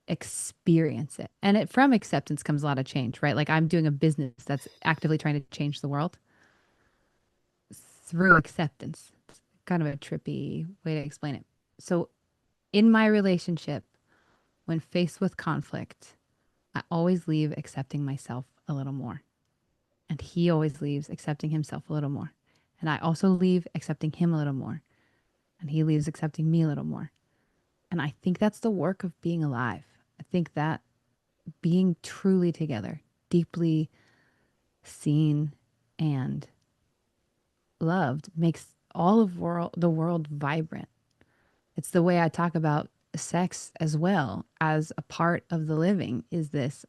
experience it. And from acceptance comes a lot of change, right? Like I'm doing a business that's actively trying to change the world through acceptance. It's kind of a trippy way to explain it. So in my relationship, when faced with conflict, I always leave accepting myself a little more. And he always leaves accepting himself a little more. And I also leave accepting him a little more. And he leaves accepting me a little more. And I think that's the work of being alive. I think that being truly together, deeply seen and loved makes the world vibrant. It's the way I talk about sex as well as a part of the living is this.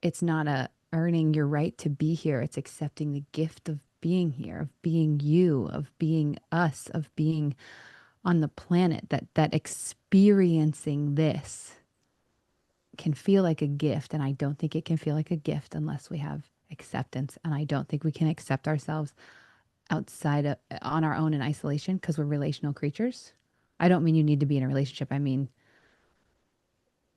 It's not a earning your right to be here. It's accepting the gift of being here, of being you, of being us, of being on the planet, that experiencing this can feel like a gift. And I don't think it can feel like a gift unless we have acceptance. And I don't think we can accept ourselves outside of on our own in isolation because we're relational creatures. I don't mean you need to be in a relationship. I mean,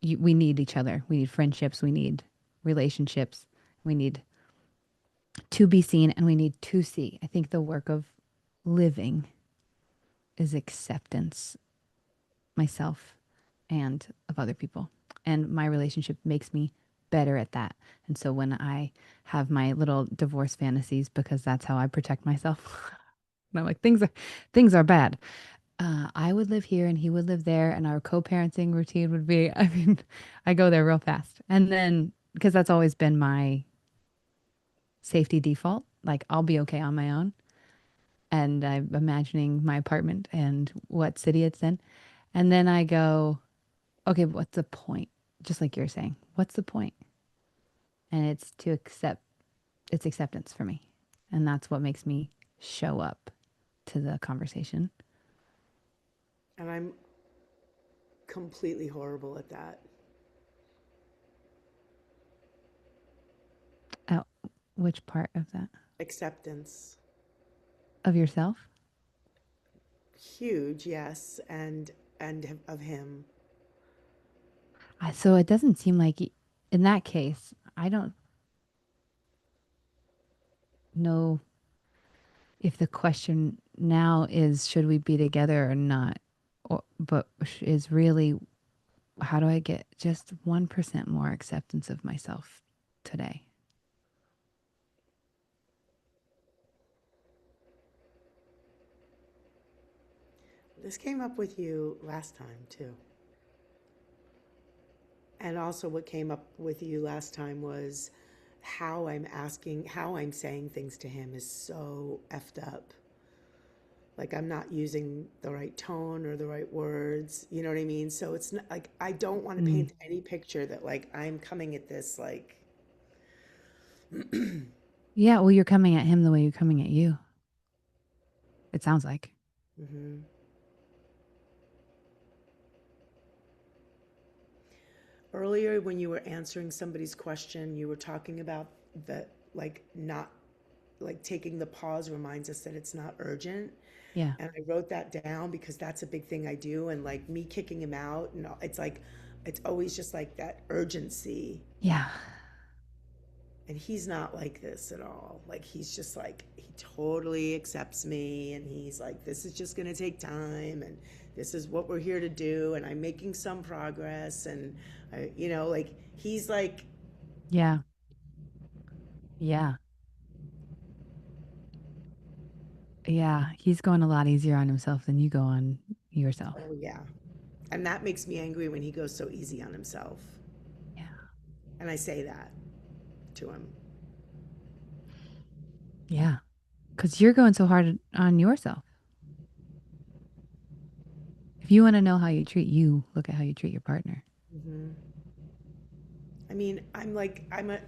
we need each other. We need friendships. We need relationships. We need to be seen and we need to see. I think the work of living is acceptance myself and of other people. And my relationship makes me better at that. And so when I have my little divorce fantasies, because that's how I protect myself, and I'm like, things are bad. I would live here and he would live there, and our co-parenting routine would be, I mean, I go there real fast. And then, because that's always been my safety default, like I'll be okay on my own. And I'm imagining my apartment and what city it's in. And then I go, okay, but what's the point? Just like you're saying, what's the point? And it's to accept, it's acceptance for me. And that's what makes me show up to the conversation. And I'm completely horrible at that. Oh, which part of that? Acceptance. Of yourself? Huge, yes, and of him. So it doesn't seem like, in that case, I don't know if the question now is, should we be together or not? But is really, how do I get just 1% more acceptance of myself today? This came up with you last time too. And also what came up with you last time was how I'm saying things to him is so effed up. Like I'm not using the right tone or the right words, you know what I mean? So it's not like I don't want to Mm. paint any picture that like I'm coming at this like Yeah, well, you're coming at him the way you're coming at you. It sounds like. mhm. Earlier when you were answering somebody's question, you were talking about the like not like taking the pause reminds us that it's not urgent. Yeah. And I wrote that down because that's a big thing I do. And like me kicking him out, and it's like, it's always just like that urgency. Yeah. And he's not like this at all. Like, he's just like, he totally accepts me. And he's like, this is just going to take time. And this is what we're here to do. And I'm making some progress. And, like, he's like, Yeah. Yeah. Yeah, he's going a lot easier on himself than you go on yourself. Oh, yeah. And that makes me angry when he goes so easy on himself. Yeah. And I say that to him. Yeah. Because you're going so hard on yourself. If you want to know how you treat you, look at how you treat your partner. Hmm. I mean,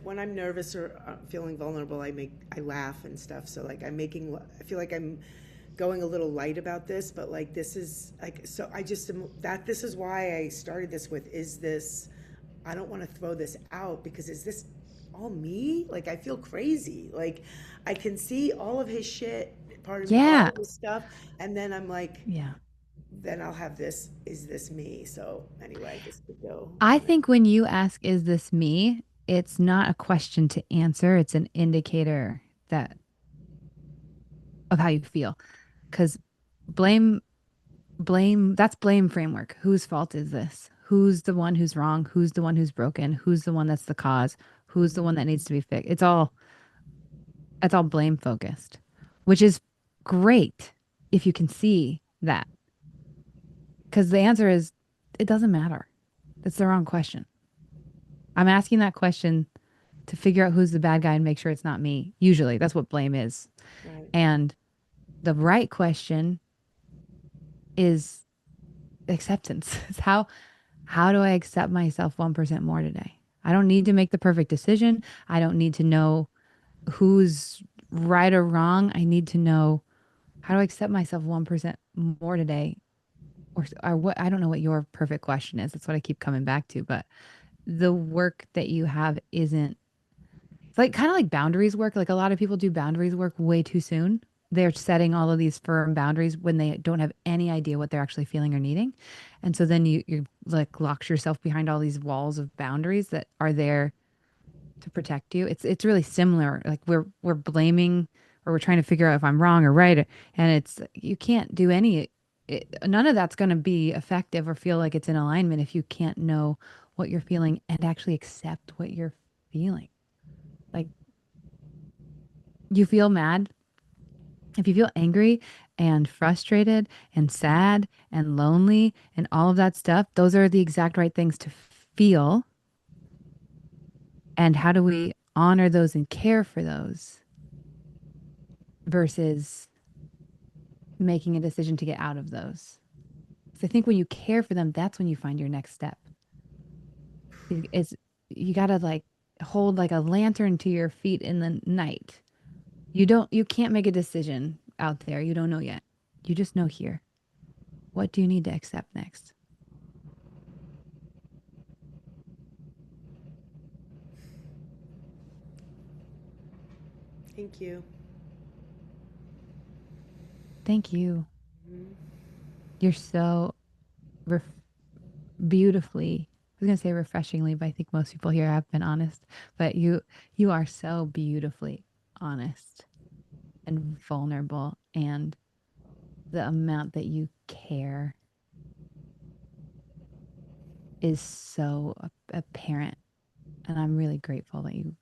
when I'm nervous or feeling vulnerable, I laugh and stuff. So like I feel like I'm going a little light about this, but like this is like, so I just am that this is why I started this with, I don't want to throw this out because is this all me? Like I feel crazy. Like I can see all of his shit, all Yeah. of his stuff, and then I'm like, Yeah. then I'll have this, is this me? So anyway, this could go I on. think when you ask, is this me? It's not a question to answer. It's an indicator that of how you feel. Because blame, that's blame framework. Whose fault is this? Who's the one who's wrong? Who's the one who's broken? Who's the one that's the cause? Who's the one that needs to be fixed? It's all blame focused, which is great if you can see that. Because the answer is it doesn't matter. That's the wrong question. I'm asking that question to figure out who's the bad guy and make sure it's not me. Usually, that's what blame is. Right. And the right question is acceptance. It's how do I accept myself 1% more today? I don't need to make the perfect decision. I don't need to know who's right or wrong. I need to know how do I accept myself 1% more today? Or what, I don't know what your perfect question is. That's what I keep coming back to. But the work that you have isn't, it's like kind of like boundaries work. Like a lot of people do boundaries work way too soon. They're setting all of these firm boundaries when they don't have any idea what they're actually feeling or needing. And so then you like locks yourself behind all these walls of boundaries that are there to protect you. It's really similar. Like we're blaming or we're trying to figure out if I'm wrong or right. And it's you can't do none of that's going to be effective or feel like it's in alignment if you can't know what you're feeling and actually accept what you're feeling. Like you feel mad, if you feel angry and frustrated and sad and lonely and all of that stuff, those are the exact right things to feel. And how do we honor those and care for those versus making a decision to get out of those? So I think when you care for them, that's when you find your next step. It's you gotta like hold like a lantern to your feet in the night. You can't make a decision out there. You don't know yet. You just know here. What do you need to accept next? Thank you. Thank you. Mhm. You're so ref- beautifully, I was gonna say refreshingly, but I think most people here have been honest. But you are so beautifully honest and vulnerable, and the amount that you care is so apparent. And I'm really grateful that you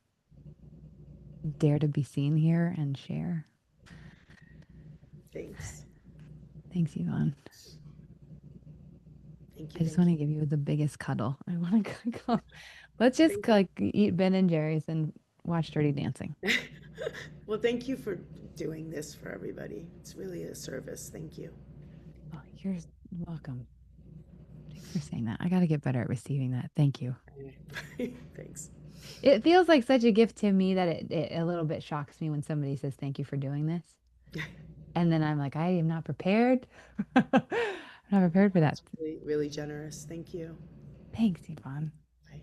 dare to be seen here and share. Thanks. Thanks, Yvonne. Thank you. I just Thank want you. to give you the biggest cuddle. I want to go. Let's just Thank you. like eat Ben and Jerry's and watch Dirty Dancing. Well, thank you for doing this for everybody. It's really a service. Thank you. Oh, you're welcome. Thanks for saying that. I got to get better at receiving that. Thank you. Thanks. It feels like such a gift to me that it a little bit shocks me when somebody says thank you for doing this. And then I'm like, I am not prepared. I'm not prepared for that. It's really, really generous. Thank you. Thanks, Yvonne. Bye.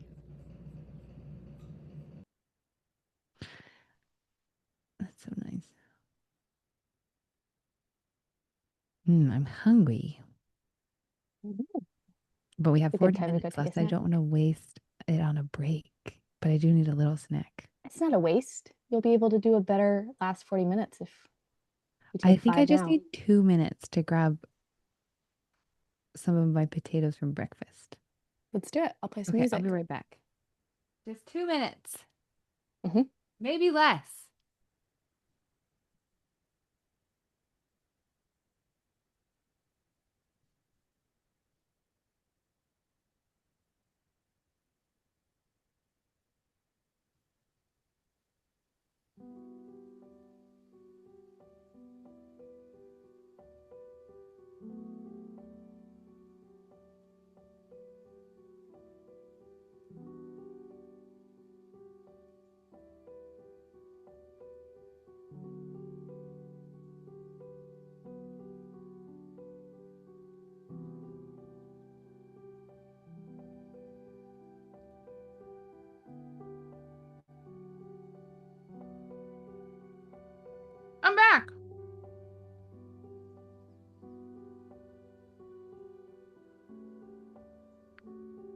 That's so nice. I'm hungry. But we have It's a good 40 time to go minutes take a left. I snack. don't want to waste it on a break, but I do need a little snack. It's not a waste. You'll be able to do a better last 40 minutes if you I take think I 5 just now. need 2 minutes to grab some of my potatoes from breakfast. Let's do it. I'll play some Okay, I'll music. be right back. Just 2 minutes. Mhm. Maybe less.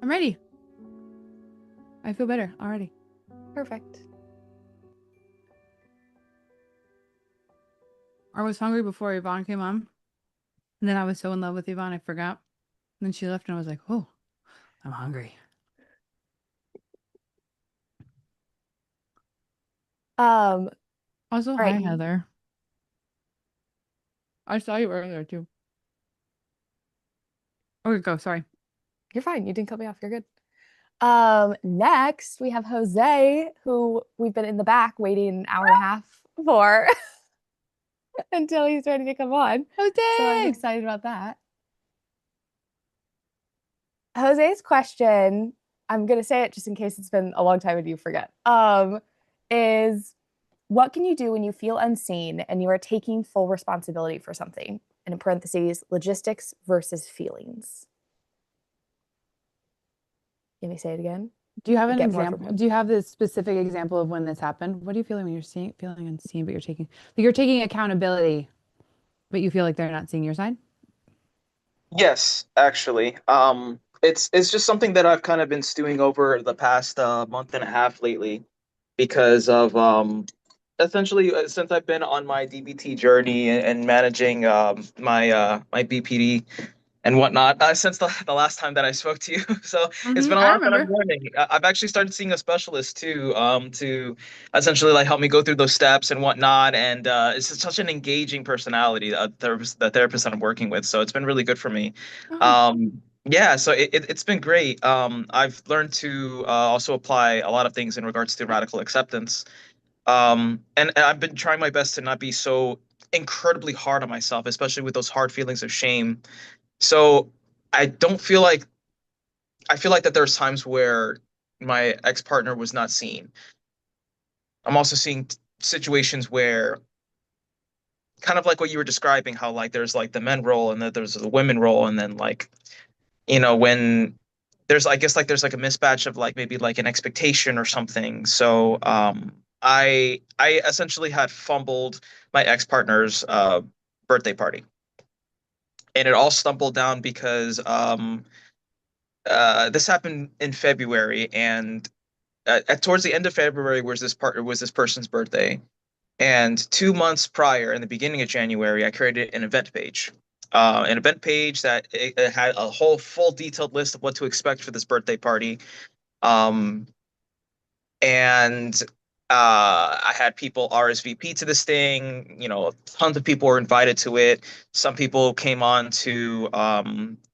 I'm ready. I feel better already. Perfect. I was hungry before Yvonne came on. And then I was so in love with Yvonne, I forgot. And then she left and I was like, oh, I'm hungry. Also, hi, right. Heather. I saw you earlier too. Okay, go. Sorry. You're fine. You didn't cut me off. You're good. Next we have Jose, who we've been in the back waiting an hour and a half for until he's ready to come on. Jose! So I'm excited about that. Jose's question, I'm gonna say it just in case it's been a long time and you forget, is what can you do when you feel unseen and you are taking full responsibility for something? And in parentheses, logistics versus feelings. Let me say it again. Do you have an Get more from example? him. Do you have this specific example of when this happened? What do you feel when you're feeling unseen, but you're taking accountability, but you feel like they're not seeing your side? Yes, actually. It's just something that I've kind of been stewing over the past month and a half lately because of essentially since I've been on my DBT journey and managing my BPD and whatnot since the last time that I spoke to you. So it's been a I lot that I'm remember. learning. I've actually started seeing a specialist too, to essentially like help me go through those steps and whatnot. And it's just such an engaging personality, the therapist that I'm working with. So it's been really good for me. Oh. Yeah, so it's been great. I've learned to also apply a lot of things in regards to radical acceptance. And I've been trying my best to not be so incredibly hard on myself, especially with those hard feelings of shame. So I don't feel like I feel like that there's times where my ex-partner was not seen. I'm also seeing situations where kind of like what you were describing, how like there's like the men role and then there's the women role, and then like, when there's I guess like there's like a mismatch of like maybe like an expectation or something. So I essentially had fumbled my ex-partner's birthday party. And it all stumbled down because this happened in February, and towards the end of February was this person's birthday, and 2 months prior, in the beginning of January, I created an event page that it had a whole full detailed list of what to expect for this birthday party. Um, and I had people RSVP to this thing. Tons of people were invited to it. Some people came on to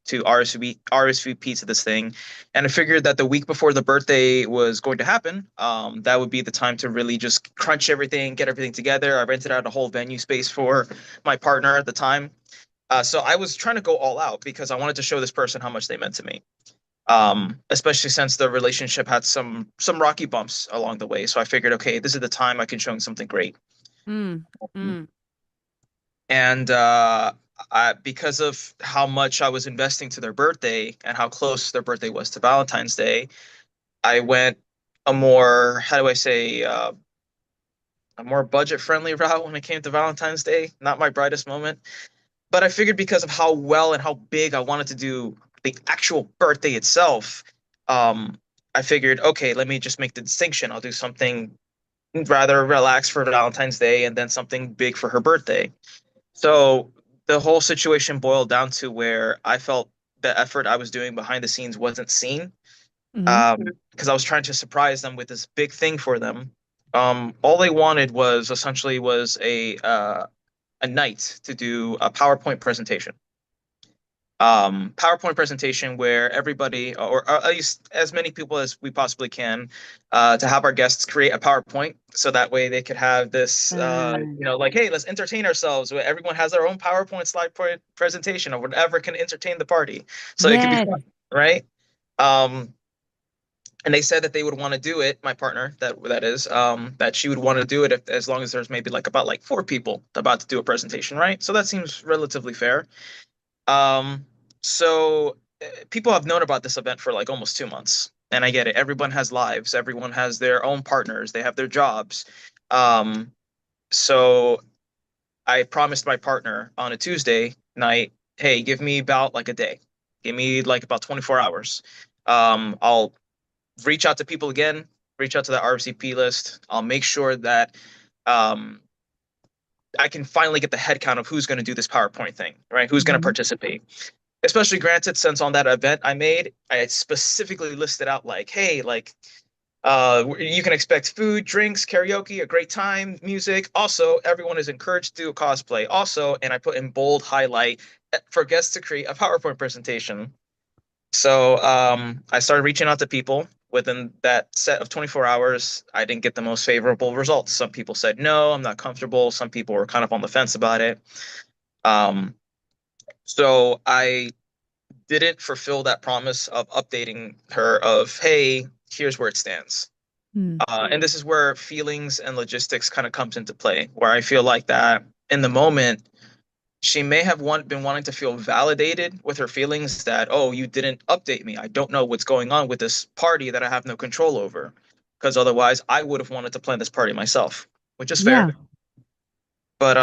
RSVP to this thing, and I figured that the week before the birthday was going to happen, that would be the time to really just crunch everything, get everything together. I rented out a whole venue space for my partner at the time. So I was trying to go all out because I wanted to show this person how much they meant to me, especially since the relationship had some rocky bumps along the way. So I figured, okay, this is the time I can show them something great. Mm. And because of how much I was investing to their birthday and how close their birthday was to Valentine's Day, I went a more, how do I say, a more budget-friendly route when it came to Valentine's Day. Not my brightest moment. But I figured because of how well and how big I wanted to do the actual birthday itself, I figured, okay, let me just make the distinction. I'll do something rather relaxed for Valentine's Day and then something big for her birthday. So the whole situation boiled down to where I felt the effort I was doing behind the scenes wasn't seen, because I was trying to surprise them with this big thing for them. All they wanted was essentially was a night to do a PowerPoint presentation where everybody, or at least as many people as we possibly can, to have our guests create a PowerPoint so that way they could have this, like, hey, let's entertain ourselves. Where everyone has their own PowerPoint slide presentation or whatever can entertain the party. So it could be Yes. fun, right? Um, and they said that they would want to do it. My partner, that is, that she would want to do it as long as there's maybe like about like 4 people about to do a presentation, right? So that seems relatively fair. Um, so people have known about this event for like almost 2 months, and I get it. Everyone has lives. Everyone has their own partners. They have their jobs. Um, so I promised my partner on a Tuesday night, hey, give me about like a day. Give me like about 24 hours. I'll reach out to people again, reach out to the RCP list. I'll make sure that um, I can finally get the head count of who's going to do this PowerPoint thing, right? Who's going to participate. Especially granted, since on that event I made, I specifically listed out like, hey, like you can expect food, drinks, karaoke, a great time, music. Also, everyone is encouraged to do a cosplay. Also, and I put in bold highlight for guests to create a PowerPoint presentation. So I started reaching out to people. Within that set of 24 hours, I didn't get the most favorable results. Some people said, no, I'm not comfortable. Some people were kind of on the fence about it. So I didn't fulfill that promise of updating her of, hey, here's where it stands. And this is where feelings and logistics kind of comes into play, where I feel like that in the moment, she may have been wanting to feel validated with her feelings that, oh, you didn't update me. I don't know what's going on with this party that I have no control over. Because otherwise, I would have wanted to plan this party myself, which is fair. But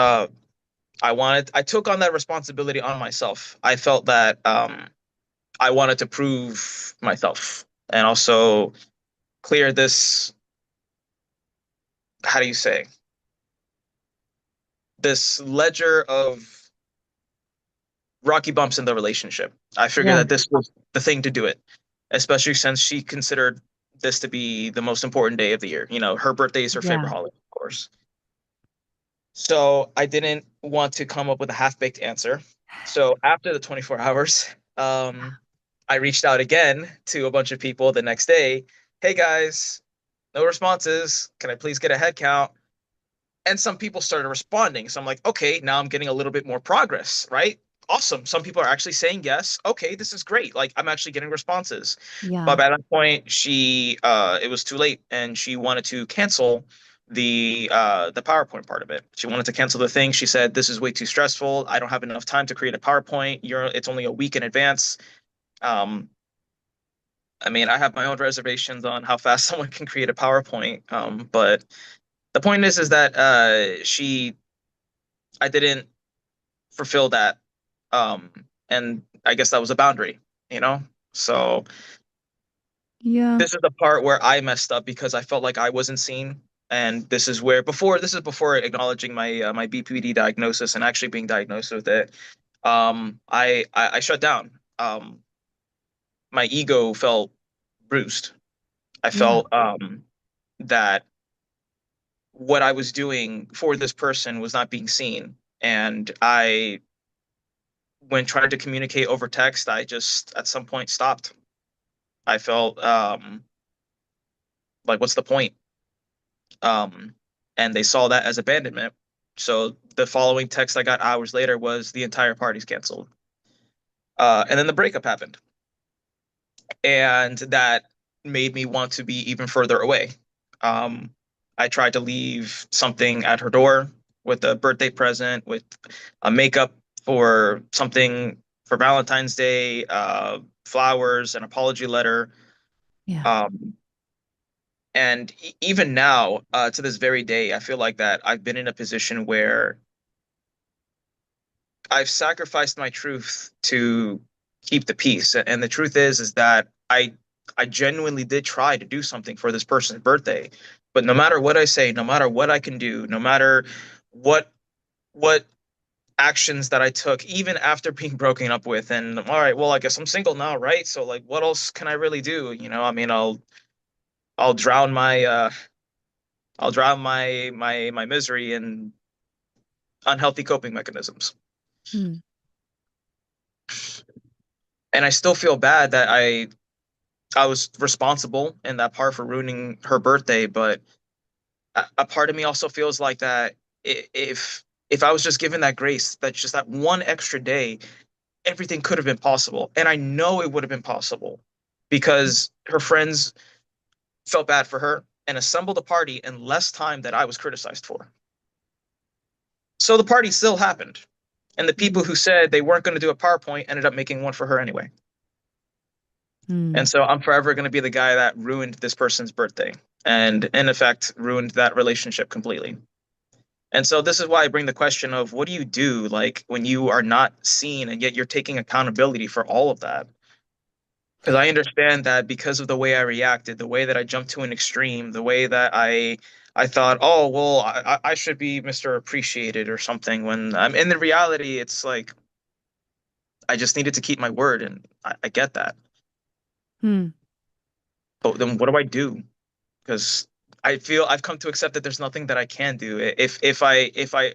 I took on that responsibility on myself. I felt that I wanted to prove myself and also clear this, how do you say, this ledger of rocky bumps in the relationship. I figured that this was the thing to do it, especially since she considered this to be the most important day of the year. You know, her birthday is her favorite holiday, of course. So I didn't want to come up with a half-baked answer. So after the 24 hours, I reached out again to a bunch of people the next day. Hey guys, no responses. Can I please get a head count? And some people started responding. So I'm like, okay, now I'm getting a little bit more progress, right? Awesome. Some people are actually saying yes. Okay, this is great. Like I'm actually getting responses. But by that point, it was too late and she wanted to cancel the PowerPoint part of it. She wanted to cancel the thing. She said, this is way too stressful. I don't have enough time to create a PowerPoint. It's only a week in advance. Um, I mean, I have my own reservations on how fast someone can create a PowerPoint. But the point is that I didn't fulfill that. And I guess that was a boundary, you know? So this is the part where I messed up because I felt like I wasn't seen. And this is before acknowledging my BPD diagnosis and actually being diagnosed with it. I shut down. My ego felt bruised. I felt that what I was doing for this person was not being seen. And when trying to communicate over text, I just at some point stopped. I felt like, what's the point? And they saw that as abandonment. So the following text I got hours later was the entire party's canceled. And then the breakup happened. And that made me want to be even further away. I tried to leave something at her door with a birthday present, with a makeup for something for Valentine's Day, flowers, an apology letter. And even now, to this very day, I feel like that I've been in a position where I've sacrificed my truth to keep the peace. And the truth is that I genuinely did try to do something for this person's birthday. But no matter what I say, no matter what I can do, no matter what what actions that I took, even after being broken up with, and all right, well, I guess I'm single now, right? So like, what else can I really do? You know, I mean, I'll drown my misery in unhealthy coping mechanisms. And I still feel bad that I was responsible in that part for ruining her birthday, but a part of me also feels like that if I was just given that grace, that just that one extra day, everything could have been possible. And I know it would have been possible because her friends felt bad for her and assembled a party in less time that I was criticized for. So the party still happened. And the people who said they weren't going to do a PowerPoint ended up making one for her anyway. And so I'm forever going to be the guy that ruined this person's birthday and, in effect, ruined that relationship completely. And so this is why I bring the question of what do you do like when you are not seen and yet you're taking accountability for all of that? Because I understand that because of the way I reacted, the way that I jumped to an extreme, the way that I thought, oh well, I should be Mr. Appreciated or something. When I'm in the reality, it's like I just needed to keep my word, and I get that. Hmm. But then what do I do? Because I feel I've come to accept that there's nothing that I can do. If I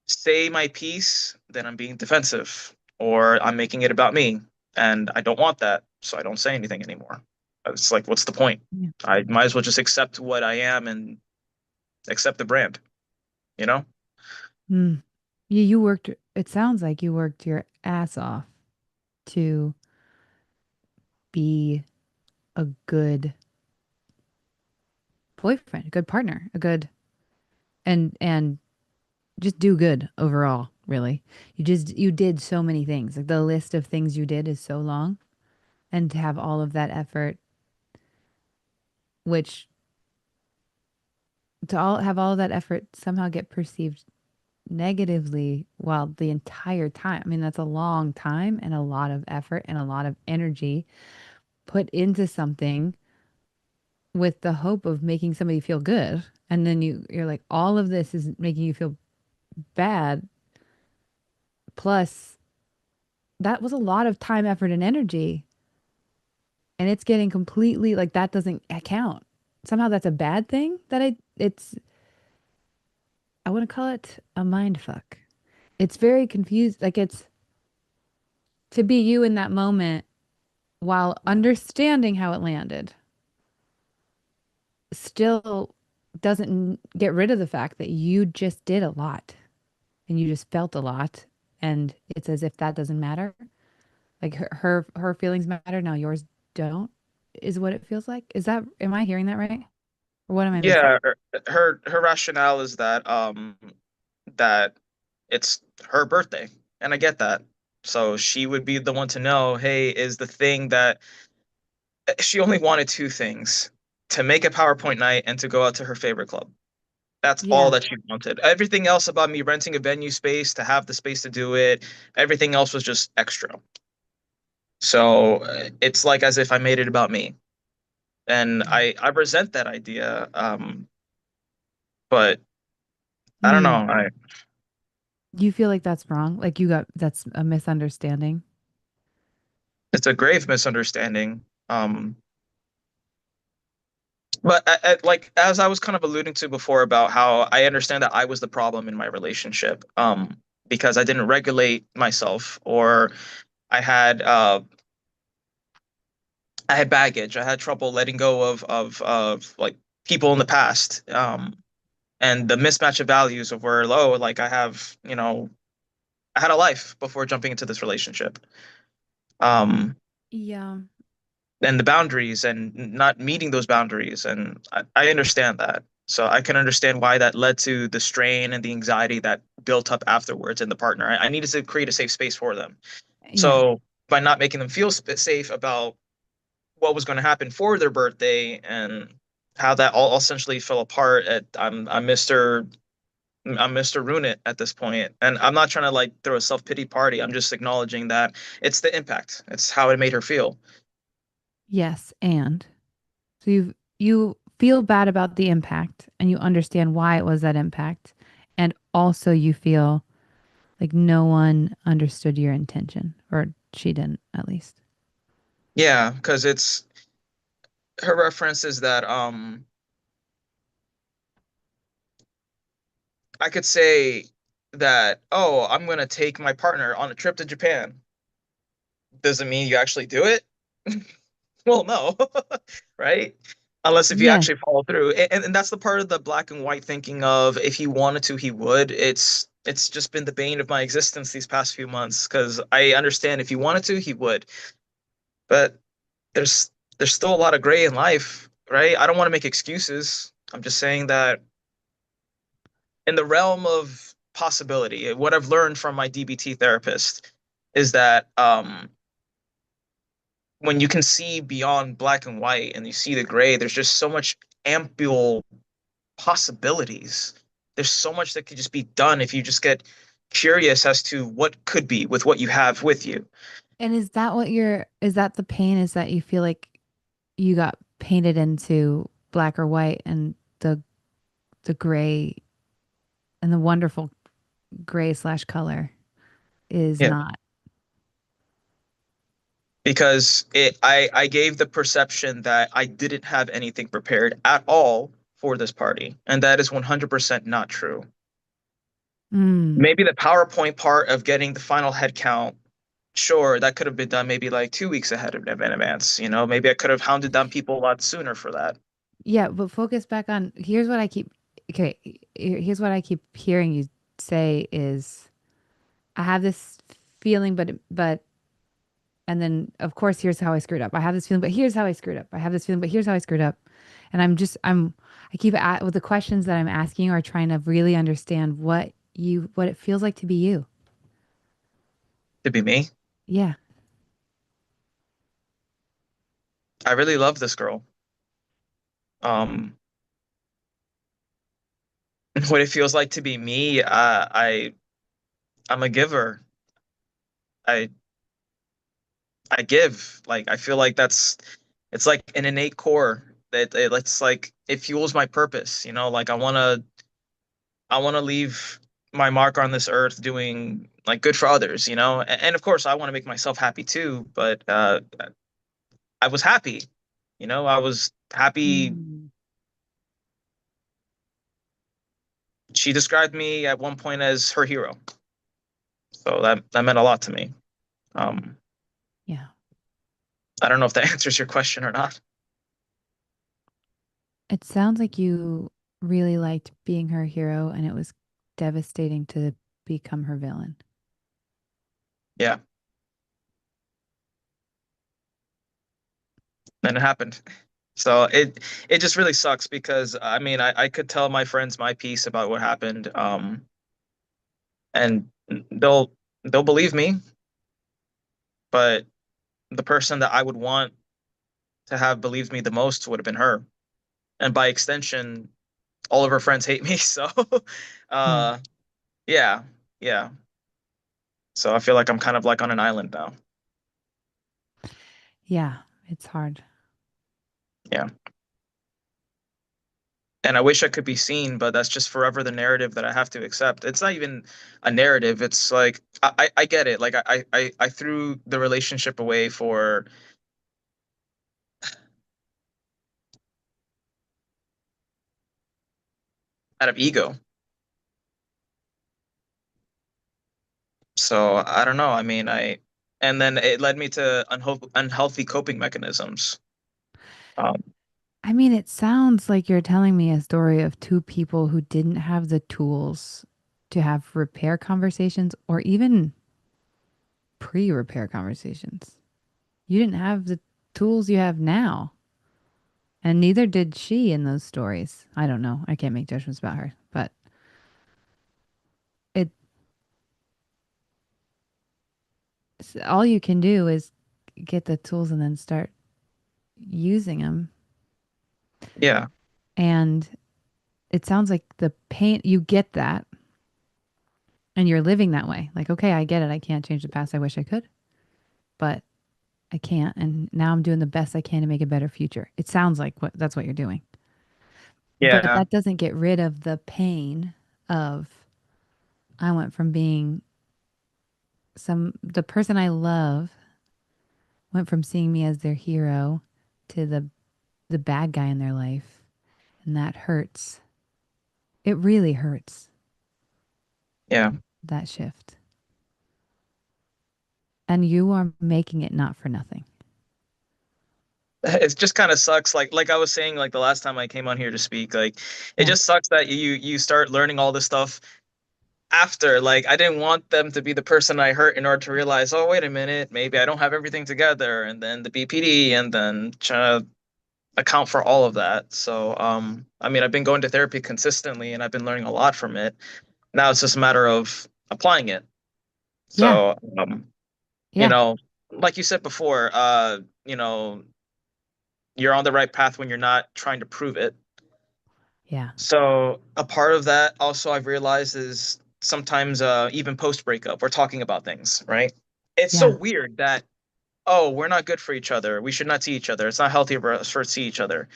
say my piece, then I'm being defensive or I'm making it about me, and I don't want that, so I don't say anything anymore. It's like, what's the point? Yeah. I might as well just accept what I am and accept the brand, you know? Hmm. Yeah, you worked, it sounds like you worked your ass off to be a good boyfriend, a good partner, a good and just do good overall, really. You did so many things. Like the list of things you did is so long, and to have all of that effort, which to all have all of that effort somehow get perceived negatively while the entire time. I mean, that's a long time and a lot of effort and a lot of energy put into something with the hope of making somebody feel good. And then you're like, all of this is making you feel bad. Plus, that was a lot of time, effort, and energy. And it's getting completely like that doesn't count. Somehow that's a bad thing that I want to call it a mind fuck. It's very confused. Like it's to be you in that moment while understanding how it landed still doesn't get rid of the fact that you just did a lot and you just felt a lot. And it's as if that doesn't matter. Like her feelings matter now, yours don't, is what it feels like. Is that, am I hearing that right? Or what am I missing? Yeah, her rationale is that it's her birthday, and I get that. So she would be the one to know, hey, is the thing that she only wanted two things: to make a PowerPoint night and to go out to her favorite club. That's all Yeah. that she wanted. Everything else about me renting a venue space to have the space to do it, everything else was just extra. So it's like as if I made it about me. And I resent that idea. But I don't know. Hmm. Do you feel like that's wrong? Like that's a misunderstanding? It's a grave misunderstanding. But like as I was kind of alluding to before about how I understand that I was the problem in my relationship, because I didn't regulate myself, or I had uh, I had baggage. I had trouble letting go of like people in the past, and the mismatch of values of where low, like I have, I had a life before jumping into this relationship. Um, Yeah. and the boundaries and not meeting those boundaries. And I understand that. So I can understand why that led to the strain and the anxiety that built up afterwards in the partner. I needed to create a safe space for them. Yeah. So by not making them feel safe about what was going to happen for their birthday and how that all essentially fell apart, I'm Mr. Ruin It at this point. And I'm not trying to like throw a self-pity party. I'm just acknowledging that it's the impact. It's how it made her feel. Yes. And so you feel bad about the impact and you understand why it was that impact. And also you feel like no one understood your intention, or she didn't at least. Yeah, because it's her reference is that I could say that, oh, I'm gonna take my partner on a trip to Japan. Doesn't mean you actually do it. Well, no, right? Unless if you Yes. actually follow through. And that's the part of the black and white thinking of if he wanted to, he would. It's just been the bane of my existence these past few months because I understand if he wanted to, he would. But there's there's still a lot of gray in life, right? I don't want to make excuses. I'm just saying that in the realm of possibility, what I've learned from my DBT therapist is that when you can see beyond black and white and you see the gray, there's just so much ample possibilities. There's so much that could just be done if you just get curious as to what could be with what you have with you. And is that the pain is that you feel like you got painted into black or white and the gray and the wonderful gray slash color is Yeah. not. Because I gave the perception that I didn't have anything prepared at all for this party, and that is 100% not true. Mm. Maybe the PowerPoint part of getting the final head count, sure, that could have been done maybe like 2 weeks ahead of in advance. You know, maybe I could have hounded down people a lot sooner for that. Yeah, but focus back on here's what I keep okay, here's what I keep hearing you say is I have this feeling but and then of course here's how I screwed up. I have this feeling but here's how I screwed up. I have this feeling but here's how I screwed up. And I keep with the questions that I'm asking are trying to really understand what it feels like to be you. To be me, Yeah. I really love this girl. Um, what it feels like to be me, I'm a giver. I I give. Like I feel like it's like an innate core it's like it fuels my purpose, you know, like I want to leave my mark on this earth doing like good for others, you know? And of course I want to make myself happy too, but I was happy. You know, I was happy. Mm. She described me at one point as her hero. So that meant a lot to me. Um, Yeah. I don't know if that answers your question or not. It sounds like you really liked being her hero and it was devastating to become her villain. Yeah. And it happened. So it just really sucks because I mean I could tell my friends my piece about what happened, and they'll believe me, but the person that I would want to have believed me the most would have been her, and by extension, all of her friends hate me. So, Yeah. uh, yeah, yeah. So I feel like I'm kind of like on an island now. Yeah, it's hard. Yeah. And I wish I could be seen, but that's just forever the narrative that I have to accept. It's not even a narrative. It's like I get it. Like I threw the relationship away for out of ego. So I don't know. I mean, and then it led me to unhealthy coping mechanisms. Um, I mean, it sounds like you're telling me a story of two people who didn't have the tools to have repair conversations or even pre-repair conversations. You didn't have the tools you have now. And neither did she in those stories. I don't know. I can't make judgments about her, but it all you can do is get the tools and then start using them. yeah, And it sounds like the pain you get that and you're living that way. Like, okay, I get it. I can't change the past. I wish I could, but I can't. And now I'm doing the best I can to make a better future. It sounds like that's what you're doing. But yeah, that doesn't get rid of the pain of I went from being the person I love went from seeing me as their hero to the bad guy in their life. And that hurts. It really hurts, yeah. that shift. And you are making it not for nothing. It just kind of sucks. Like I was saying, like the last time I came on here to speak, like it Yeah. just sucks that you start learning all this stuff after. Like I didn't want them to be the person I hurt in order to realize, oh wait a minute, maybe I don't have everything together, and then the BPD, and then trying to account for all of that. So I mean, I've been going to therapy consistently, and I've been learning a lot from it. Now it's just a matter of applying it. Yeah. So you Yeah. know, like you said before, you know, you're on the right path when you're not trying to prove it. Yeah. So a part of that also I've realized is sometimes even post breakup we're talking about things, right? It's so Yeah. weird that, oh, we're not good for each other. We should not see each other. It's not healthy for us to see each other.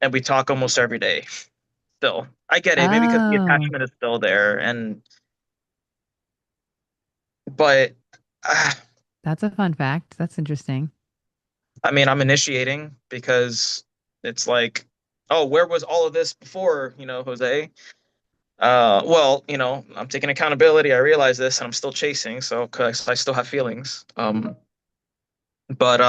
And we talk almost every day still. I get it, maybe because the Oh, attachment is still there. But uh, that's a fun fact. That's interesting. I mean, I'm initiating because it's like, oh, where was all of this before, Jose? Well, I'm taking accountability. I realize this, and I'm still chasing, so because I still have feelings. But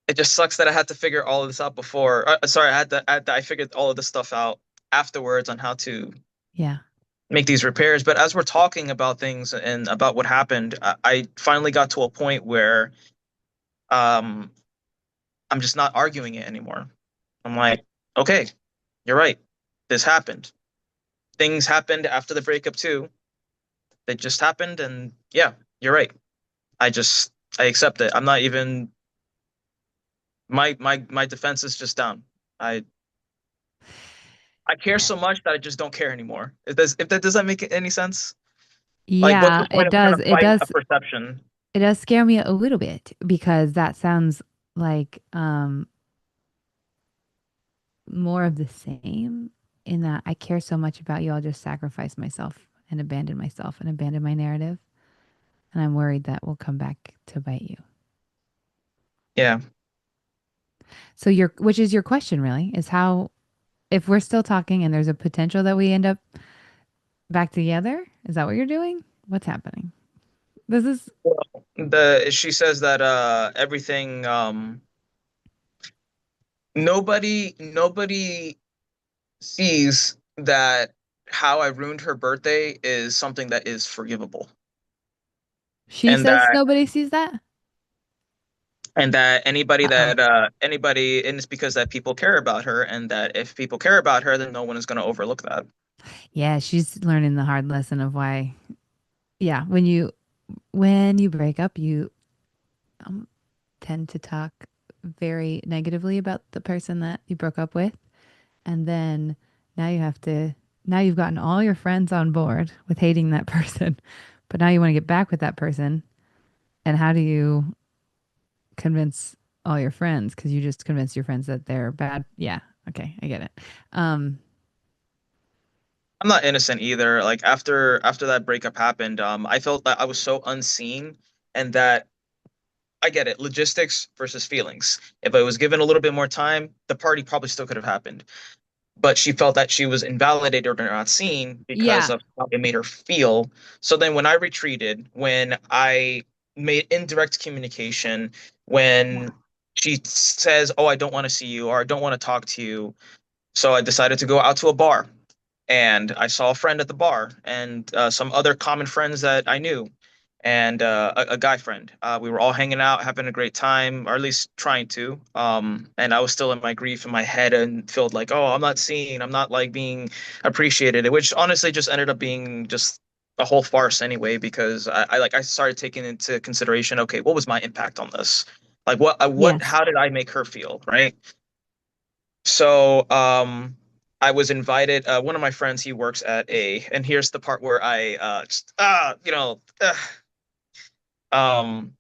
it just sucks that I had to figure all of this out before. Sorry, I figured all of this stuff out afterwards on how to Yeah. make these repairs. But as we're talking about things and about what happened, I finally got to a point where um, I'm just not arguing it anymore. I'm like, okay, you're right. This happened. Things happened after the breakup too. They just happened, and yeah, you're right. I accept it. I'm not even my defense is just down. I I care so much that I just don't care anymore. Does that make any sense? Like, what's the Yeah, point it of trying does. to It fight a does. perception? It does scare me a little bit because that sounds like more of the same in that I care so much about you, I'll just sacrifice myself and abandon my narrative. And I'm worried that will come back to bite you. Yeah. So which is your question really, is how, if we're still talking and there's a potential that we end up back together, is that what you're doing? What's happening? This is, Well, the she says that everything nobody sees that how I ruined her birthday is something that is forgivable. she And says that nobody sees that? anybody Uh-oh. that anybody and it's because that people care about her, and that if people care about her, then no one is going to overlook that. Yeah, she's learning the hard lesson of why. Yeah, when you break up, you um, tend to talk very negatively about the person that you broke up with, and then now you have to now you've gotten all your friends on board with hating that person, but now you want to get back with that person, and how do you convince all your friends because you just convinced your friends that they're bad? Yeah, okay, I get it. Um, I'm not innocent either. Like after that breakup happened, I felt that I was so unseen, and that I get it, logistics versus feelings. If I was given a little bit more time, the party probably still could have happened. But she felt that she was invalidated or not seen because yeah, of how it made her feel. So then when I retreated, when I made indirect communication, yeah, when she says, "Oh, I don't want to see you," or "I don't want to talk to you," so I decided to go out to a bar, and I saw a friend at the bar, and some other common friends that I knew, and a guy friend. We were all hanging out, having a great time, or at least trying to. And I was still in my grief in my head and felt like, oh, I'm not seen, I'm not like being appreciated, which honestly just ended up being just a whole farce anyway, because I started taking into consideration, okay, what was my impact on this? Like yes, how did I make her feel, right? So, I was invited. One of my friends, he works at and here's the part where I um,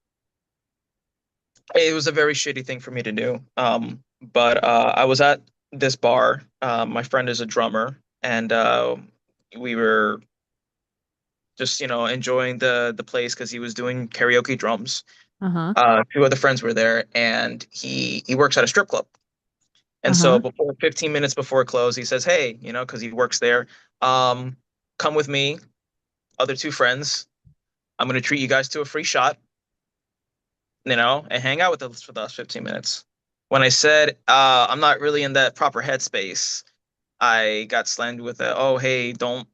it was a very shitty thing for me to do. But I was at this bar. My friend is a drummer, and we were just, enjoying the place because he was doing karaoke drums. uh-huh, Two other friends were there, and he works at a strip club. And so uh-huh, before 15 minutes before close, he says, "Hey, because he works there, um, come with me, other two friends. I'm going to treat you guys to a free shot, and hang out with us for the last 15 minutes." When I said, I'm not really in that proper headspace, I got slammed with "Oh, hey, don't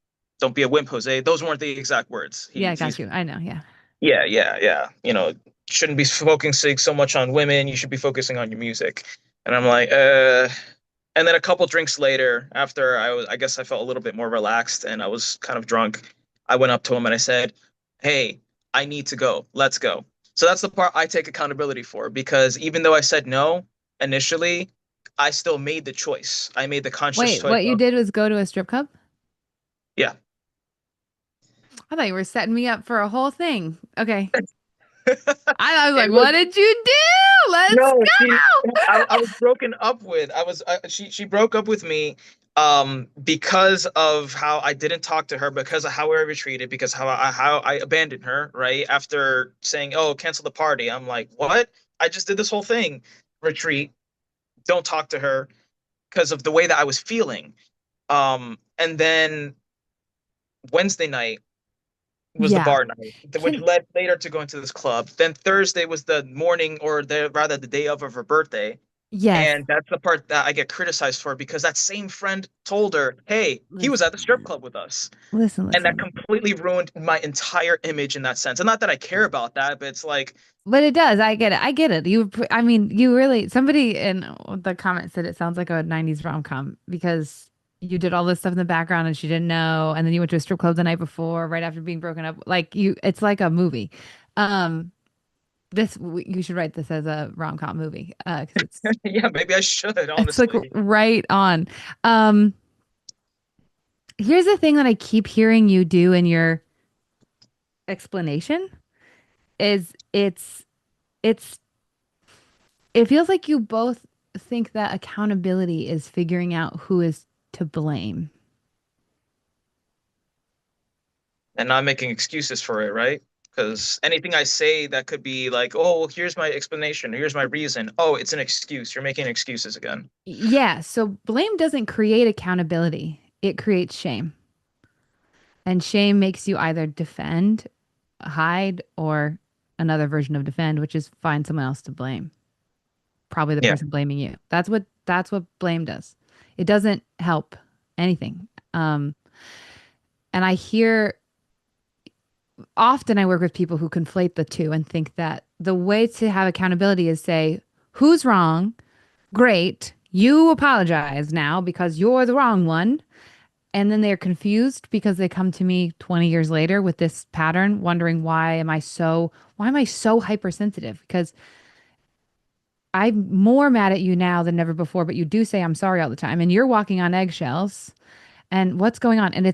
be a wimp, Jose." Those weren't the exact words. yeah, I got He's you, I know, yeah, Yeah, yeah, yeah. Shouldn't be focusing so much on women. You should be focusing on your music. And I'm like, And then a couple drinks later, after I guess I felt a little bit more relaxed and I was kind of drunk, I went up to him and I said, "Hey, I need to go. Let's go." So that's the part I take accountability for, because even though I said no initially, I still made the choice. I made the conscious wait, choice what you of, did was go to a strip club? yeah. I thought you were setting me up for a whole thing. Okay. I was like, It was what did you do? Let's no, she. go. I was broken up with. I was. She broke up with me, because of how I didn't talk to her, because of how I retreated, because how I abandoned her. Right after saying, "Oh, cancel the party," I'm like, "What? I just did this whole thing. Retreat. Don't talk to her because of the way that I was feeling." And then Wednesday night was the Yeah. bar night, which Can led later to going to this club. Then Thursday was the morning, or rather the day of her birthday. yes. And that's the part that I get criticized for, because that same friend told her, "Hey, he was at the strip Listen. club with us." And that Listen. completely ruined my entire image in that sense. And not that I care about that, but it's like, But it does. I get it. I get it. I mean, you really, somebody in the comments said it sounds like a 90s rom-com because you did all this stuff in the background and she didn't know. And then you went to a strip club the night before, right after being broken up. Like it's like a movie. Um, you should write this as a rom-com movie. 'Cause yeah, maybe I should, it's like honestly. right on. Um, Here's the thing that I keep hearing you do in your explanation is it's it feels like you both think that accountability is figuring out who is to blame. And not making excuses for it, right? Because anything I say that could be like, "Oh, well, here's my explanation, here's my reason." Oh, it's an excuse. You're making excuses again. Yeah, so blame doesn't create accountability. It creates shame. And shame makes you either defend, hide, or another version of defend, which is find someone else to blame. Probably the Yeah. person blaming you. That's what blame does. It doesn't help anything. And I hear often I work with people who conflate the two and think that the way to have accountability is say, who's wrong? Great. You apologize now because you're the wrong one. And then they're confused because they come to me 20 years later with this pattern, wondering why am I so hypersensitive? Because I'm more mad at you now than never before, but you do say I'm sorry all the time and you're walking on eggshells. And what's going on? And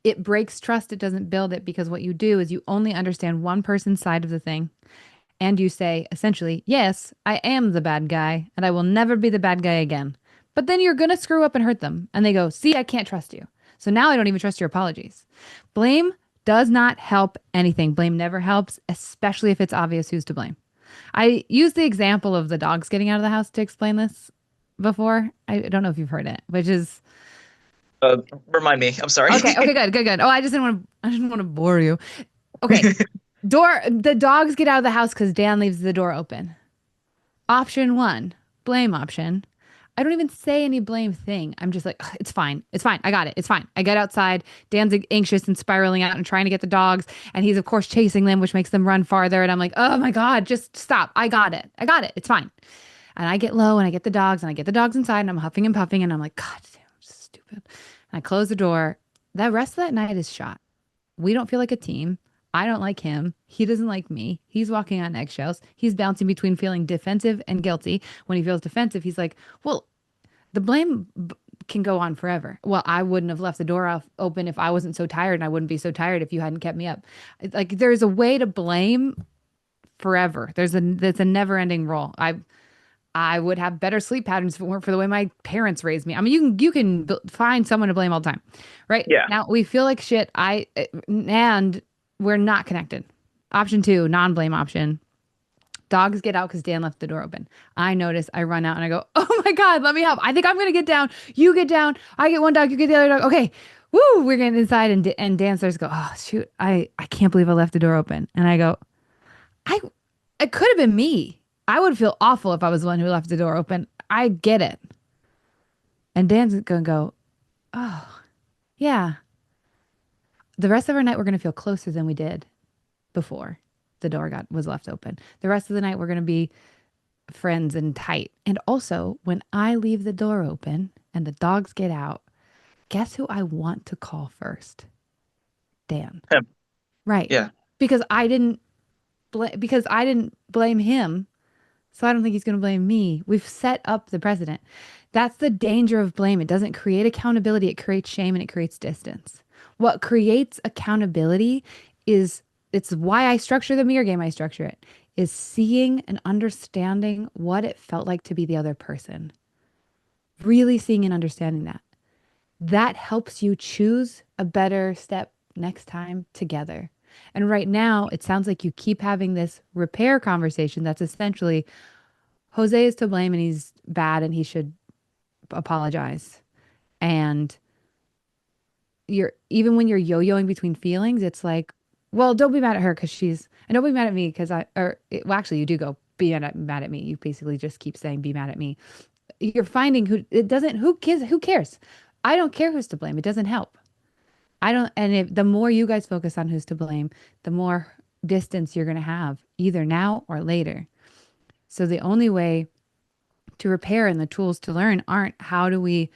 it breaks trust. It doesn't build it because what you do is you only understand one person's side of the thing. And you say, essentially, yes, I am the bad guy and I will never be the bad guy again. But then you're going to screw up and hurt them. And they go, see, I can't trust you. So now I don't even trust your apologies. Blame does not help anything. Blame never helps, especially if it's obvious who's to blame. I used the example of the dogs getting out of the house to explain this before. I don't know if you've heard it, which is Remind me. I'm sorry. okay. Okay, good. Oh, I didn't want to bore you. Okay. The dogs get out of the house because Dan leaves the door open. Option one, blame option. I don't even say any blame thing. I'm just like, "Ugh, it's fine. It's fine. I got it. It's fine." I get outside. Dan's anxious and spiraling out and trying to get the dogs. And he's, of course, chasing them, which makes them run farther. And I'm like, oh my God, just stop. I got it. I got it. It's fine. And I get low and I get the dogs and I get the dogs inside and I'm huffing and puffing. And I'm like, God damn, I'm so stupid. And I close the door. The rest of that night is shot. We don't feel like a team. I don't like him. He doesn't like me. He's walking on eggshells. He's bouncing between feeling defensive and guilty. When he feels defensive, he's like, well, the blame can go on forever. Well, I wouldn't have left the door open if I wasn't so tired, and I wouldn't be so tired if you hadn't kept me up. Like there's a way to blame forever. That's a never ending role. I would have better sleep patterns if it weren't for the way my parents raised me. I mean, you can find someone to blame all the time, right? Yeah. Now we feel like shit. And we're not connected. Option two, non-blame option. Dogs get out because Dan left the door open. I notice. I run out and I go, "Oh my God, let me help! I think I'm gonna get down. You get down. I get one dog. You get the other dog. Okay, woo! We're getting inside." And Dan starts to go, "Oh shoot! I can't believe I left the door open." And I go, "I it could have been me. I would feel awful if I was the one who left the door open. I get it." And Dan's gonna go, "Oh yeah." The rest of our night we're gonna feel closer than we did before the door was left open. The rest of the night we're gonna be friends and tight. And also, when I leave the door open and the dogs get out, guess who I want to call first? Dan. Him. Right. Yeah. Because I didn't blame him, so I don't think he's going to blame me. We've set up the precedent. That's the danger of blame. It doesn't create accountability, it creates shame and it creates distance. What creates accountability is it's why I structure the mirror game. I structure it is seeing and understanding what it felt like to be the other person. Really seeing and understanding that. That helps you choose a better step next time together. And right now, it sounds like you keep having this repair conversation that's essentially Jose is to blame and he's bad and he should apologize. And you're even when you're yo-yoing between feelings, it's like, well, don't be mad at her because and don't be mad at me because well, actually, you do go be mad at me. You basically just keep saying, be mad at me. You're finding who cares? I don't care who's to blame. It doesn't help. I don't, and if the more you guys focus on who's to blame, the more distance you're going to have either now or later. So the only way to repair and the tools to learn aren't how do we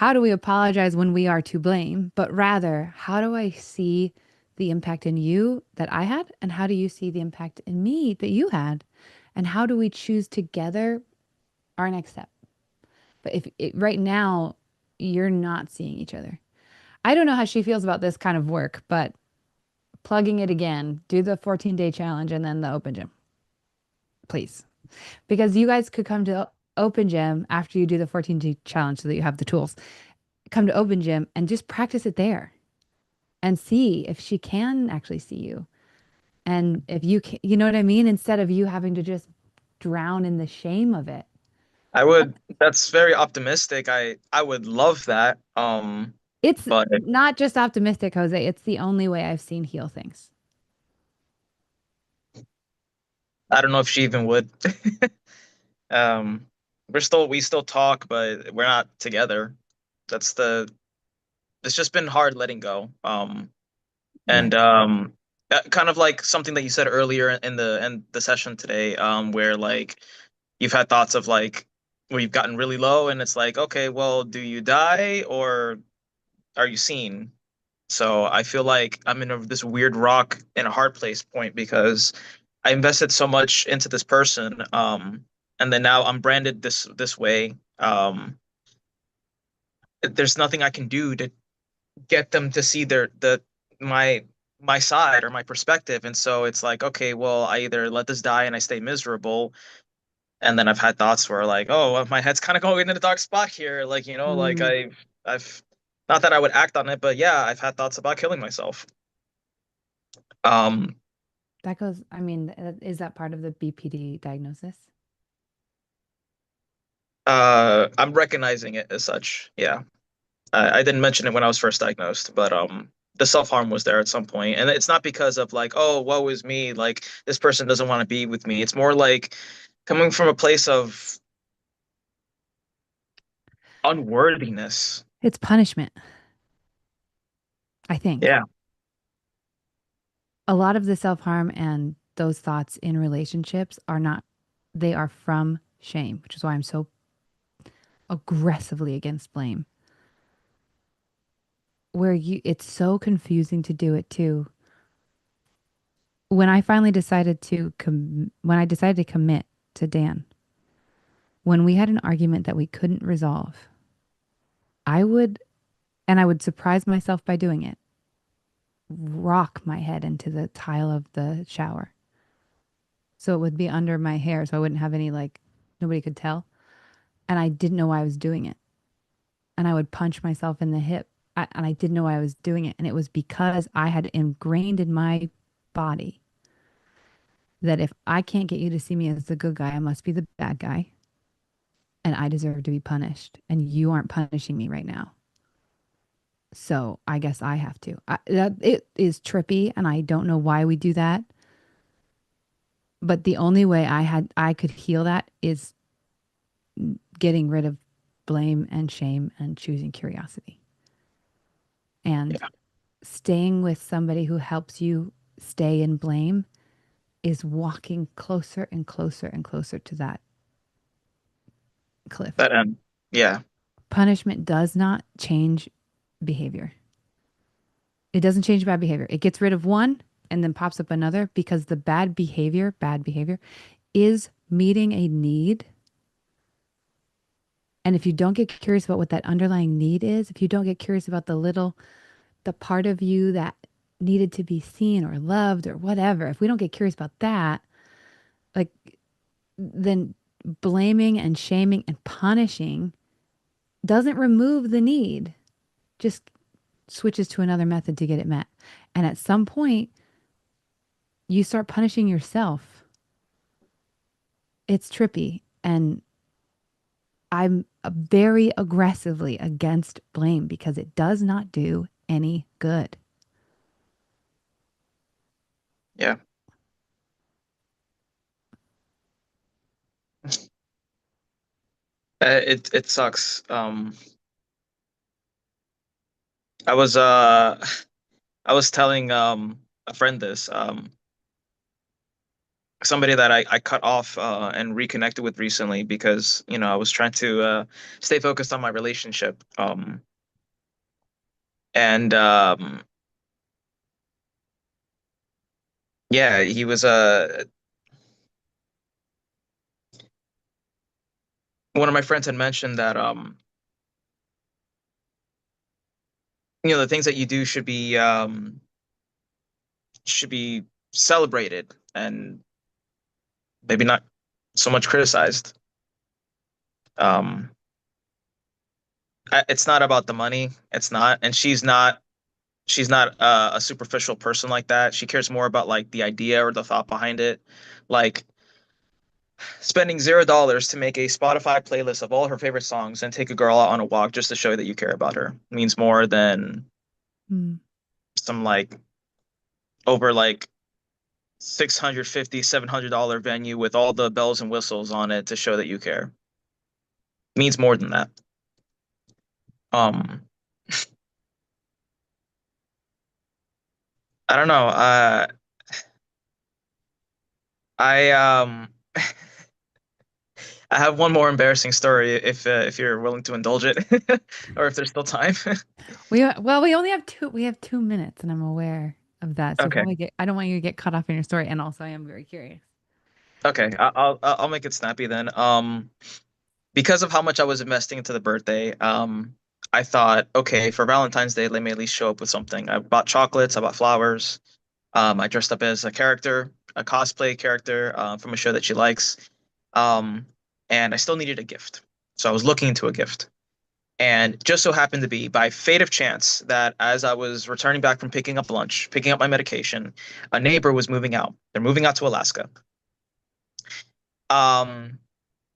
apologize when we are to blame, but rather how do I see the impact in you that I had and how do you see the impact in me that you had and how do we choose together our next step? But right now you're not seeing each other. I don't know how she feels about this kind of work, but plugging it again, do the 14-day challenge and then the open gym, please. Because you guys could come to open gym after you do the 14-day challenge so that you have the tools. Come to open gym and just practice it there and see if she can actually see you. And if you can, you know what I mean? Instead of you having to just drown in the shame of it. That's very optimistic. I would love that. It's But not just optimistic, Jose. It's the only way I've seen heal things. I don't know if she even would. Um, we still talk, but we're not together. That's it's just been hard letting go. And kind of like something that you said earlier in the session today, where like you've had thoughts of like where you've gotten really low and it's like, okay, well, do you die or are you seen? So I feel like I'm in this weird rock in a hard place point because I invested so much into this person, and then now I'm branded this way. There's nothing I can do to get them to see my my side or my perspective, and so it's like, okay, well, I either let this die and I stay miserable, and then I've had thoughts where like, oh, well, my head's kind of going into the dark spot here, like like Mm, I've not that I would act on it, but yeah, I've had thoughts about killing myself. Um, that goes, I mean, is that part of the BPD diagnosis? I'm recognizing it as such. Yeah. I didn't mention it when I was first diagnosed, but the self-harm was there at some point. And it's not because of like, oh, woe is me, like this person doesn't want to be with me. It's more like coming from a place of unworthiness. It's punishment, I think. Yeah. A lot of the self-harm and those thoughts in relationships they are from shame, which is why I'm so aggressively against blame. It's so confusing to do it too. When I finally decided when I decided to commit to Dan, when we had an argument that we couldn't resolve, I would, and I would surprise myself by doing it, rock my head into the tile of the shower. So it would be under my hair. So I wouldn't have any, like, nobody could tell. And I didn't know why I was doing it. And I would punch myself in the hip. And I didn't know why I was doing it. And it was because I had ingrained in my body that if I can't get you to see me as the good guy, I must be the bad guy. And I deserve to be punished. And you aren't punishing me right now. So I guess I have to. It is trippy. And I don't know why we do that. But the only way I could heal that is getting rid of blame and shame and choosing curiosity. And Yeah. staying with somebody who helps you stay in blame is walking closer and closer and closer to that cliff. That end. Yeah. Punishment does not change behavior. It doesn't change bad behavior. It gets rid of one and then pops up another because the bad behavior is meeting a need. And if you don't get curious about what that underlying need is, if you don't get curious about the little the part of you that needed to be seen or loved or whatever, if we don't get curious about that, like then blaming and shaming and punishing doesn't remove the need, just switches to another method to get it met. And at some point, you start punishing yourself. It's trippy. And I'm very aggressively against blame because it does not do any good. Yeah. It sucks. I was I was telling a friend this, somebody that I cut off and reconnected with recently because, you know, I was trying to stay focused on my relationship. And yeah, he was one of my friends had mentioned that you know, the things that you do should be celebrated and maybe not so much criticized. Um, it's not about the money. It's not, and she's not a superficial person like that. She cares more about like the idea or the thought behind it. Like spending $0 to make a Spotify playlist of all her favorite songs and take a girl out on a walk just to show that you care about her means more than Mm. some like over like 650 $700 venue with all the bells and whistles on it to show that you care. Means more than that. Um, I don't know. I I have one more embarrassing story if you're willing to indulge it, or if there's still time. We only have two. We have 2 minutes, and I'm aware of that. So Okay. I don't want you to get caught off in your story, and also I am very curious. Okay. I'll make it snappy then. Because of how much I was investing into the birthday, I thought, okay, for Valentine's Day, let me at least show up with something. I bought chocolates, I bought flowers. I dressed up as a character, a cosplay character from a show that she likes. Um, and I still needed a gift. So I was looking into a gift. And just so happened to be, by fate of chance, that as I was returning back from picking up lunch, picking up my medication, a neighbor was moving out. They're moving out to Alaska. Um,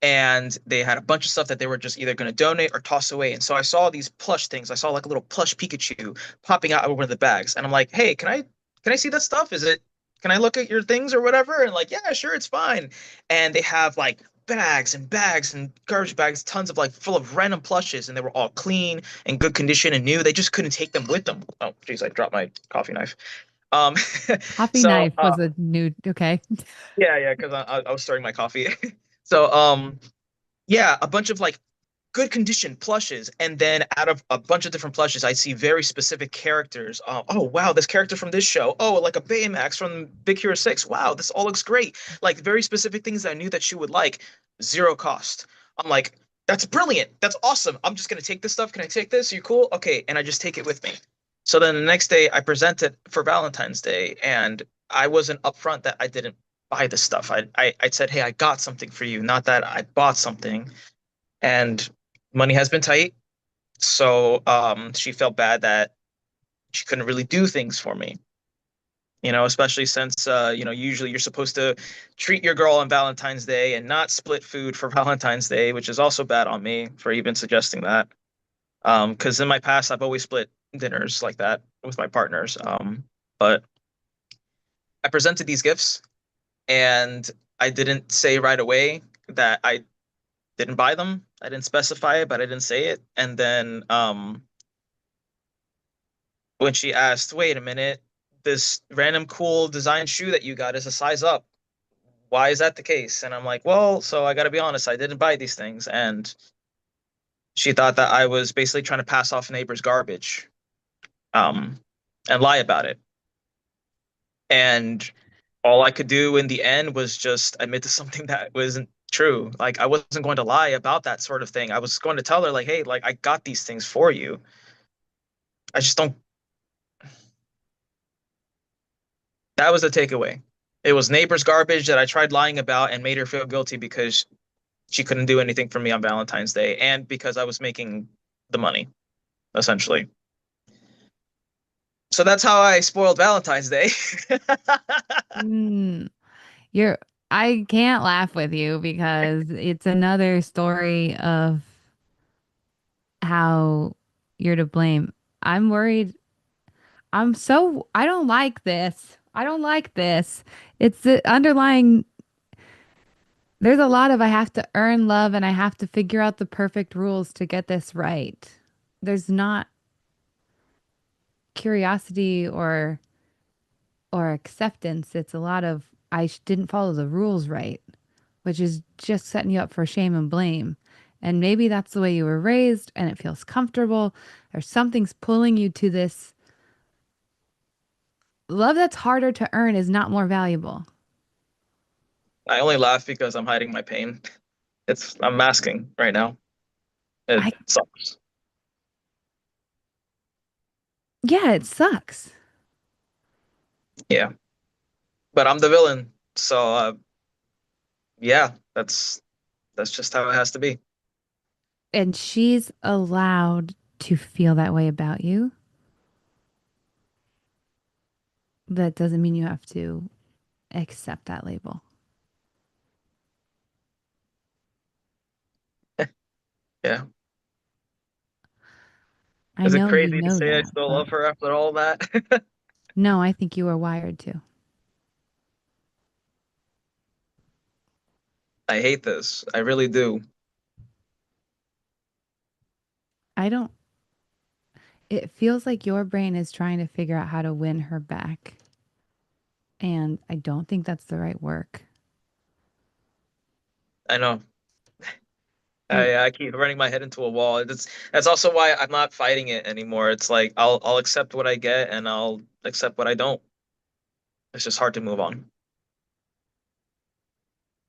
and they had a bunch of stuff that they were just either going to donate or toss away. And so I saw these plush things. I saw like a little plush Pikachu popping out of one of the bags, and I'm like, "Hey, can I see that stuff? Can I look at your things or whatever?" And like, "Yeah, sure, it's fine." And they have like bags and bags and garbage bags, tons of like full of random plushes, and they were all clean and good condition and new. They just couldn't take them with them. Oh, geez, I dropped my coffee knife. Um, Coffee so knife was a new. Okay. yeah, because I was stirring my coffee. So yeah, a bunch of like good condition plushes, and then out of a bunch of different plushes, I see very specific characters. Oh wow, this character from this show. Oh, like a Baymax from Big Hero 6. Wow, this all looks great. Like very specific things that I knew that she would like, zero cost. I'm like, that's brilliant. That's awesome. I'm just gonna take this stuff. Can I take this? Are you cool? Okay, and I just take it with me. So then the next day, I presented for Valentine's Day, and I wasn't upfront that I didn't buy the stuff. I said, hey, I got something for you, not that I bought something. And money has been tight. So she felt bad that she couldn't really do things for me, you know, especially since, you know, usually you're supposed to treat your girl on Valentine's Day and not split food for Valentine's Day, which is also bad on me for even suggesting that. Because in my past, I've always split dinners like that with my partners. But I presented these gifts, and I didn't say right away that I didn't buy them. I didn't specify it, but I didn't say it. And then when she asked, wait a minute, this random cool design shoe that you got is a size up. Why is that the case? And I'm like, well, so I got to be honest, I didn't buy these things. And she thought that I was basically trying to pass off neighbor's garbage, um, and lie about it. And all I could do in the end was just admit to something that wasn't true. Like I wasn't going to lie about that sort of thing. I was going to tell her like, hey, like I got these things for you. I just don't That was the takeaway. It was neighbor's garbage that I tried lying about and made her feel guilty because she couldn't do anything for me on Valentine's Day and because I was making the money, essentially. So that's how I spoiled Valentine's Day. Mm, you're I can't laugh with you because it's another story of how you're to blame. I'm worried. I don't like this. I don't like this. It's the underlying, there's a lot of I have to earn love and I have to figure out the perfect rules to get this right. There's not curiosity or acceptance. It's a lot of didn't follow the rules right, which is just setting you up for shame and blame. And maybe that's the way you were raised and it feels comfortable or something's pulling you to this. Love that's harder to earn is not more valuable. I only laugh because I'm hiding my pain. I'm masking right now. It I sucks. Yeah, it sucks. Yeah, but I'm the villain. So yeah, that's just how it has to be. And she's allowed to feel that way about you. That doesn't mean you have to accept that label. Yeah. I Is it know you crazy to know say I that, still but love her after all that? no, I think you are wired to. I hate this. I really do. I don't, it feels like your brain is trying to figure out how to win her back. And I don't think that's the right work. I know. It, I keep running my head into a wall. That's also why I'm not fighting it anymore. It's like I'll accept what I get and I'll accept what I don't. It's just hard to move on.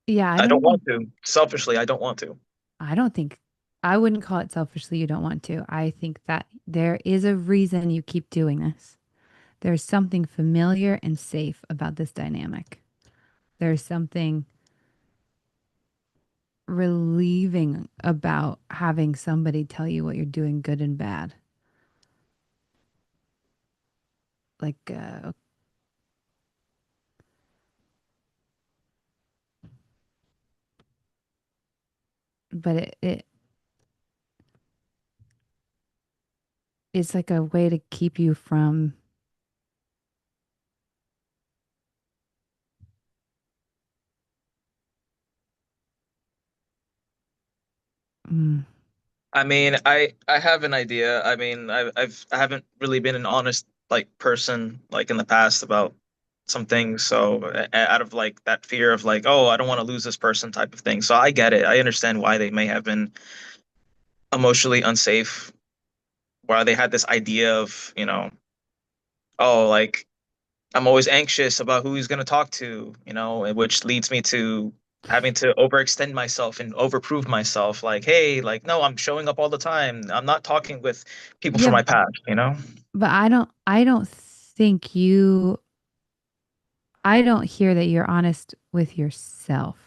yeah, I don't want to. Selfishly, I don't want to. I don't think, I wouldn't call it selfishly you don't want to. I think that there is a reason you keep doing this. There's something familiar and safe about this dynamic. There's something relieving about having somebody tell you what you're doing good and bad. Like, but it's like a way to keep you from, mm, I mean, I have an idea. I mean, I haven't really been an honest like person like in the past about some things. So out of like that fear of like, oh, I don't want to lose this person type of thing. So I get it. I understand why they may have been emotionally unsafe, why they had this idea of, oh, like I'm always anxious about who he's going to talk to, which leads me to having to overextend myself and overprove myself. Like, hey, like, no, I'm showing up all the time. I'm not talking with people yeah, from my past. but I don't think you, I don't hear that you're honest with yourself.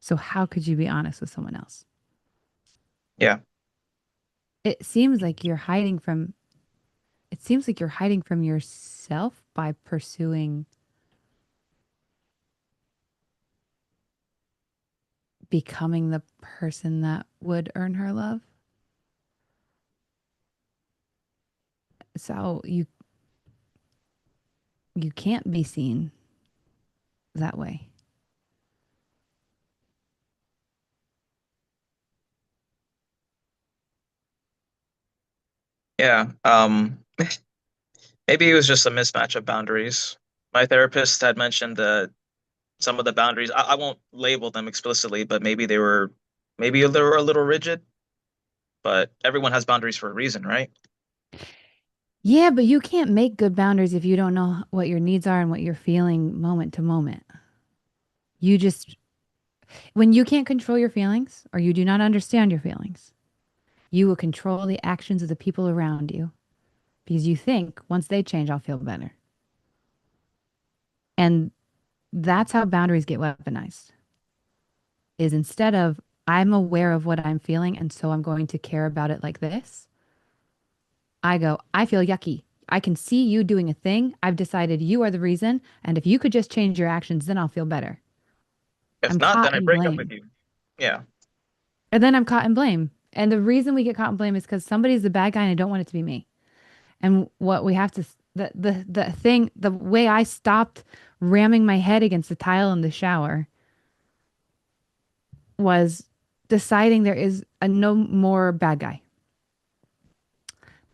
So how could you be honest with someone else? Yeah. It seems like you're hiding from, it seems like you're hiding from yourself by pursuing becoming the person that would earn her love. So you can't be seen that way. Yeah. Maybe it was just a mismatch of boundaries. My therapist had mentioned that some of the boundaries, I won't label them explicitly, but maybe they were a little rigid, but everyone has boundaries for a reason, right? Yeah, but you can't make good boundaries if you don't know what your needs are and what you're feeling moment to moment. You just, when you can't control your feelings or you do not understand your feelings, you will control the actions of the people around you because you think once they change, I'll feel better. And that's how boundaries get weaponized. Is instead of I'm aware of what I'm feeling and so I'm going to care about it like this, I go, I feel yucky. I can see you doing a thing. I've decided you are the reason. And if you could just change your actions, then I'll feel better. If I'm not, caught then I in break up with blame. you. Yeah. And then I'm caught in blame. And the reason we get caught in blame is because somebody's the bad guy and I don't want it to be me. And what we have to, the way I stopped ramming my head against the tile in the shower was deciding there is a no more bad guy.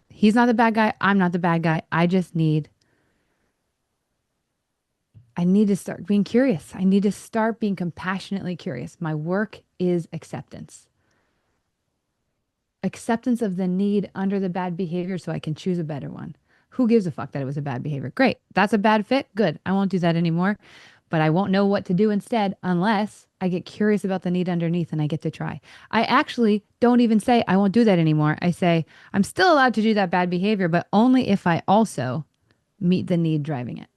He's not the bad guy. I'm not the bad guy. I need to start being curious. I need to start being compassionately curious. My work is acceptance. Acceptance of the need under the bad behavior so I can choose a better one. Who gives a fuck that it was a bad behavior? Great. That's a bad fit. Good. I won't do that anymore. But I won't know what to do instead unless I get curious about the need underneath and I get to try. I actually don't even say I won't do that anymore. I say I'm still allowed to do that bad behavior, but only if I also meet the need driving it.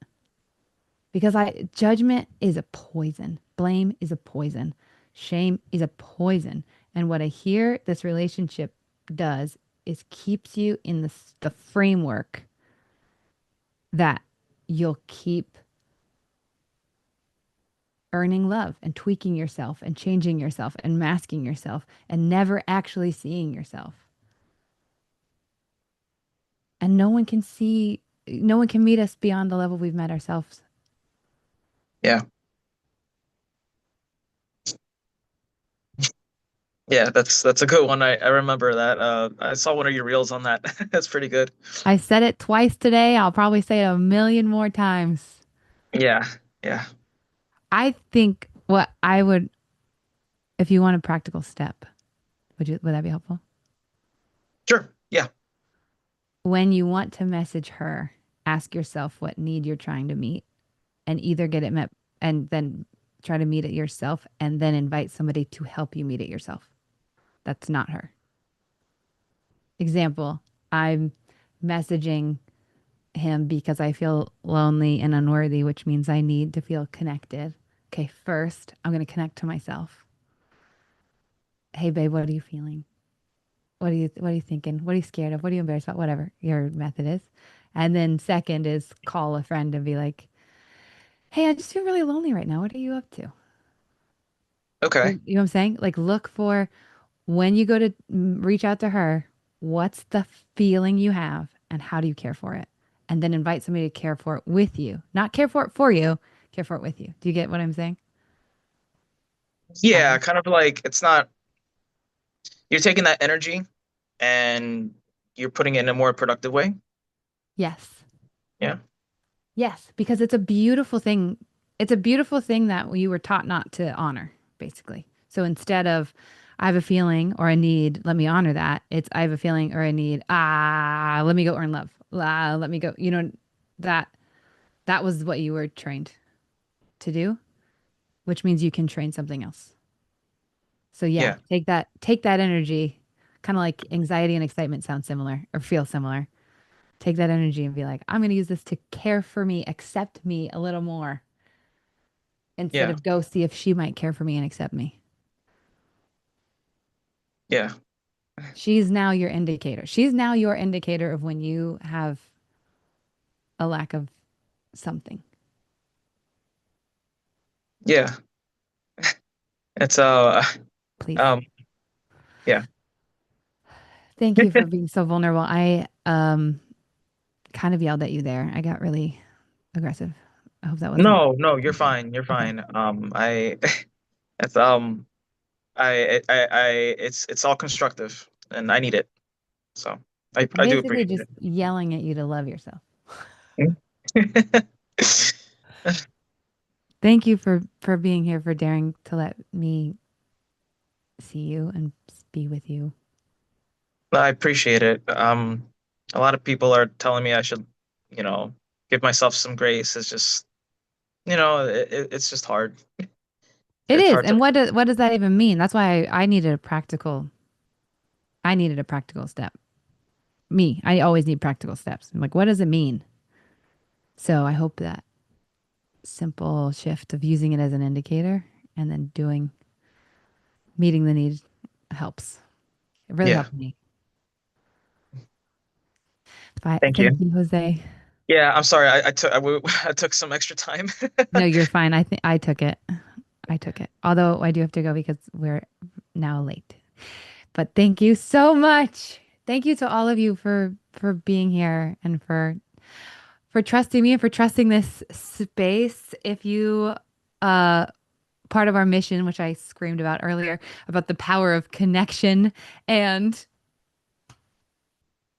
Because judgment is a poison. Blame is a poison. Shame is a poison. And what I hear this relationship does is keeps you in the framework that you'll keep earning love and tweaking yourself and changing yourself and masking yourself and never actually seeing yourself. And no one can meet us beyond the level we've met ourselves. Yeah. Yeah, that's a good one. I remember that. I saw one of your reels on that. That's pretty good. I said it twice today. I'll probably say it a million more times. Yeah. Yeah. I think what I would, if you want a practical step, would that be helpful? Sure. Yeah. When you want to message her, ask yourself what need you're trying to meet and either get it met and then try to meet it yourself and then invite somebody to help you meet it yourself. That's not her. Example, I'm messaging him because I feel lonely and unworthy, which means I need to feel connected. Okay, first, I'm going to connect to myself. Hey, babe, what are you feeling? What are you thinking? What are you scared of? What are you embarrassed about? Whatever your method is. And then second is call a friend and be like, hey, I just feel really lonely right now. What are you up to? Okay. You know what I'm saying? Like look for when you go to reach out to her, what's the feeling you have and how do you care for it? And then invite somebody to care for it with you. Not care for it for you, care for it with you. Do you get what I'm saying? Yeah, kind of like it's not you're taking that energy and you're putting it in a more productive way. Yes. Yeah. Yes, because it's a beautiful thing. It's a beautiful thing that you were taught not to honor, basically. So instead of I have a feeling or a need, let me honor that. It's I have a feeling or a need, let me go earn love. Let me go. That that was what you were trained to do, which means you can train something else. So yeah, Yeah. take that energy, kind of like anxiety and excitement sound similar or feel similar. Take that energy and be like, I'm going to use this to care for me, accept me a little more instead Yeah. of go see if she might care for me and accept me. Yeah. She's now your indicator. She's now your indicator of when you have a lack of something. Yeah. It's Please. um yeah. Thank you for being so vulnerable. I kind of yelled at you there. I got really aggressive. I hope that wasn't No, you're okay. fine. You're Okay. fine. I it's I it's all constructive and I need it. So I'm I do basically appreciate just yelling at you to love yourself. it. Thank you for being here, for daring to let me see you and be with you. I appreciate it. A lot of people are telling me I should, give myself some grace. It's just, it's just hard. It It's is. hard to. And what does that even mean? That's why I needed a practical step. I always need practical steps. I'm like, what does it mean? So I hope that simple shift of using it as an indicator and then meeting the need helps. It really Yeah. helped me. But Thank thank you. you, Jose. Yeah, I'm sorry. I took some extra time. No, you're fine. I think I took it. I took it. Although I do have to go because we're now late. But thank you so much. Thank you to all of you for being here and for trusting me and for trusting this space. If you part of our mission, which I screamed about earlier, about the power of connection and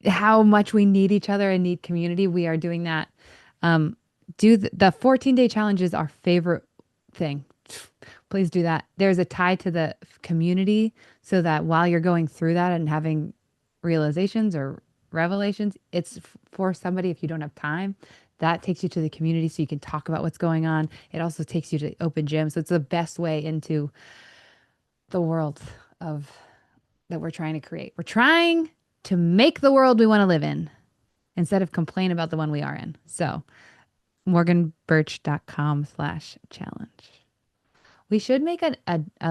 how much we need each other and need community, we are doing that. Do the 14-day challenge is our favorite thing. Please do that. There's a tie to the community so that while you're going through that and having realizations or revelations, it's for somebody if you don't have time. That takes you to the community so you can talk about what's going on. It also takes you to open gym. So it's the best way into the world of that we're trying to create. We're trying to make the world we want to live in instead of complain about the one we are in. So morganbirch.com/challenge. We should make a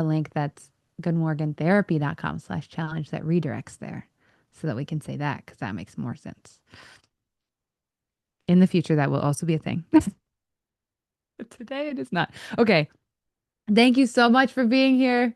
link that's goodmorgantherapy.com/challenge that redirects there so that we can say that because that makes more sense. In the future, that will also be a thing. Today, it is not. Okay. Thank you so much for being here.